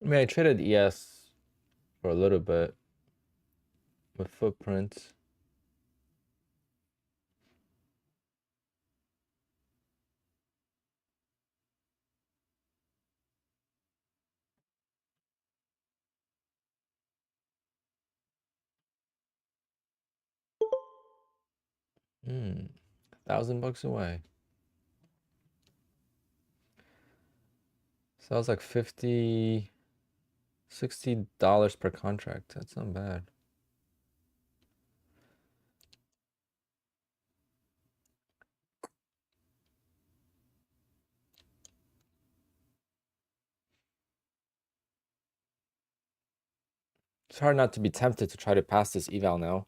I mean, I traded ES for a little bit with footprints. $1,000 away. So that was like $60 per contract. That's not bad. It's hard not to be tempted to try to pass this eval now.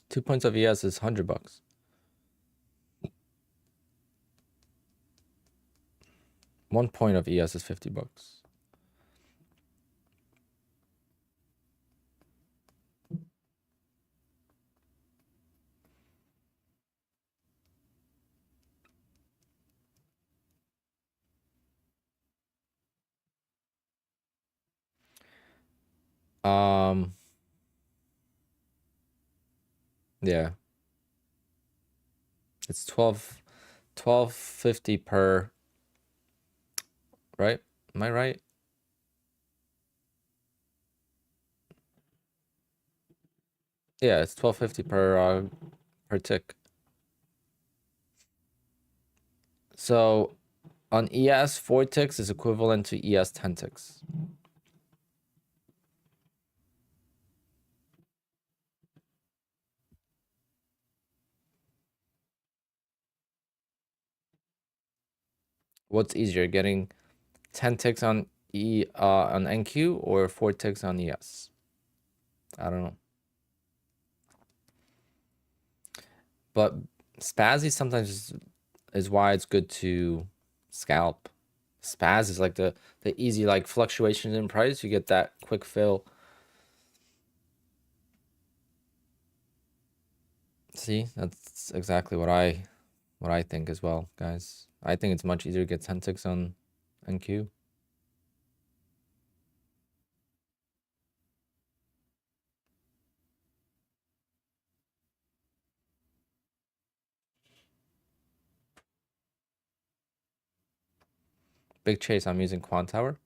Two points of ES is $100. One point of ES is $50. Yeah, it's 12.50 per, right? Am I right? Yeah, it's 12.50 per tick. So on ES, 4 ticks is equivalent to ES 10 ticks. What's easier, getting 10 ticks on on NQ or 4 ticks on ES? I don't know. But spazzy sometimes is why it's good to scalp. Spaz is like the easy like fluctuations in price. You get that quick fill. See, that's exactly what I think as well, guys. I think it's much easier to get 10 ticks on NQ. Big chase, I'm using Quant Tower.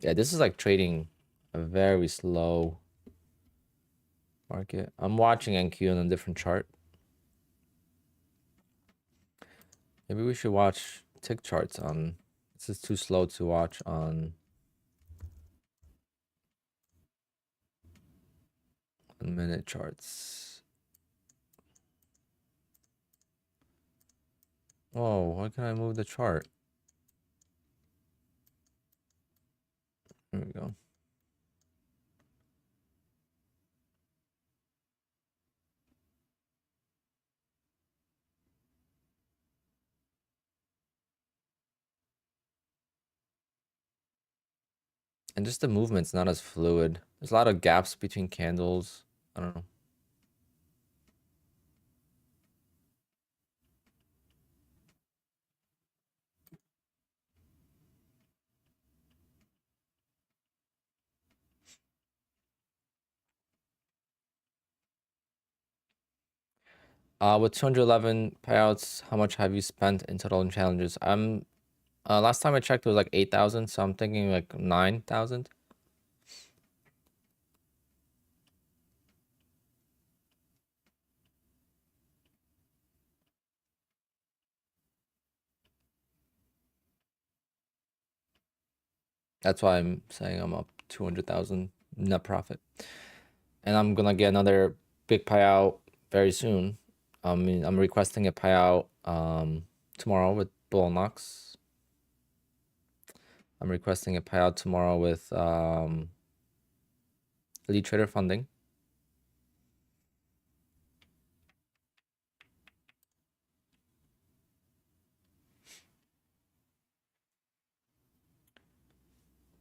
Yeah, this is like trading a very slow market. I'm watching NQ on a different chart. Maybe we should watch tick charts on. This is too slow to watch on 1 minute charts. Oh, why can I move the chart? There we go. And just the movement's not as fluid. There's a lot of gaps between candles. I don't know. With 211 payouts, how much have you spent in total in challenges? I'm last time I checked it was like 8,000, so I'm thinking like 9,000. That's why I'm saying I'm up 200,000 net profit. And I'm gonna get another big payout very soon. I mean, I'm requesting a payout tomorrow with Bull Knox. I'm requesting a payout tomorrow with Elite Trader Funding.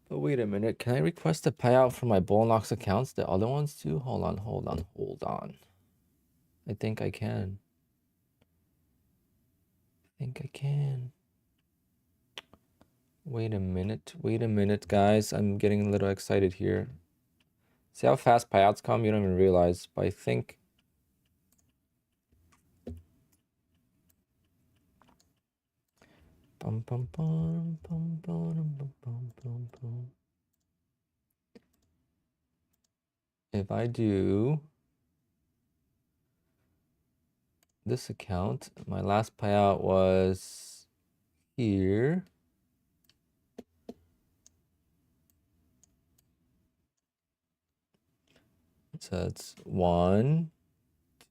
But wait a minute, can I request a payout for my Bull Knox accounts? The other ones too? Hold on. I think I can. I think I can. Wait a minute, guys. I'm getting a little excited here. See how fast payouts come? You don't even realize, but I think if I do this account, my last payout was here. So it's 1,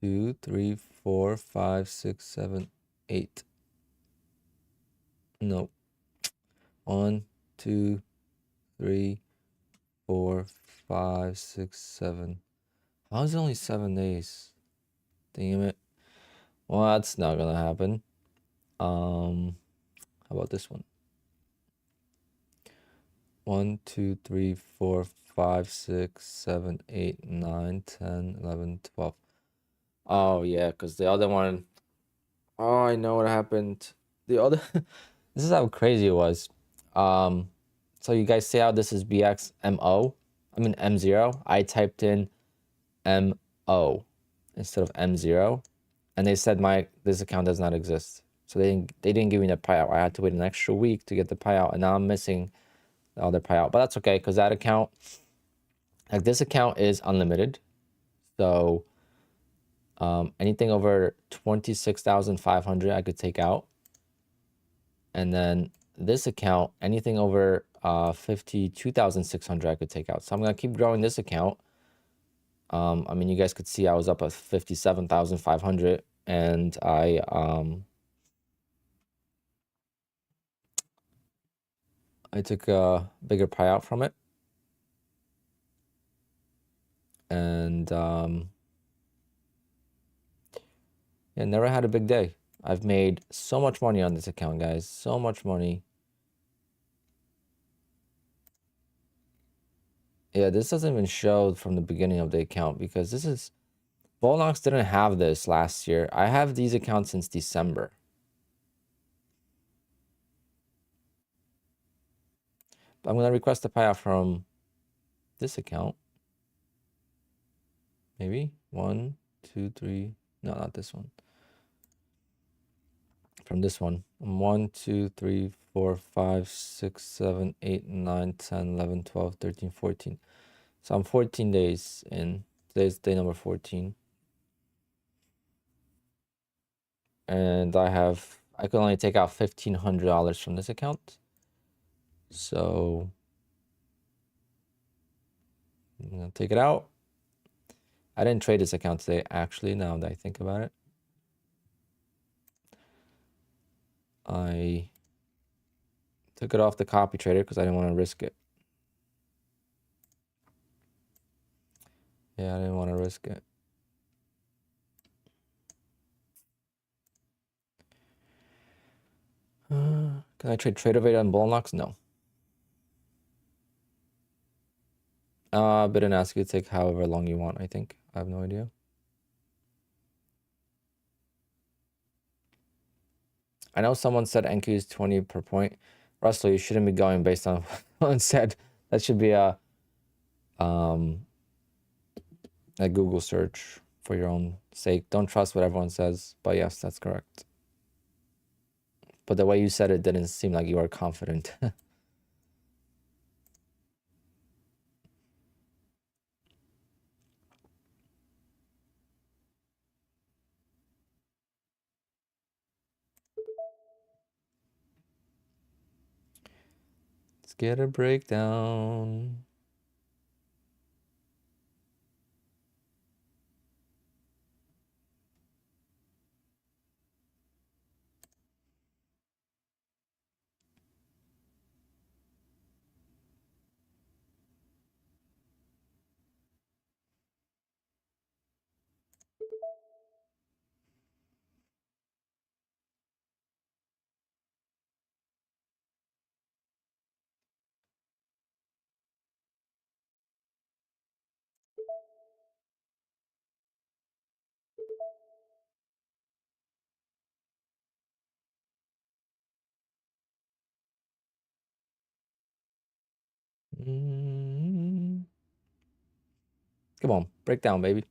2, 3, 4, 5, 6, 7, 8. No. 1, 2, 3, 4, 5, 6, 7. How is it only 7 days? Damn it. Well, that's not gonna happen. How about this one? 1, 2, 3, 4, 5, 6, 7, 8, 9, 10, 11, 12. Oh yeah, because the other one. Oh, I know what happened. The other. This is how crazy it was. So you guys see how this is BXMO? I mean M0. I typed in MO instead of M0, and they said this account does not exist. So they didn't give me the payout. I had to wait an extra week to get the payout, and now I'm missing the other payout. But that's okay, because that account, like this account is unlimited. So anything over 26,500 I could take out. And then this account, anything over 52,600 I could take out. So I'm gonna keep growing this account. I mean, you guys could see I was up at 57,500, and I took a bigger payout from it, and yeah, never had a big day. I've made so much money on this account, guys. So much money. Yeah, this doesn't even show from the beginning of the account, because this is Volnox didn't have this last year. I have these accounts since December. But I'm gonna request a payout from this account. Maybe 1, 2, 3. No, not this one. From this one. 1, 2, 3, 4, 5, 6, 7, 8, 9, 10, 11, 12, 13, 14. So I'm 14 days in. Today's day number 14. And I can only take out $1,500 from this account. So I'm gonna take it out. I didn't trade this account today, actually, now that I think about it. I took it off the copy trader because I didn't want to risk it. Yeah, I didn't want to risk it. Can I trade Tradeovate on Bullnox? No. Bid and ask you to take however long you want, I think. I have no idea. I know someone said NQ is 20 per point. Russell, you shouldn't be going based on what someone said. That should be a Google search for your own sake. Don't trust what everyone says. But yes, that's correct. But the way you said it didn't seem like you were confident. Let's get a breakdown. Come on, breakdown, baby.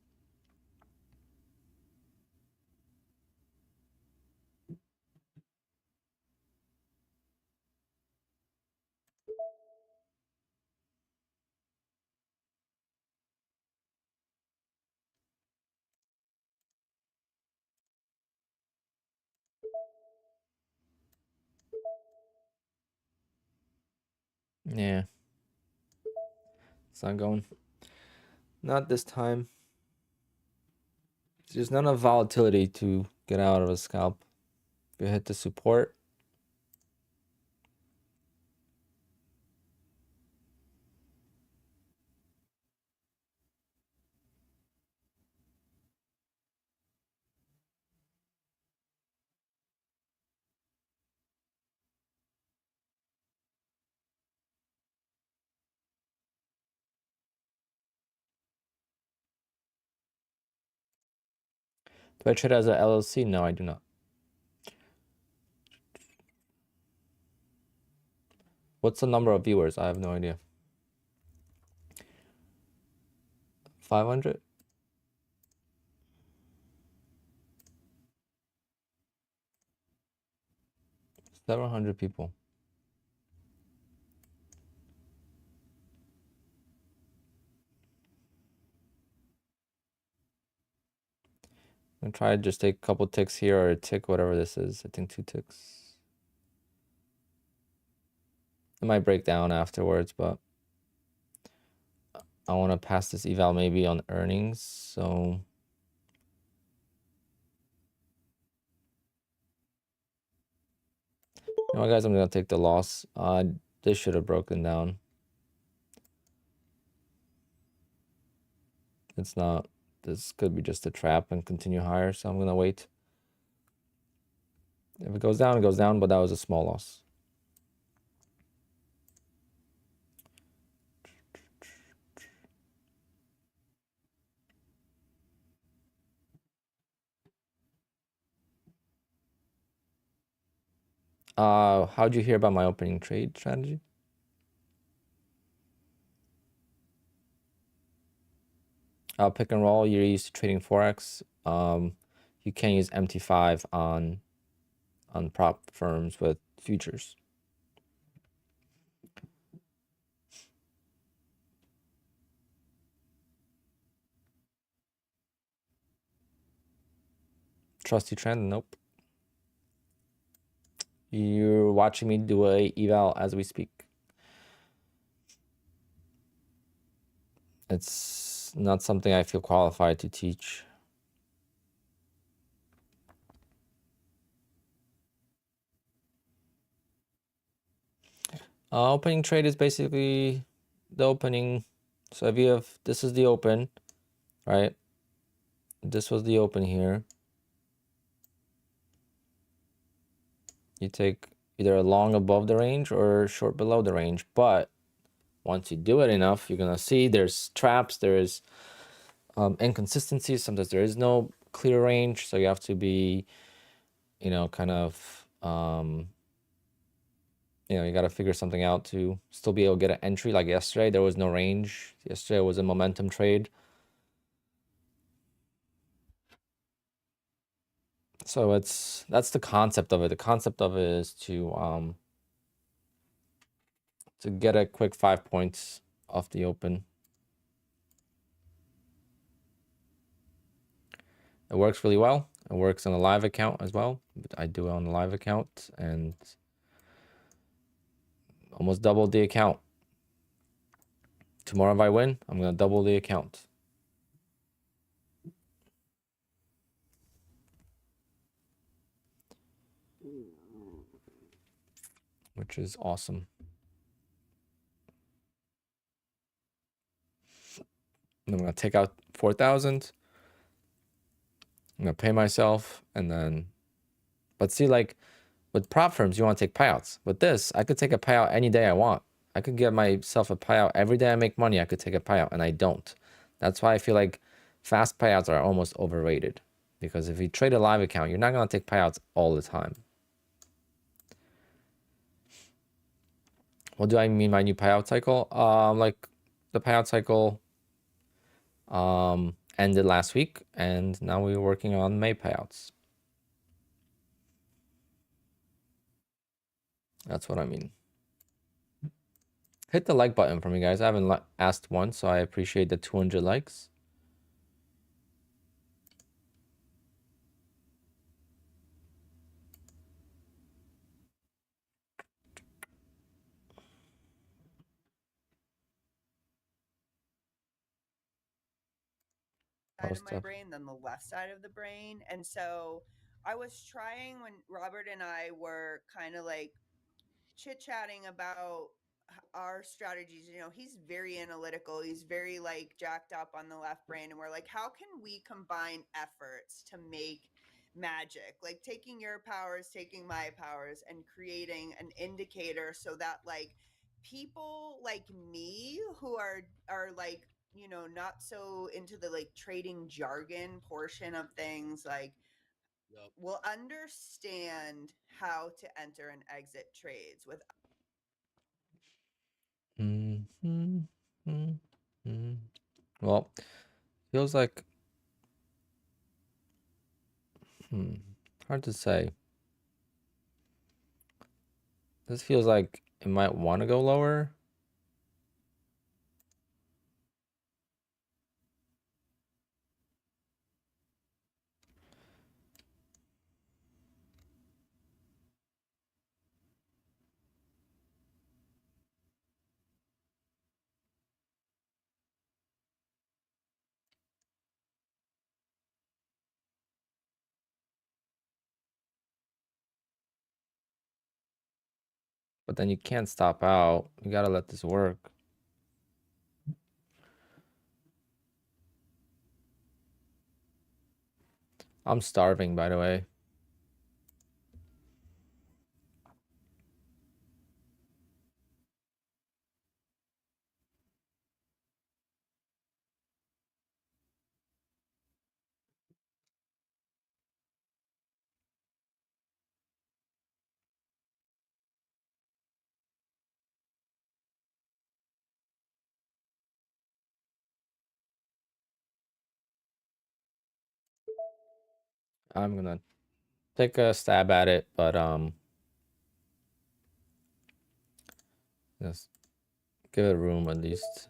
Yeah. It's not going. Not this time. There's not enough volatility to get out of a scalp. If you hit the support. Do I trade as a LLC? No, I do not. What's the number of viewers? I have no idea. 500? 700 people. I'm gonna try to just take a couple ticks here or a tick, whatever this is. I think 2 ticks. It might break down afterwards, but I want to pass this eval maybe on earnings. So you know what, guys, I'm gonna take the loss. This should have broken down. It's not. This could be just a trap and continue higher, so I'm gonna wait. If it goes down, it goes down, but that was a small loss. How'd you hear about my opening trade strategy? Pick and roll, you're used to trading Forex. You can't use MT5 on prop firms with futures. Trusty trend? Nope. You're watching me do a eval as we speak. It's not something I feel qualified to teach. Opening trade is basically the opening. So if you have, this is the open, right? This was the open here. You take either a long above the range or short below the range. But once you do it enough, you're gonna see there's traps, there's inconsistencies. Sometimes there is no clear range, so you have to be, you know, kind of, you know, you got to figure something out to still be able to get an entry. Like yesterday, there was no range. Yesterday was a momentum trade. So that's the concept of it. The concept of it is to get a quick 5 points off the open. It works really well. It works on a live account as well. But I do it on a live account and almost doubled the account. Tomorrow if I win, I'm gonna double the account. Which is awesome. And I'm gonna take out 4,000. I'm gonna pay myself and then, but see, like with prop firms, you want to take payouts. With this, I could take a payout any day I want. I could give myself a payout every day I make money. I could take a payout, and I don't. That's why I feel like fast payouts are almost overrated. Because if you trade a live account, you're not gonna take payouts all the time. What do I mean by new payout cycle? Like the payout cycle ended last week, and now we're working on May payouts. That's what I mean. Hit the like button for me, guys. I haven't asked once, so I appreciate the 200 likes. Side of my brain than the left side of the brain. And so I was trying when Robert and I were kind of like chit chatting about our strategies. You know, he's very analytical, he's very like jacked up on the left brain. And we're like, how can we combine efforts to make magic? Like taking your powers, taking my powers, and creating an indicator so that like people like me who are like, you know, not so into the like trading jargon portion of things, like will understand how to enter and exit trades with Well, feels like hard to say. This feels like it might want to go lower. But then you can't stop out. You gotta let this work. I'm starving, by the way. I'm gonna take a stab at it, but just give it room at least.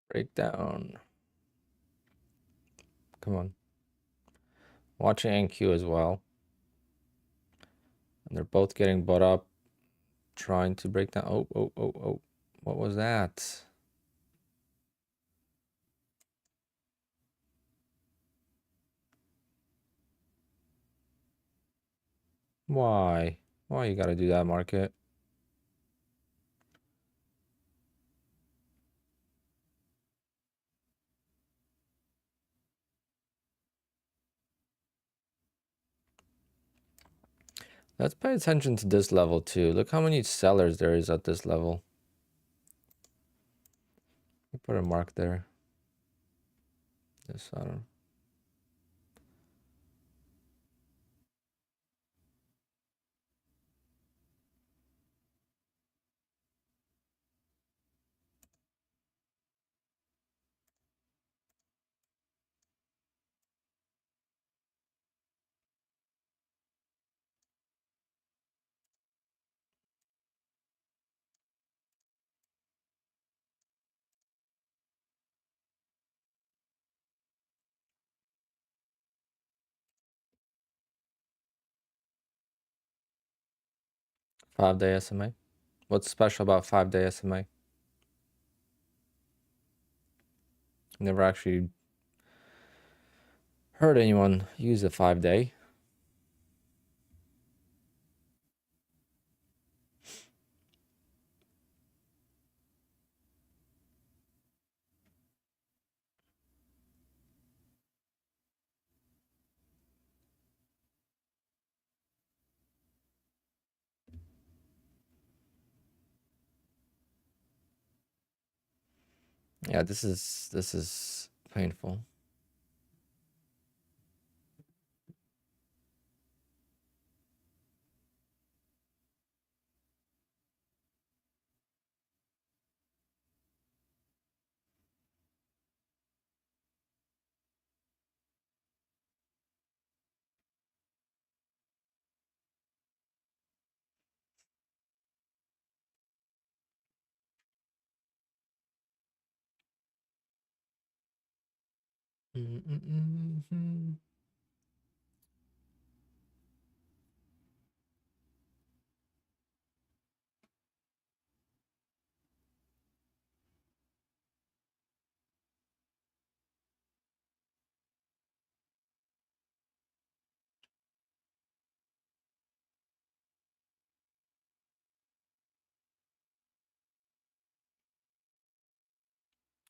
Breakdown. Come on. Watching NQ as well. And they're both getting bought up, trying to break down. Oh. What was that? Why? Why you gotta do that, market? Let's pay attention to this level too. Look how many sellers there is at this level. Put a mark there. This, I don't know. 5-day SMA. What's special about 5-day SMA? Never actually heard anyone use a 5-day. Yeah, this is painful.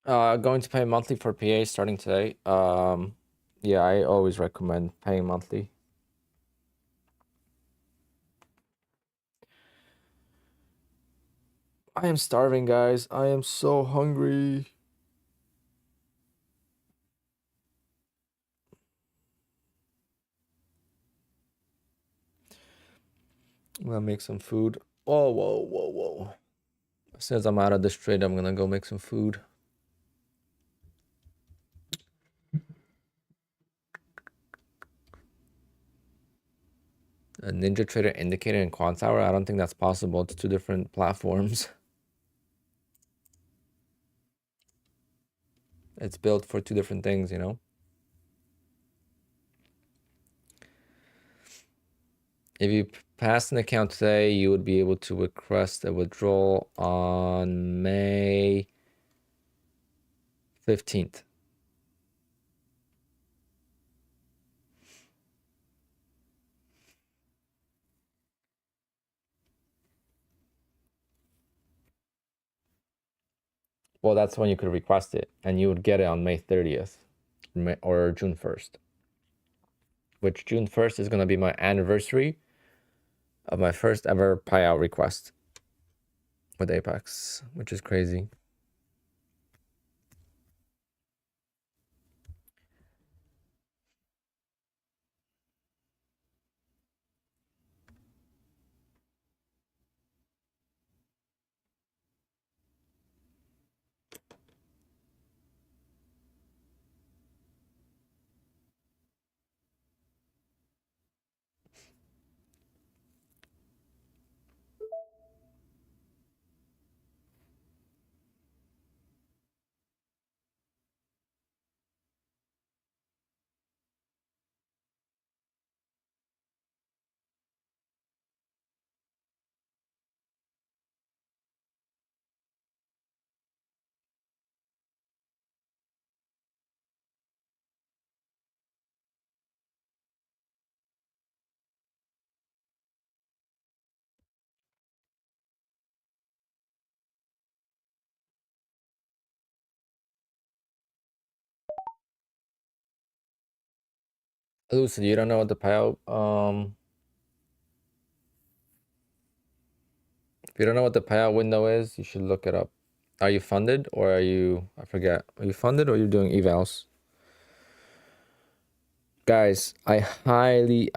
Going to pay monthly for PA starting today. Yeah, I always recommend paying monthly. I am starving, guys. I am so hungry. I'm gonna make some food. Oh, whoa, whoa, whoa. As soon as I'm out of this trade, I'm gonna go make some food. A Ninja Trader indicator in Quant Tower? I don't think that's possible. It's two different platforms. It's built for two different things, you know? If you pass an account today, you would be able to request a withdrawal on May 15th. Well, that's when you could request it, and you would get it on May 30th or June 1st, which June 1st is going to be my anniversary of my first ever payout request with Apex, which is crazy. Lucid, you don't know what the payout if you don't know what the payout window is, you should look it up. Are you funded or are you, I forget, are you funded or you're doing evals? Guys, I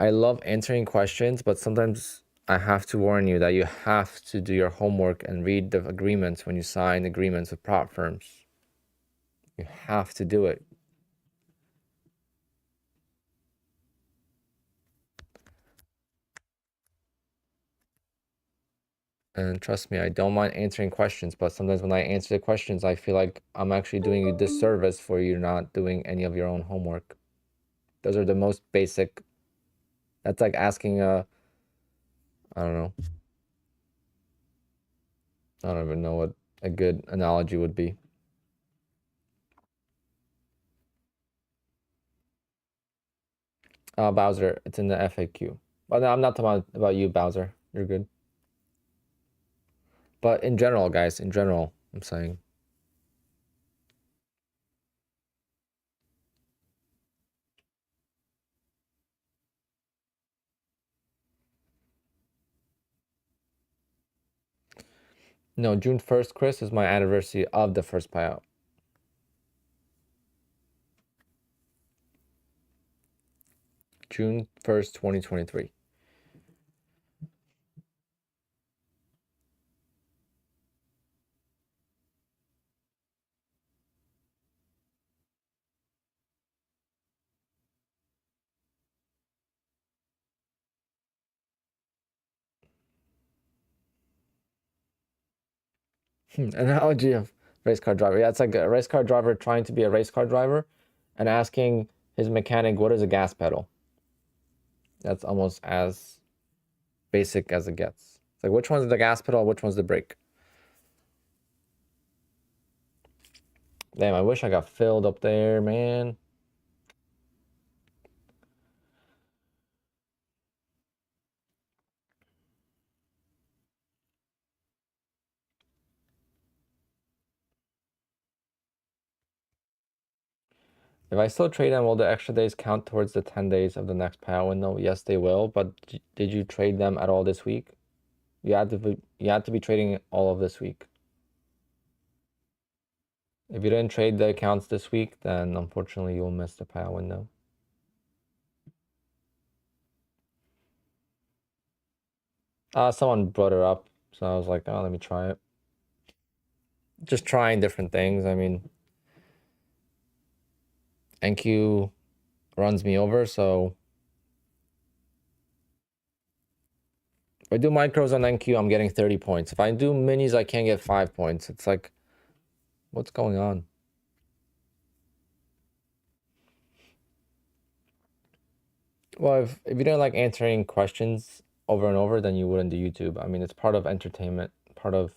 love answering questions, but sometimes I have to warn you that you have to do your homework and read the agreements when you sign agreements with prop firms. You have to do it. And trust me, I don't mind answering questions, but sometimes when I answer the questions, I feel like I'm actually doing you disservice for you not doing any of your own homework. Those are the most basic. That's like asking I don't know. I don't even know what a good analogy would be. Bowser, it's in the FAQ. But no, I'm not talking about you, Bowser. You're good. But in general, guys, in general, I'm saying. No, June 1st, Chris, is my anniversary of the first payout. June 1st, 2023. Analogy of race car driver. Yeah, it's like a race car driver trying to be a race car driver and asking his mechanic, what is a gas pedal? That's almost as basic as it gets. It's like, which one's the gas pedal? Which one's the brake? Damn, I wish I got filled up there, man. If I still trade them, will the extra days count towards the 10 days of the next payout window? Yes, they will. But did you trade them at all this week? You had to be trading all of this week. If you didn't trade the accounts this week, then unfortunately you'll miss the payout window. Someone brought it up, so I was like, oh, let me try it. Just trying different things. I mean, NQ runs me over, so if I do micros on NQ, I'm getting 30 points. If I do minis, I can't get 5 points. It's like, what's going on? Well, if you don't like answering questions over and over, then you wouldn't do YouTube. I mean, it's part of entertainment, part of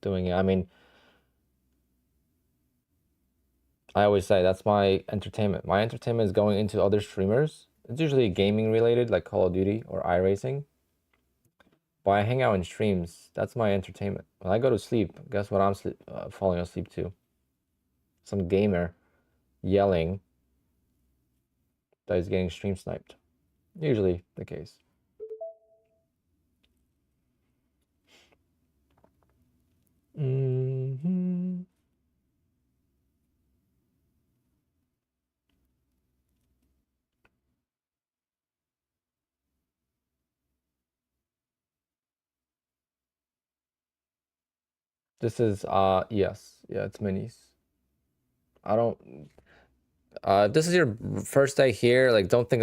doing it. I mean, I always say that's my entertainment. My entertainment is going into other streamers. It's usually gaming related, like Call of Duty or iRacing. But I hang out in streams. That's my entertainment. When I go to sleep, guess what I'm falling asleep to? Some gamer yelling that is getting stream sniped. Usually the case. This is yes. Yeah, it's minis. I don't if this is your first day here, like don't think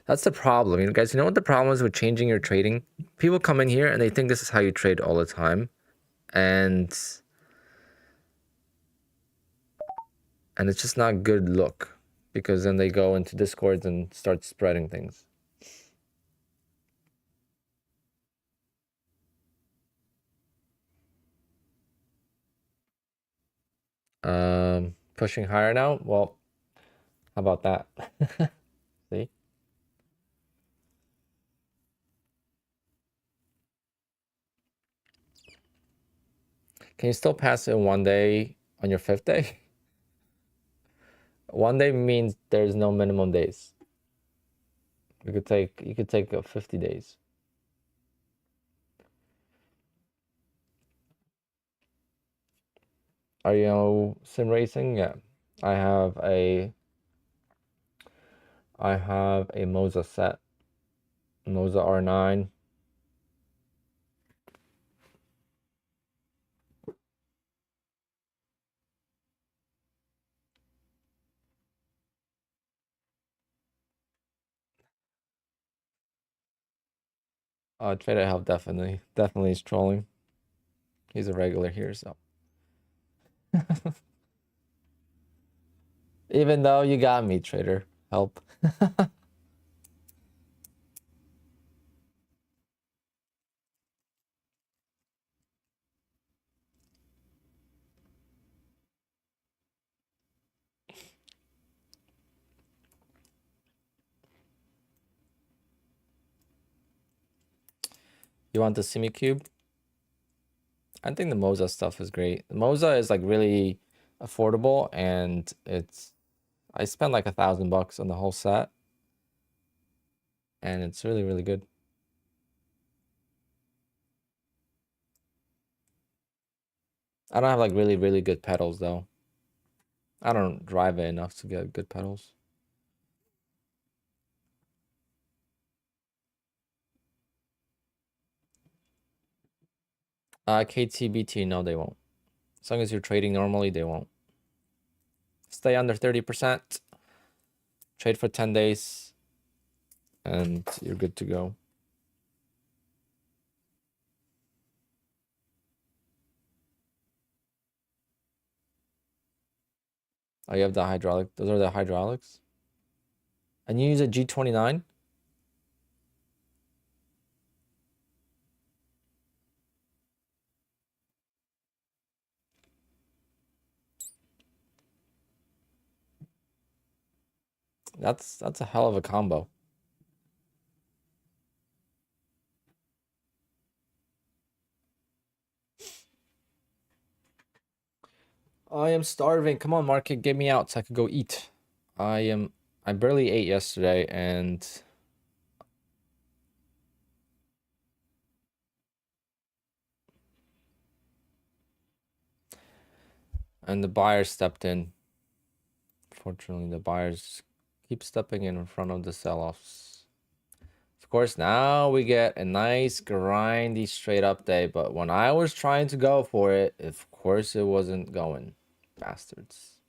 that's the problem. You know, guys, you know what the problem is with changing your trading? People come in here and they think this is how you trade all the time. And it's just not good look because then they go into Discords and start spreading things. Pushing higher now? Well, how about that? See? Can you still pass it in 1 day on your 5th day? 1 day means there's no minimum days. You could take 50 days. Are you sim racing? Yeah. I have a Moza set. Moza R9. Trader Help definitely is trolling. He's a regular here, so. Even though you got me, Trader Help. You want the Simi Cube? I think the Moza stuff is great. The Moza is like really affordable and I spent like $1,000 on the whole set. And it's really, really good. I don't have like really, really good pedals though. I don't drive it enough to get good pedals. KTBT, no, they won't. As long as you're trading normally, they won't. Stay under 30%. Trade for 10 days. And you're good to go. Oh, you have the hydraulic. Those are the hydraulics. And you use a G29? That's a hell of a combo. I am starving. Come on, market, get me out so I could go eat. I barely ate yesterday, and the buyers stepped in. Fortunately, the buyers keep stepping in front of the sell-offs. Of course, now we get a nice grindy straight up day, but when I was trying to go for it, of course it wasn't going. Bastards.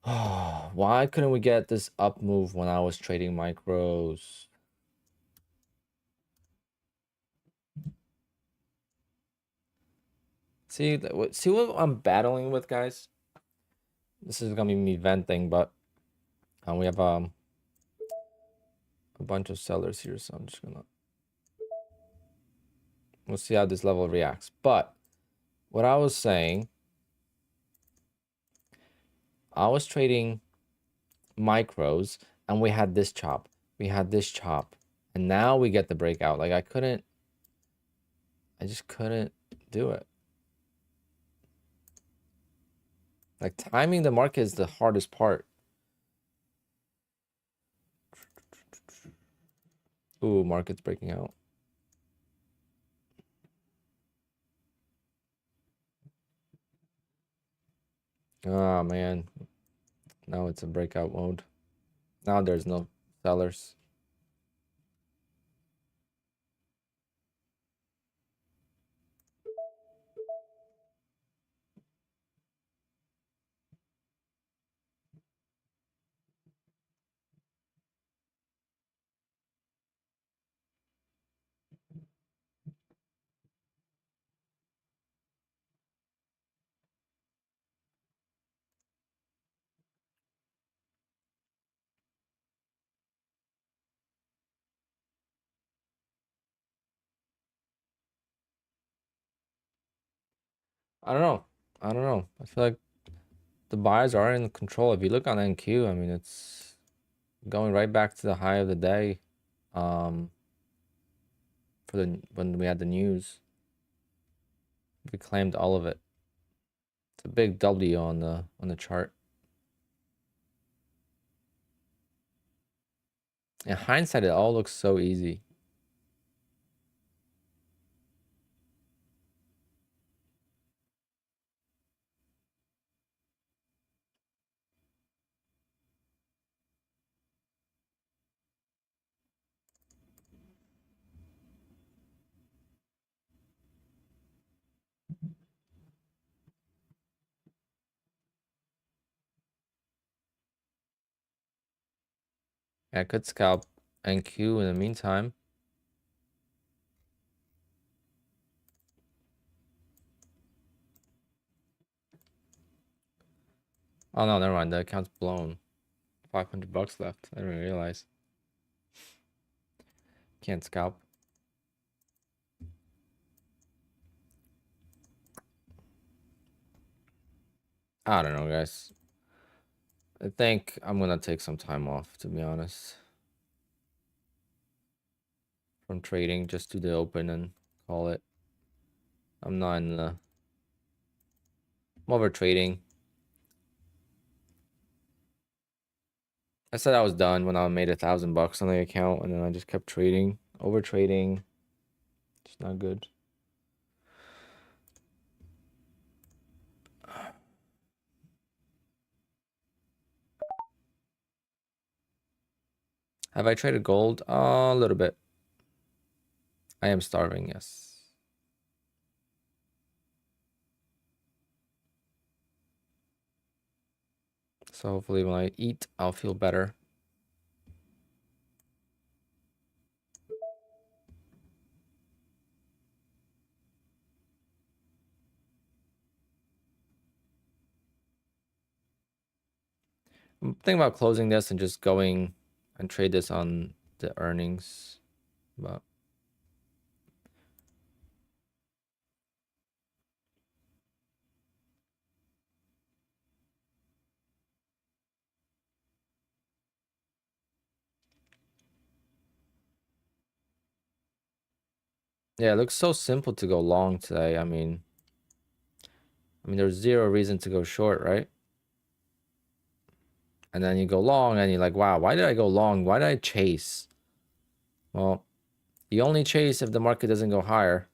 Why couldn't we get this up move when I was trading micros? See, see what I'm battling with, guys? This is gonna be me venting, but we have a bunch of sellers here, so I'm just gonna we'll see how this level reacts. But what I was saying, I was trading micros and we had this chop, and now we get the breakout. Like I just couldn't do it. Like timing the market is the hardest part. Ooh, market's breaking out. Oh man, now it's a breakout mode. Now there's no sellers. I don't know. I don't know. I feel like the buyers are in control. If you look on NQ, I mean, it's going right back to the high of the day. For the when we had the news, we claimed all of it. It's a big W on the chart. In hindsight, it all looks so easy. I could scalp NQ in the meantime. Oh no, never mind. The account's blown. $500 left. I didn't realize. Can't scalp. I don't know, guys. I think I'm gonna take some time off, to be honest, from trading. Just do the open and call it. I'm not in the. I'm over trading. I said I was done when I made $1,000 on the account, and then I just kept trading. Over trading. It's not good. Have I traded gold? A little bit. I am starving, yes. So hopefully when I eat, I'll feel better. I'm thinking about closing this and just going and trade this on the earnings, but yeah, it looks so simple to go long today. I mean, I mean, there's zero reason to go short, right? And then you go long and you're like, wow, why did I go long? Why did I chase? Well, you only chase if the market doesn't go higher.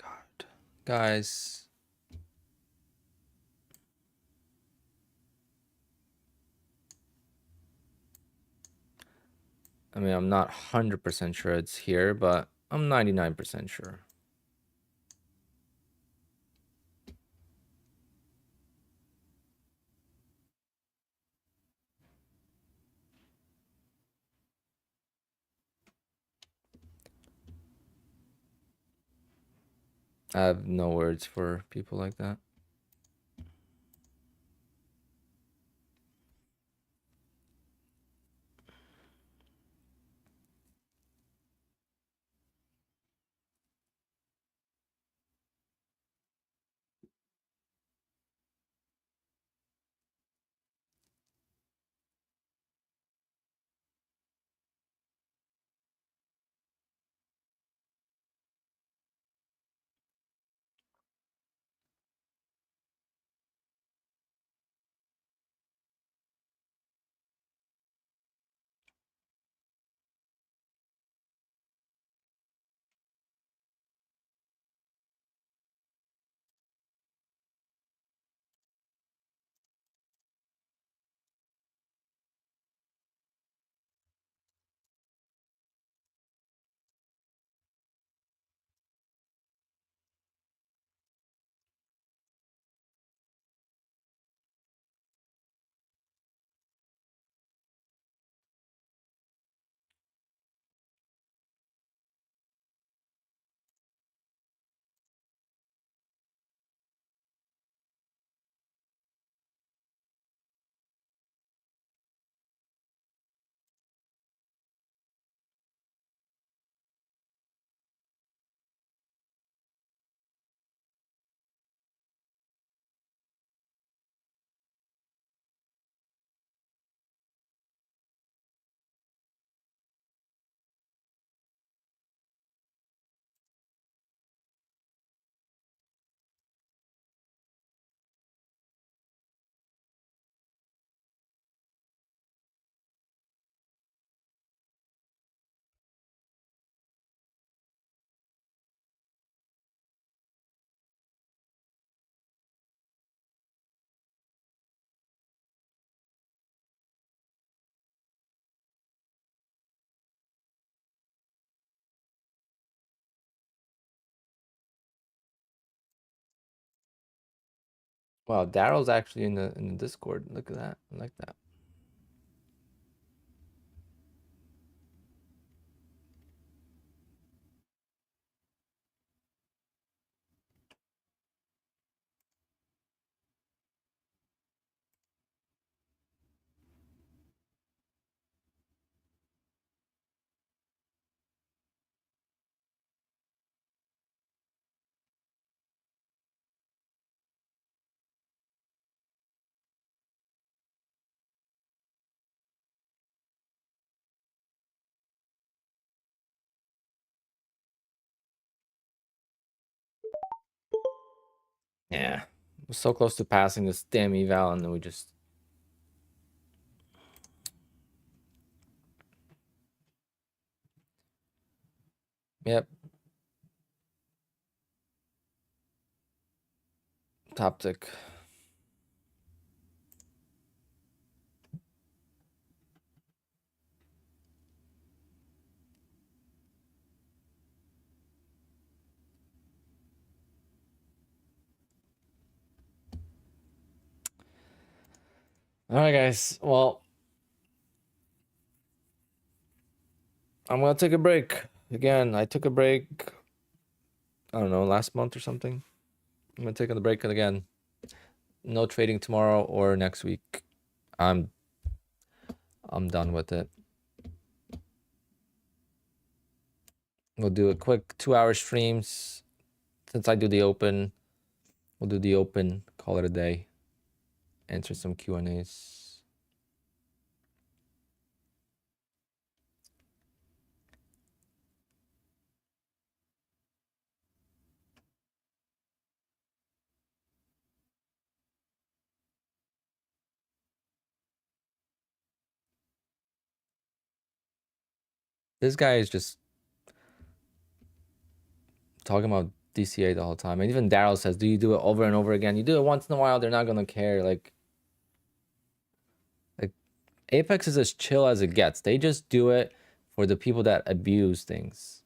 God, guys. I mean, I'm not 100% sure it's here, but I'm 99% sure. I have no words for people like that. Wow, Daryl's actually in the Discord. Look at that. I like that. Yeah. We're so close to passing this damn eval, and then we just... Yep. Top tick. All right, guys. Well, I'm gonna take a break. Again, I took a break, I don't know, last month or something. I'm gonna take a break again. No trading tomorrow or next week. I'm done with it. We'll do a quick 2-hour streams. Since I do the open, we'll do the open, call it a day. Answer some Q&As. This guy is just talking about DCA the whole time. And even Daryl says, do you do it over and over again? You do it once in a while, they're not gonna care. Like Apex is as chill as it gets. They just do it for the people that abuse things.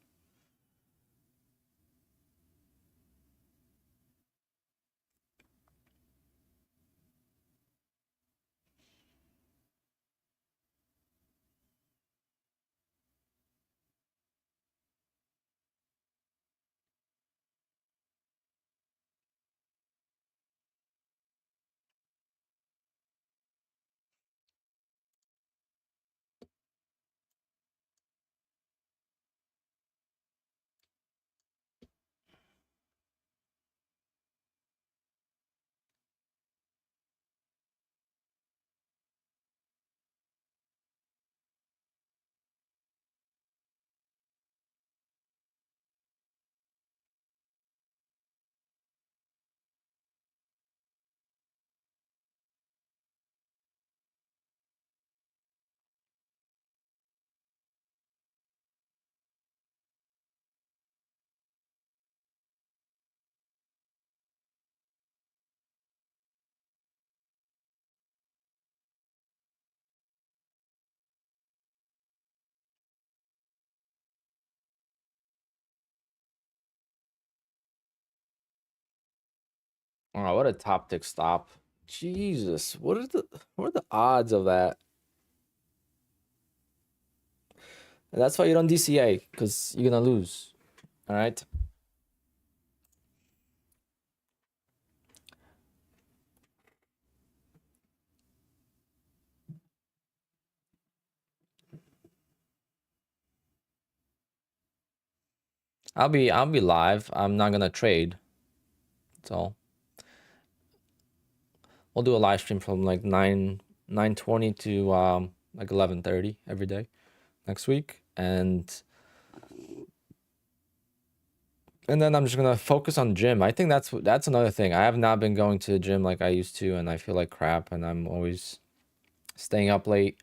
Oh, what a top tick stop. Jesus, what are the odds of that? And that's why you don't DCA, because you're gonna lose. All right. I'll be live. I'm not gonna trade. That's all. We'll do a live stream from like 9:20 to like 11:30 every day next week, and then I'm just gonna focus on gym. I think that's another thing. I have not been going to the gym like I used to, and I feel like crap, and I'm always staying up late.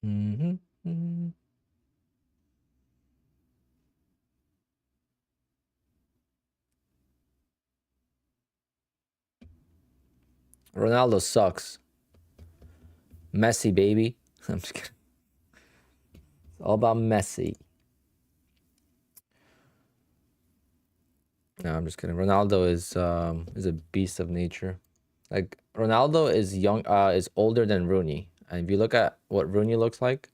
Mm-hmm. Ronaldo sucks. Messi, baby. I'm just kidding. It's all about Messi. No, I'm just kidding. Ronaldo is a beast of nature. Like Ronaldo is young, is older than Rooney. And if you look at what Rooney looks like,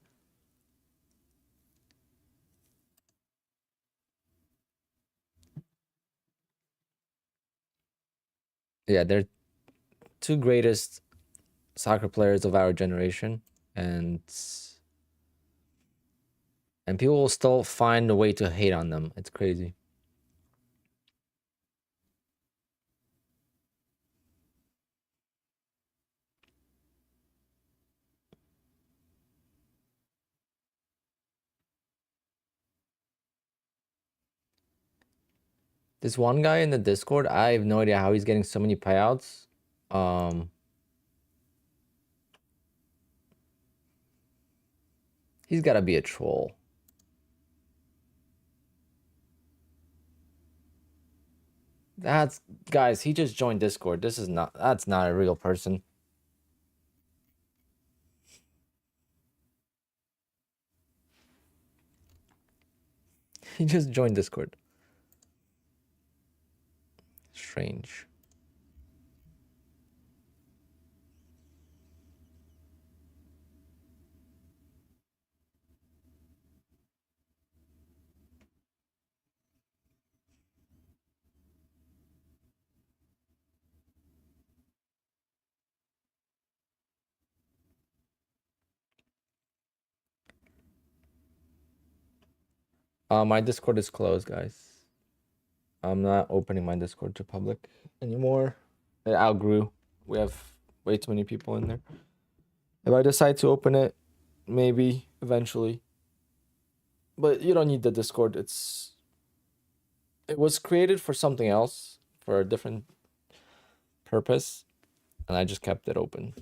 yeah, they're two greatest soccer players of our generation, and people will still find a way to hate on them. It's crazy. This one guy in the Discord, I have no idea how he's getting so many payouts. Um, he's got to be a troll. That's guys, he just joined Discord. That's not a real person. He just joined Discord. Strange. My Discord is closed, guys. I'm not opening my Discord to public anymore. It outgrew. We have way too many people in there. If I decide to open it, maybe eventually. But you don't need the Discord. It was created for something else, for a different purpose, and I just kept it open.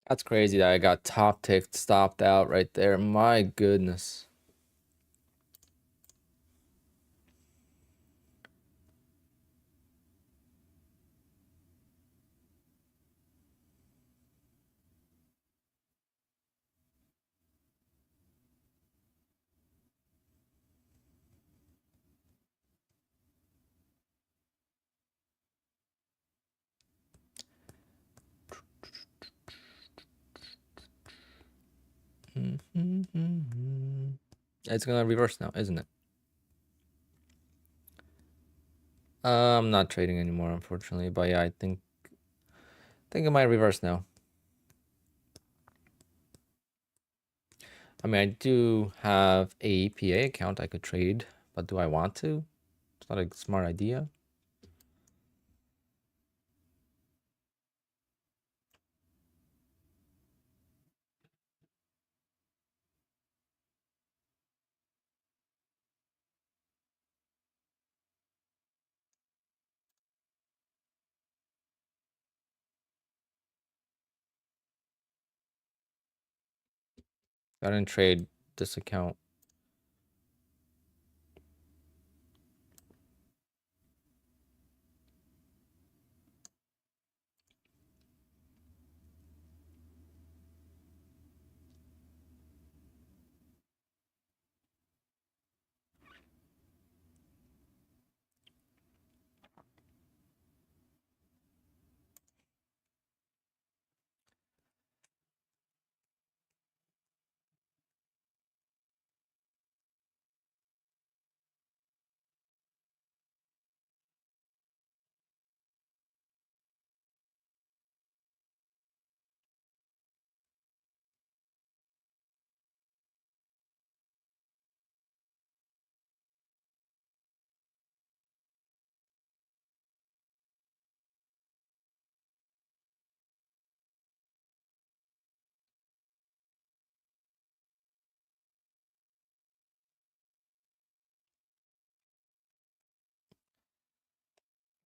That's crazy that I got top ticked, stopped out right there. My goodness. It's gonna reverse now, isn't it? I'm not trading anymore, unfortunately. But yeah, I think it might reverse now. I mean, I do have a PA account I could trade, but do I want to? It's not a smart idea. I didn't trade this account.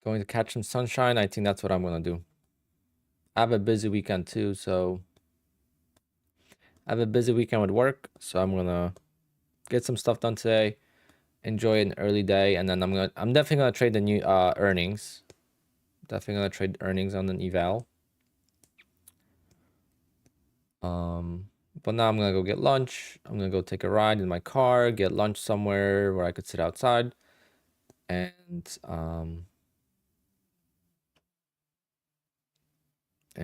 Going to catch some sunshine. I think that's what I'm gonna do. I have a busy weekend too, so I have a busy weekend with work, so I'm gonna get some stuff done today, enjoy an early day, and then I'm definitely gonna trade the new earnings. Definitely gonna trade earnings on an eval. But now I'm gonna go get lunch. I'm gonna go take a ride in my car, get lunch somewhere where I could sit outside, and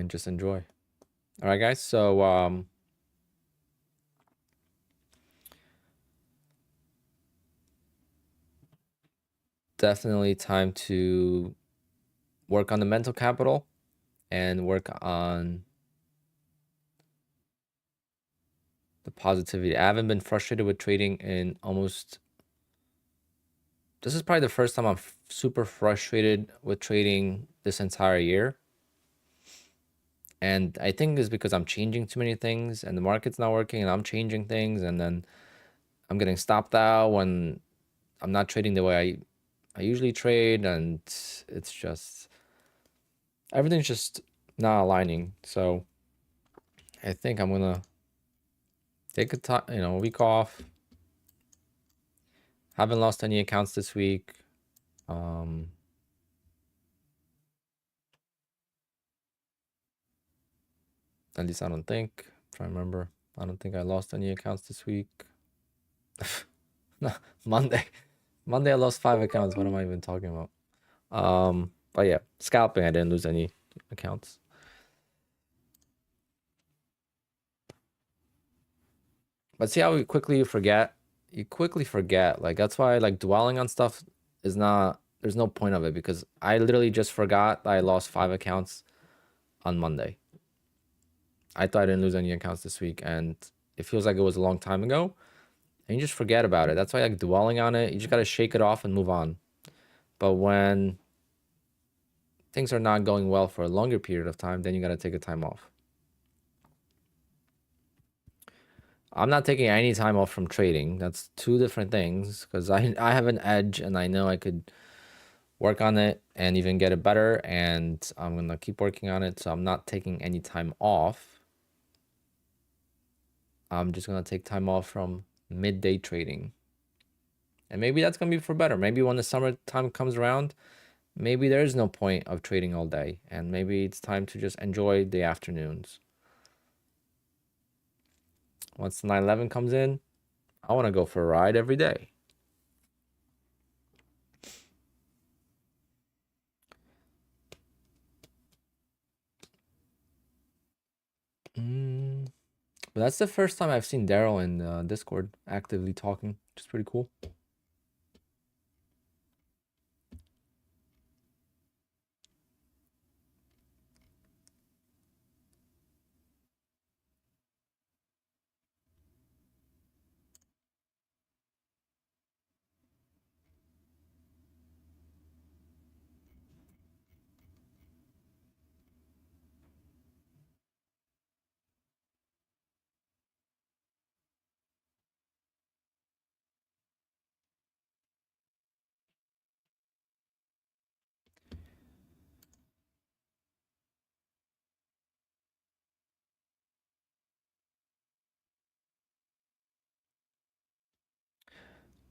just enjoy. All right, guys. So definitely time to work on the mental capital and work on the positivity. I haven't been frustrated with trading in almost. This is probably the first time I'm super frustrated with trading this entire year. And I think it's because I'm changing too many things and the market's not working and I'm changing things and then I'm getting stopped out when I'm not trading the way I usually trade, and it's just everything's just not aligning. So I think I'm gonna take a week off. Haven't lost any accounts this week. At least I don't think. I'm trying to remember. I don't think I lost any accounts this week. No, Monday. Monday I lost 5 accounts. What am I even talking about? But yeah, scalping, I didn't lose any accounts. But see how you forget? You quickly forget. Like that's why like dwelling on stuff is not, there's no point of it, because I literally just forgot that I lost 5 accounts on Monday. I thought I didn't lose any accounts this week, and it feels like it was a long time ago. And you just forget about it. That's why like dwelling on it, you just gotta shake it off and move on. But when things are not going well for a longer period of time, then you gotta take a time off. I'm not taking any time off from trading. That's 2 different things, because I have an edge and I know I could work on it and even get it better, and I'm gonna keep working on it. So I'm not taking any time off. I'm just gonna take time off from midday trading. And maybe that's gonna be for better. Maybe when the summertime comes around, maybe there is no point of trading all day, and maybe it's time to just enjoy the afternoons. Once the 9/11 comes in, I want to go for a ride every day. But that's the first time I've seen Daryl in Discord actively talking, which is pretty cool.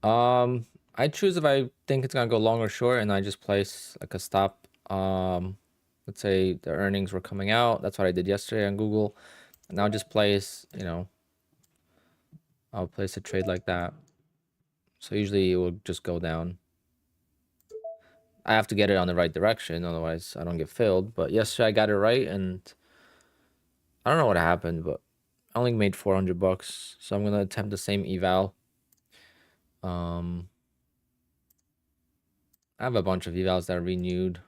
I choose if I think it's gonna go long or short, and I just place like a stop. Let's say the earnings were coming out. That's what I did yesterday on Google, and I'll just place, I'll place a trade like that. So usually it will just go down. I have to get it on the right direction, otherwise I don't get filled. But yesterday I got it right, and I don't know what happened, but I only made $400, so I'm gonna attempt the same eval. I have a bunch of evals that are renewed.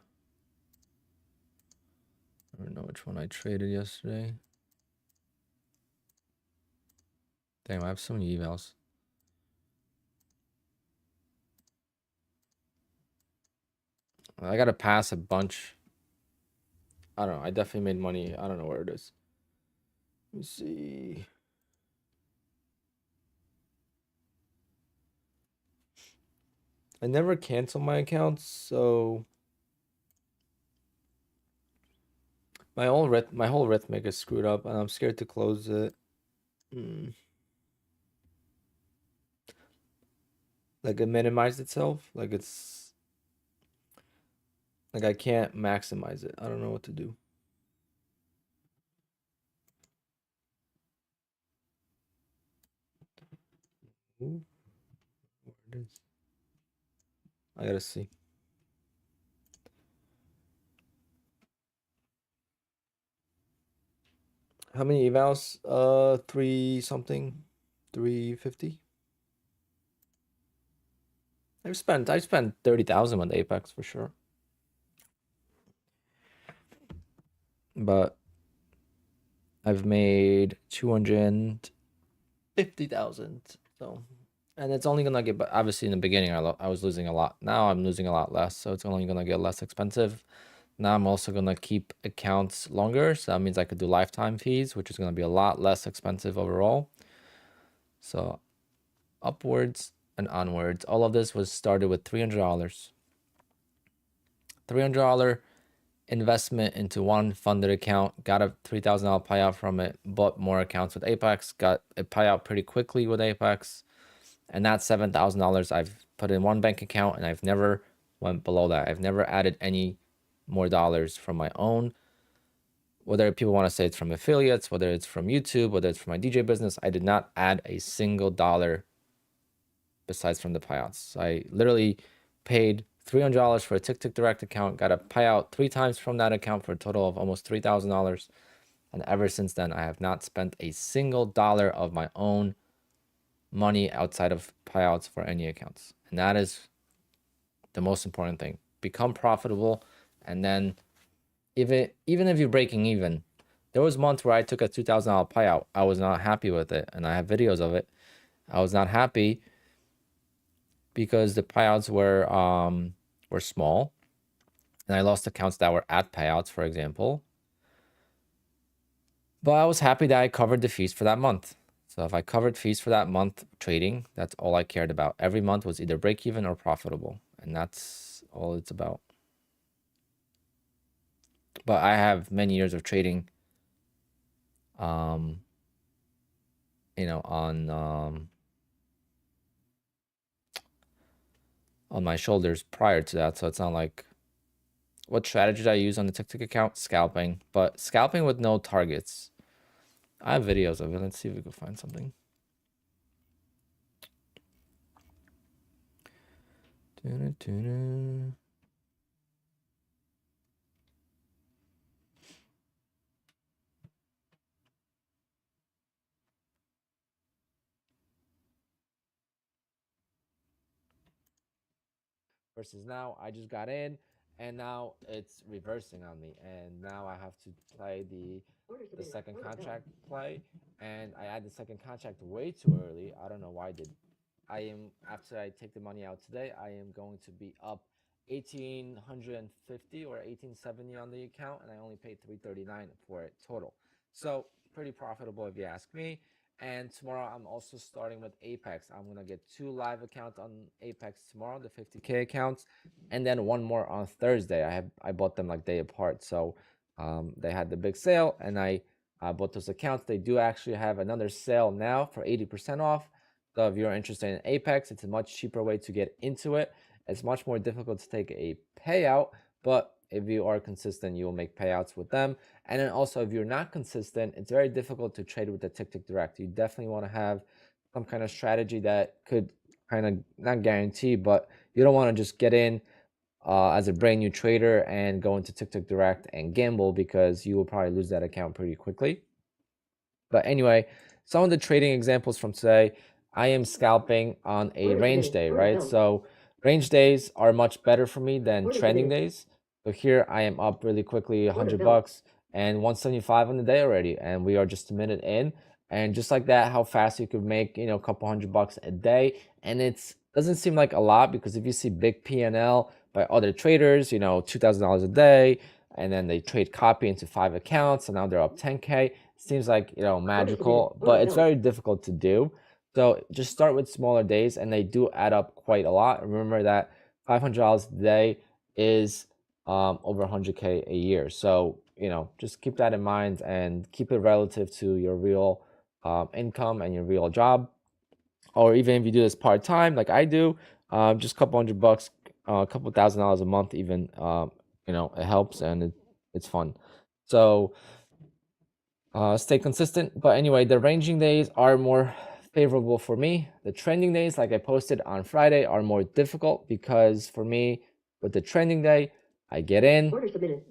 I don't know which one I traded yesterday. Damn, I have so many evals. I gotta pass a bunch. I don't know. I definitely made money. I don't know where it is. Let me see. I never cancel my accounts, so my whole rhythmic is screwed up, and I'm scared to close it. Like it minimized itself. Like it's like I can't maximize it. I don't know what to do. Ooh, where it is. I gotta see. How many evals? 3 something, 350. I spent 30,000 on the Apex for sure. But I've made 250,000. So, and it's only gonna get, but obviously in the beginning I was losing a lot. Now I'm losing a lot less, so it's only gonna get less expensive. Now I'm also gonna keep accounts longer, so that means I could do lifetime fees, which is gonna be a lot less expensive overall. So upwards and onwards. All of this was started with $300. $300 investment into one funded account, got a $3,000 payout from it, bought more accounts with Apex, got a payout pretty quickly with Apex, and that $7,000 I've put in one bank account, and I've never went below that. I've never added any more dollars from my own. Whether people want to say it's from affiliates, whether it's from YouTube, whether it's from my DJ business, I did not add a single dollar besides from the payouts. I literally paid $300 for a Tick Direct account, got a payout 3 times from that account for a total of almost $3,000. And ever since then, I have not spent a single dollar of my own money outside of payouts for any accounts. And that is the most important thing. Become profitable, and then even if you're breaking even, there was months where I took a $2,000 payout. I was not happy with it, and I have videos of it. I was not happy because the payouts were small, and I lost accounts that were at payouts, for example. But I was happy that I covered the fees for that month. So if I covered fees for that month trading, that's all I cared about. Every month was either break even or profitable, and that's all it's about. But I have many years of trading, on my shoulders prior to that. So it's not like, what strategies I use on the Tick account? Scalping, but scalping with no targets. I have videos of it. Let's see if we can find something. Versus now, I just got in, and now it's reversing on me, and now I have to play the second contract play, and I add the second contract way too early. I don't know why I did. I am, after I take the money out today, I am going to be up 1,850 or 1,870 on the account, and I only paid 339 for it total. So pretty profitable if you ask me. And tomorrow I'm also starting with Apex. I'm gonna get 2 live accounts on Apex tomorrow, the 50K accounts, and then one more on Thursday. I bought them like day apart, so they had the big sale, and I bought those accounts. They do actually have another sale now for 80% off. So if you're interested in Apex, it's a much cheaper way to get into it. It's much more difficult to take a payout, but if you are consistent, you will make payouts with them. And then also, if you're not consistent, it's very difficult to trade with the tick direct. You definitely want to have some kind of strategy that could kind of not guarantee, but you don't want to just get in as a brand new trader and go into tick direct and gamble, because you will probably lose that account pretty quickly. But anyway, some of the trading examples from today, I am scalping on a range day, right? So range days are much better for me than trending days. So here I am up really quickly, 100 bucks and 175 on the day already, and we are just a minute in. And just like that, how fast you could make, a couple $100 a day. And it doesn't seem like a lot, because if you see big P&L by other traders, $2,000 a day, and then they trade copy into 5 accounts, and now they're up 10K. Seems like, magical, but it's very difficult to do. So just start with smaller days, and they do add up quite a lot. Remember that $500 a day is over 100K a year. So, just keep that in mind and keep it relative to your real income and your real job. Or even if you do this part-time like I do, just a couple $100, a couple $1,000 a month even, it helps, and it's fun. So stay consistent. But anyway, the ranging days are more favorable for me. The trending days, like I posted on Friday, are more difficult, because for me, with the trending day, I get in,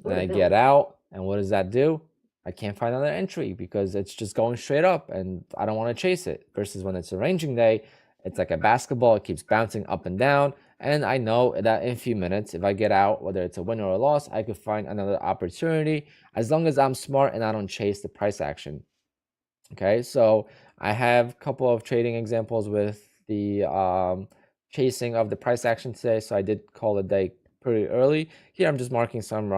and I get out, and what does that do? I can't find another entry, because it's just going straight up, and I don't want to chase it. Versus when it's a ranging day, it's like a basketball. It keeps bouncing up and down, and I know that in a few minutes, if I get out, whether it's a win or a loss, I could find another opportunity, as long as I'm smart and I don't chase the price action. Okay, so I have a couple of trading examples with the chasing of the price action today. So I did call the day pretty early. Here I'm just marking some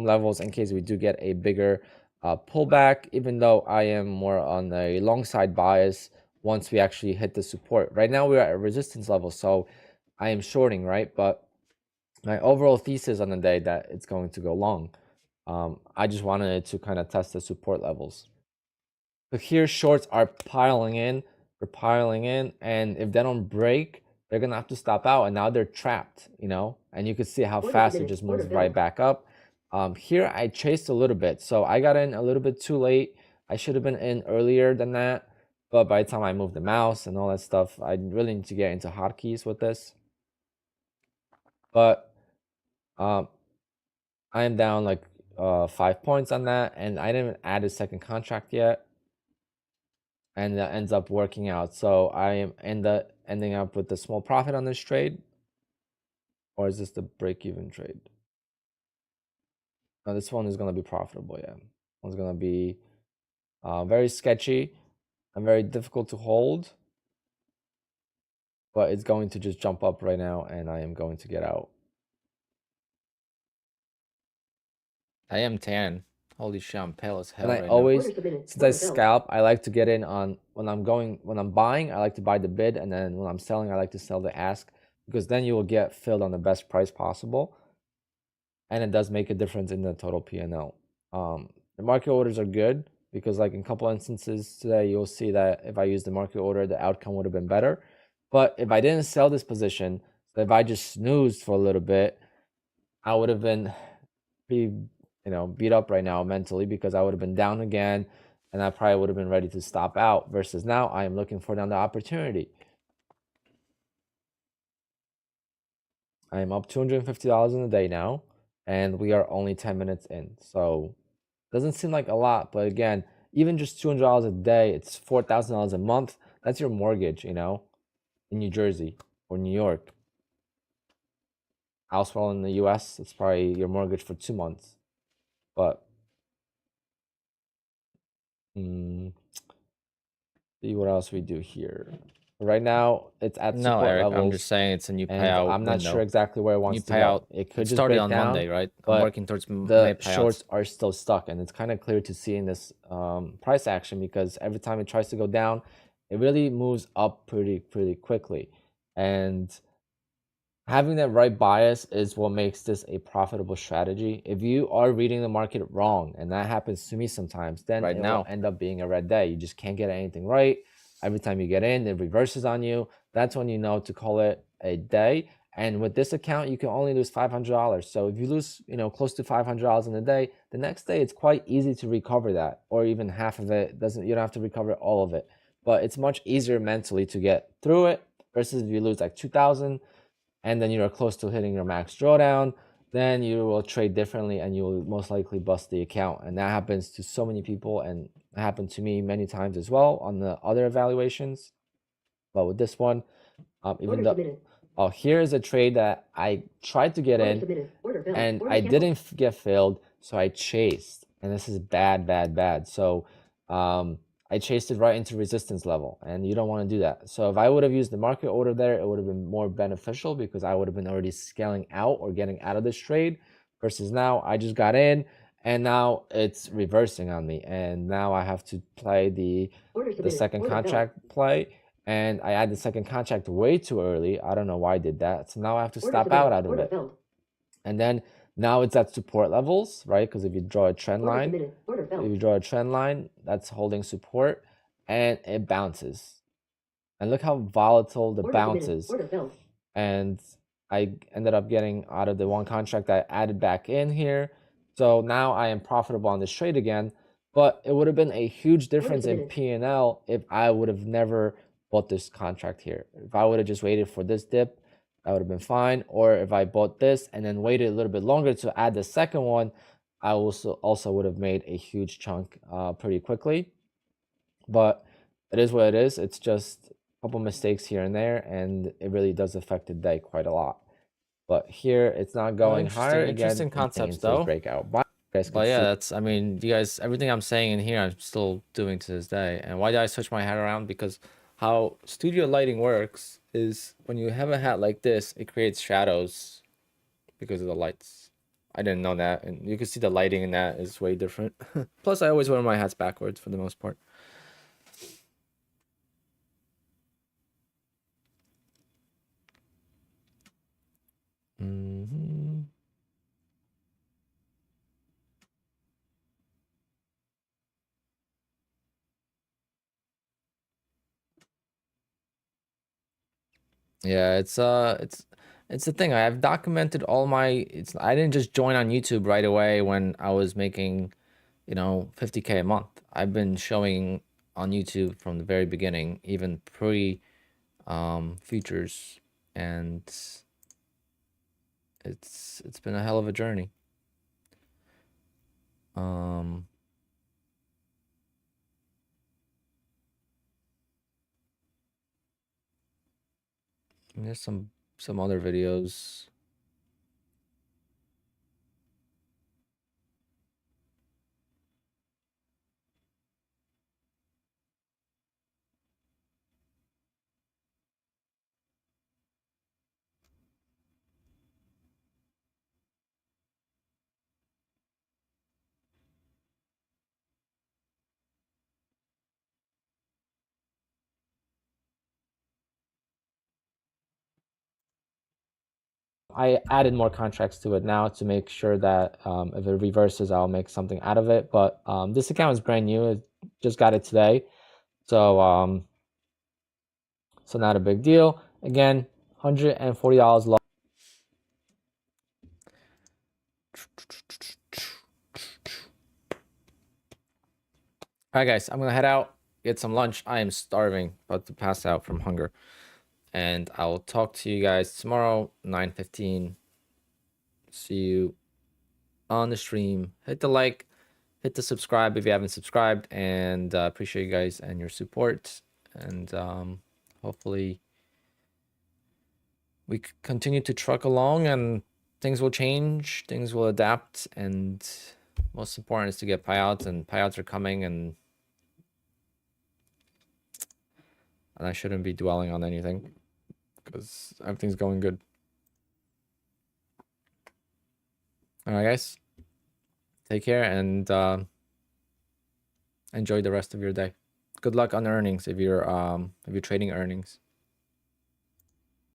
levels in case we do get a bigger pullback, even though I am more on a long side bias once we actually hit the support. Right now we're at a resistance level, so I am shorting, right? But my overall thesis on the day that it's going to go long. I just wanted it to kind of test the support levels. So here shorts are piling in, and if they don't break, they're gonna have to stop out, and now they're trapped, and you can see how fast it just moves right back up. Here I chased a little bit, so I got in a little bit too late. I should have been in earlier than that, but by the time I moved the mouse and all that stuff, I really need to get into hotkeys with this. But I am down like 5 points on that, and I didn't add a second contract yet, and that ends up working out. So I am ending up with a small profit on this trade. Or is this the break-even trade? No, this one is going to be profitable. Yeah, one's going to be very sketchy and very difficult to hold, but it's going to just jump up right now, and I am going to get out. I am tan. Holy shit, I'm pale as hell. And I always, since I scalp, I like to get in on when I'm buying, I like to buy the bid, and then when I'm selling, I like to sell the ask, because then you will get filled on the best price possible, and it does make a difference in the total P&L. The market orders are good, because like in a couple instances today, you'll see that if I use the market order, the outcome would have been better. But if I didn't sell this position, so if I just snoozed for a little bit, I would have been beat up right now mentally, because I would have been down again, and I probably would have been ready to stop out. Versus now, I am looking for another opportunity. I am up $250 in a day now, and we are only 10 minutes in. So doesn't seem like a lot, but again, even just $200 a day, it's $4,000 a month. That's your mortgage, in New Jersey or New York. Elsewhere in the US, it's probably your mortgage for 2 months. But see what else we do here. Right now, it's at support Eric, levels. I'm just saying it's a new and payout I'm not window. sure exactly where it wants to go. It could just started break on down, Monday, right? But I'm working towards the shorts are still stuck, and it's kind of clear to see in this price action, because every time it tries to go down, it really moves up pretty quickly. And having that right bias is what makes this a profitable strategy. If you are reading the market wrong, and that happens to me sometimes, then it will end up being a red day. You just can't get anything right. every time you get in, it reverses on you. That's when you know to call it a day. And with this account, you can only lose $500. So if you lose, close to $500 in a day, the next day it's quite easy to recover that, or even half of it. You don't have to recover all of it, but it's much easier mentally to get through it versus if you lose like 2,000 and then you're close to hitting your max drawdown, then you will trade differently and you will most likely bust the account. And that happens to so many people, and it happened to me many times as well on the other evaluations. But with this one, even though, oh, here's a trade that I tried to get in and I didn't get filled, so I chased, and this is bad. So I chased it right into resistance level, and you don't want to do that. So if I would have used the market order there, it would have been more beneficial because I would have been already scaling out or getting out of this trade, versus now I just got in and now it's reversing on me, and now I have to play the second contract play, and I add the second contract way too early. I don't know why I did that. So now I have to stop out of it. And then now it's at support levels, right? Because if you draw a trend line, that's holding support and it bounces. And look how volatile the bounce is. And I ended up getting out of the one contract I added back in here. So now I am profitable on this trade again, but it would have been a huge difference in P&L if I would have never bought this contract here. If I would have just waited for this dip, that would have been fine. Or if I bought this and then waited a little bit longer to add the second one, I also would have made a huge chunk pretty quickly. But it is what it is. It's just a couple mistakes here and there, and it really does affect the day quite a lot. But here it's not going higher. Interesting concepts though. Breakout. But yeah, that's, I mean, you guys, everything I'm saying in here, I'm still doing to this day. And why did I switch my hat around? Because how studio lighting works is when you have a hat like this, it creates shadows because of the lights. I didn't know that, and you can see the lighting in that is way different. Plus, I always wear my hats backwards for the most part. Yeah, it's the thing. I've documented all my, I didn't just join on YouTube right away when I was making, 50K a month. I've been showing on YouTube from the very beginning, even pre futures, and it's been a hell of a journey. And there's some other videos. I added more contracts to it now to make sure that if it reverses, I'll make something out of it. But this account is brand new. I just got it today. So so not a big deal. Again, $140 loss. All right, guys, I'm gonna head out, get some lunch. I am starving, about to pass out from hunger. And I'll talk to you guys tomorrow, 9:15. See you on the stream. Hit the like, hit the subscribe if you haven't subscribed, and appreciate you guys and your support. And hopefully we continue to truck along, and things will change, things will adapt, and most important is to get payouts, and payouts are coming, and I shouldn't be dwelling on anything because everything's going good. All right, guys, take care and enjoy the rest of your day. Good luck on earnings if you're trading earnings.